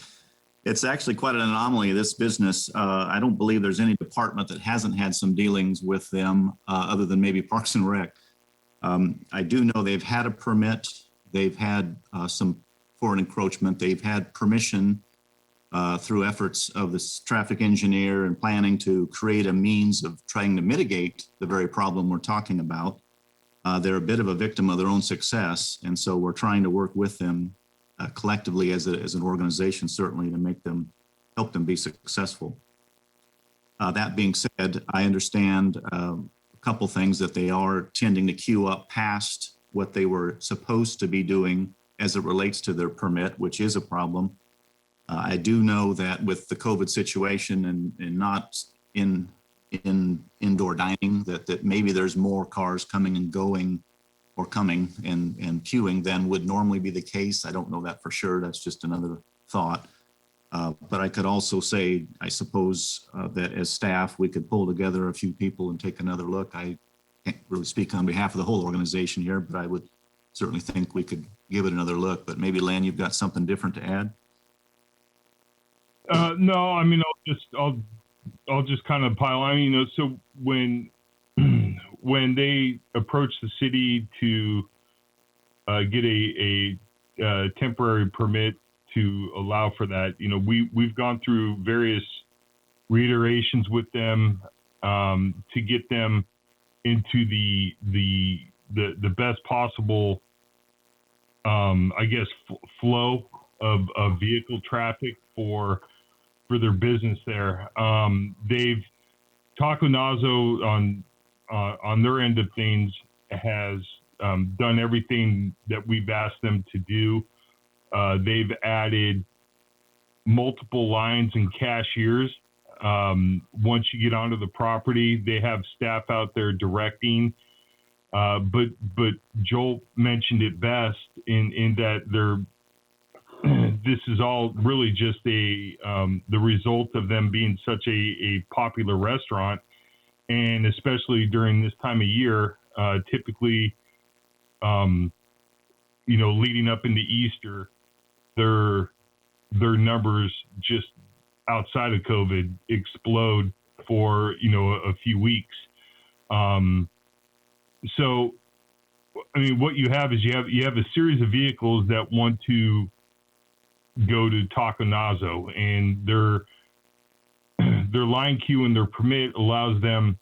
[SPEAKER 19] It's actually quite an anomaly, this business. I don't believe there's any department that hasn't had some dealings with them other than maybe Parks and Rec. I do know they've had a permit. They've had some for an encroachment. They've had permission through efforts of this traffic engineer and planning to create a means of trying to mitigate the very problem we're talking about. They're a bit of a victim of their own success. And so we're trying to work with them collectively as an organization, certainly to help them be successful. That being said, I understand a couple things, that they are tending to queue up past what they were supposed to be doing as it relates to their permit, which is a problem. I do know that with the COVID situation and not in indoor dining, that maybe there's more cars coming and going, or coming and queuing than would normally be the case. I don't know that for sure. That's just another thought. But I could also say, I suppose that as staff, we could pull together a few people and take another look. I can't really speak on behalf of the whole organization here, but I would certainly think we could give it another look. But maybe, Len, you've got something different to add?
[SPEAKER 10] No, I mean, I'll I'll just kind of pile on, so when when they approached the city to get a temporary permit to allow for that, we've gone through various reiterations with them to get them into the best possible, I guess, flow of vehicle traffic for their business there. They've Taco Nazo on their end of things has done everything that we've asked them to do. They've added multiple lines and cashiers. Once you get onto the property, they have staff out there directing. But Joel mentioned it best in that this is all really just the result of them being such a popular restaurant, and especially during this time of year, typically, leading up into Easter, their numbers just outside of COVID explode for a few weeks. So, I mean, what you have is you have a series of vehicles that want to go to Taco Nazo, and their line queue and their permit allows them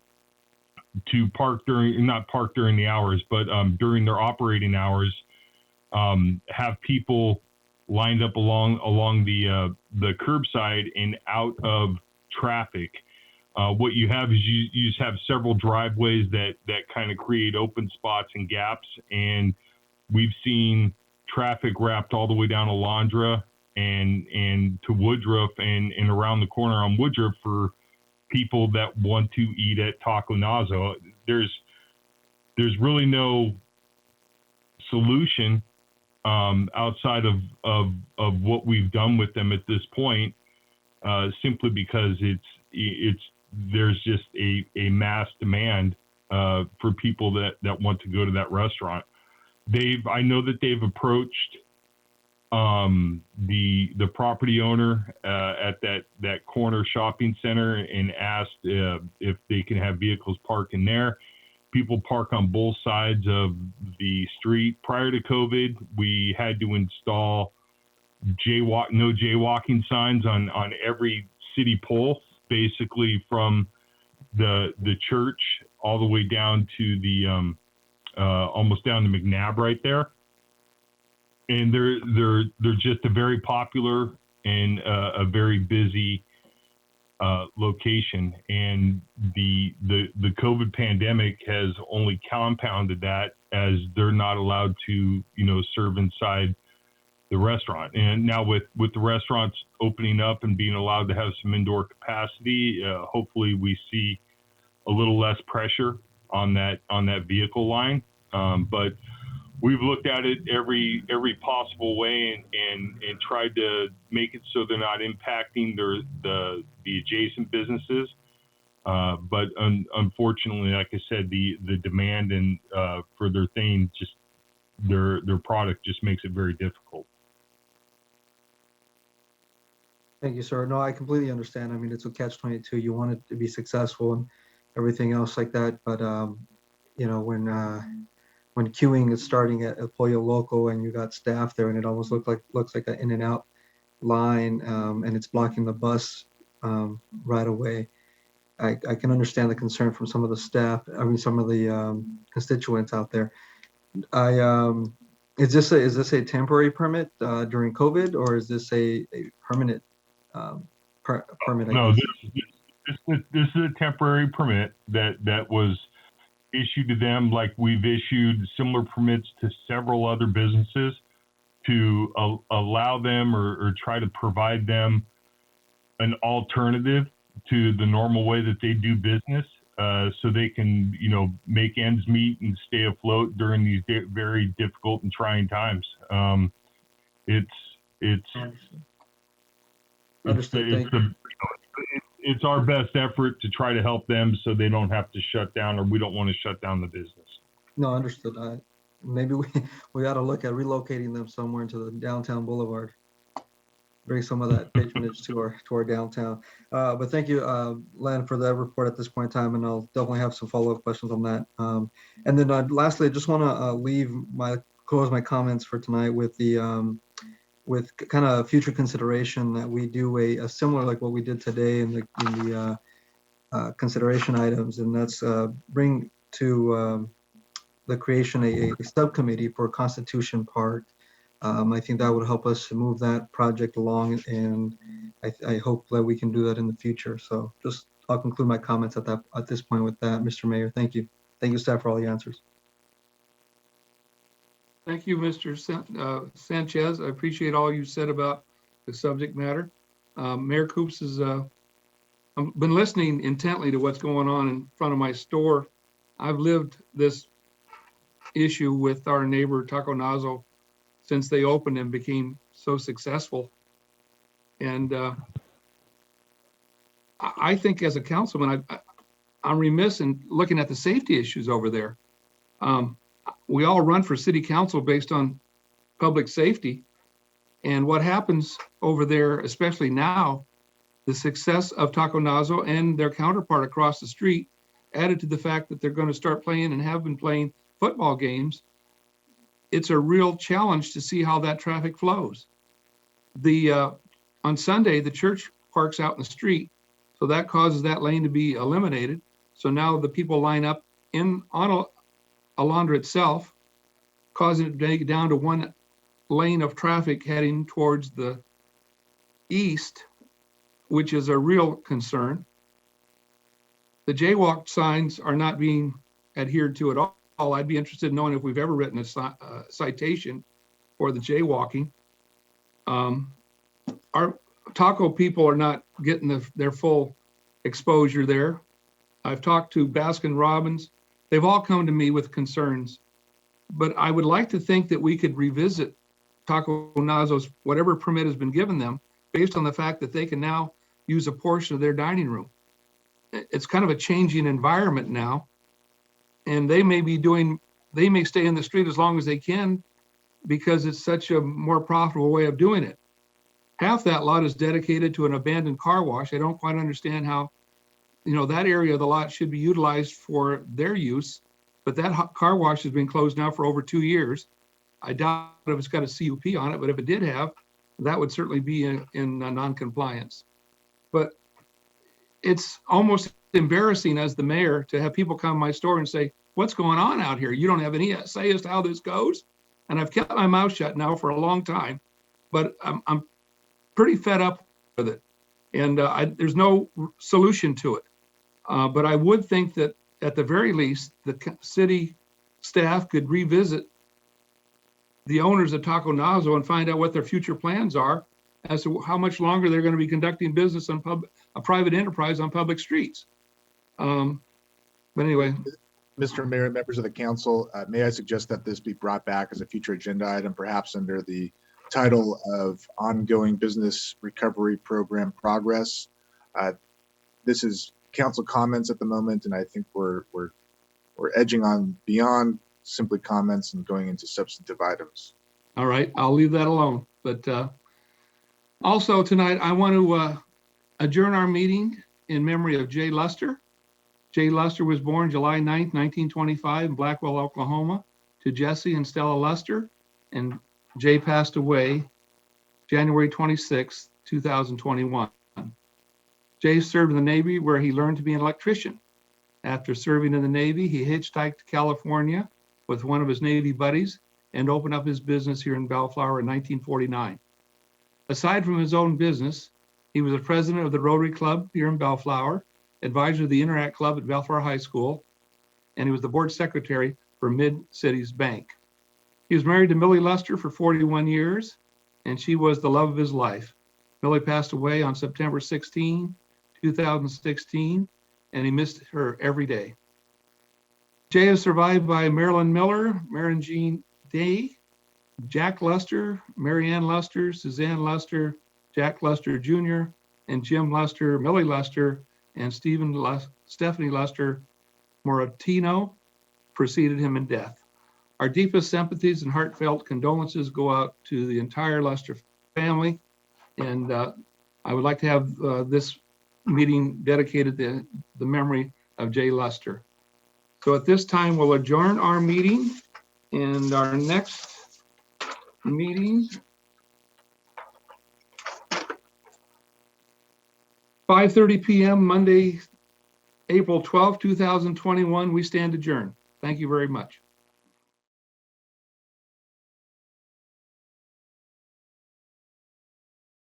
[SPEAKER 10] to not park during the hours, but during their operating hours, have people lined up along the curbside and out of traffic. What you have is you just have several driveways that kind of create open spots and gaps, and we've seen traffic wrapped all the way down Alondra and to Woodruff and around the corner on Woodruff for people that want to eat at Taco Nazo. There's really no solution outside of what we've done with them at this point, simply because there's just a mass demand for people that want to go to that restaurant. I know that they've approached the property owner at that corner shopping center and asked if they can have vehicles parked in there. People park on both sides of the street. Prior to COVID, we had to install no jaywalking signs on every city pole, basically from the church all the way down to the almost down to McNabb right there. And they're just a very popular and a very busy location, and the COVID pandemic has only compounded that, as they're not allowed to serve inside the restaurant. And now with the restaurants opening up and being allowed to have some indoor capacity, hopefully we see a little less pressure on that vehicle line. But we've looked at it every possible way and tried to make it so they're not impacting the adjacent businesses. But unfortunately, like I said, the demand and for their thing, just their product just makes it very difficult.
[SPEAKER 3] Thank you, sir. No, I completely understand. I mean, it's a catch-22. You want it to be successful and everything else like that. But, when queuing is starting at El Pollo Loco and you got staff there and it almost looks like an In-N-Out line, and it's blocking the bus right away, I can understand the concern from some of the staff. I mean, some of the constituents out there. Is this a temporary permit during COVID, or is this a permanent permit?
[SPEAKER 10] No, this is a temporary permit that was issued to them, like we've issued similar permits to several other businesses to allow them or try to provide them an alternative to the normal way that they do business, so they can make ends meet and stay afloat during these very difficult and trying times. It's our best effort to try to help them so they don't have to shut down, or we don't want to shut down the business.
[SPEAKER 3] No, understood. Maybe we ought to look at relocating them somewhere into the downtown boulevard. bring some of that patronage to our downtown. But thank you, Len, for that report at this point in time, and I'll definitely have some follow-up questions on that. And then lastly, I just want to close my comments for tonight with with kind of future consideration that we do a similar like what we did today in the consideration items, and that's bring to the creation a subcommittee for Constitution Park. I think that would help us move that project along, and I hope that we can do that in the future. So I'll conclude my comments at this point with that, Mr. Mayor. Thank you. Thank you, staff, for all the answers.
[SPEAKER 2] Thank you, Mr. Sanchez. I appreciate all you said about the subject matter. Mayor Coops I've been listening intently to what's going on in front of my store. I've lived this issue with our neighbor Taco Nazo since they opened and became so successful. And I think as a councilman, I'm remiss in looking at the safety issues over there. We all run for city council based on public safety. And what happens over there, especially now, the success of Taco Nazo and their counterpart across the street, added to the fact that they're going to start playing and have been playing football games. It's a real challenge to see how that traffic flows. On Sunday, the church parks out in the street, so that causes that lane to be eliminated. So now the people line up on Alondra itself, causing it to go down to one lane of traffic heading towards the east, which is a real concern. The jaywalk signs are not being adhered to at all. I'd be interested in knowing if we've ever written a citation for the jaywalking. Our taco people are not getting their full exposure there. I've talked to Baskin Robbins. They've all come to me with concerns, but I would like to think that we could revisit Taco Nazo's whatever permit has been given them based on the fact that they can now use a portion of their dining room. It's kind of a changing environment now, and they may stay in the street as long as they can because it's such a more profitable way of doing it. Half that lot is dedicated to an abandoned car wash. I don't quite understand how, that area of the lot should be utilized for their use, but that car wash has been closed now for over 2 years. I doubt if it's got a CUP on it, but if it did have, that would certainly be in non-compliance. But it's almost embarrassing as the mayor to have people come to my store and say, what's going on out here? You don't have any say as to how this goes? And I've kept my mouth shut now for a long time, but I'm pretty fed up with it. And there's no solution to it. But I would think that at the very least, the city staff could revisit the owners of Taco Nazo and find out what their future plans are as to how much longer they're going to be conducting business on a private enterprise on public streets. But anyway.
[SPEAKER 14] Mr. Mayor, members of the council, may I suggest that this be brought back as a future agenda item, perhaps under the title of Ongoing Business Recovery Program Progress. This is council comments at the moment, and I think we're edging on beyond simply comments and going into substantive items.
[SPEAKER 2] All right, I'll leave that alone. But also tonight, I want to adjourn our meeting in memory of Jay Luster. Jay Luster was born July 9th, 1925 in Blackwell, Oklahoma, to Jesse and Stella Luster, and Jay passed away January 26th, 2021. Jay served in the Navy where he learned to be an electrician. After serving in the Navy, he hitchhiked to California with one of his Navy buddies and opened up his business here in Bellflower in 1949. Aside from his own business, he was the president of the Rotary Club here in Bellflower, advisor of the Interact Club at Bellflower High School, and he was the board secretary for Mid-Cities Bank. He was married to Millie Luster for 41 years, and she was the love of his life. Millie passed away on September 16, 2016, and he missed her every day. Jay is survived by Marilyn Miller, Marin Jean Day, Jack Luster, Marianne Luster, Suzanne Luster, Jack Luster Jr., and Jim Luster, Millie Luster, and Stephanie Luster Moratino preceded him in death. Our deepest sympathies and heartfelt condolences go out to the entire Luster family. And I would like to have this meeting dedicated to the memory of Jay Luster. So at this time, we'll adjourn our meeting, and our next meeting, 5:30 p.m. Monday, April 12, 2021. We stand adjourned. Thank you very much.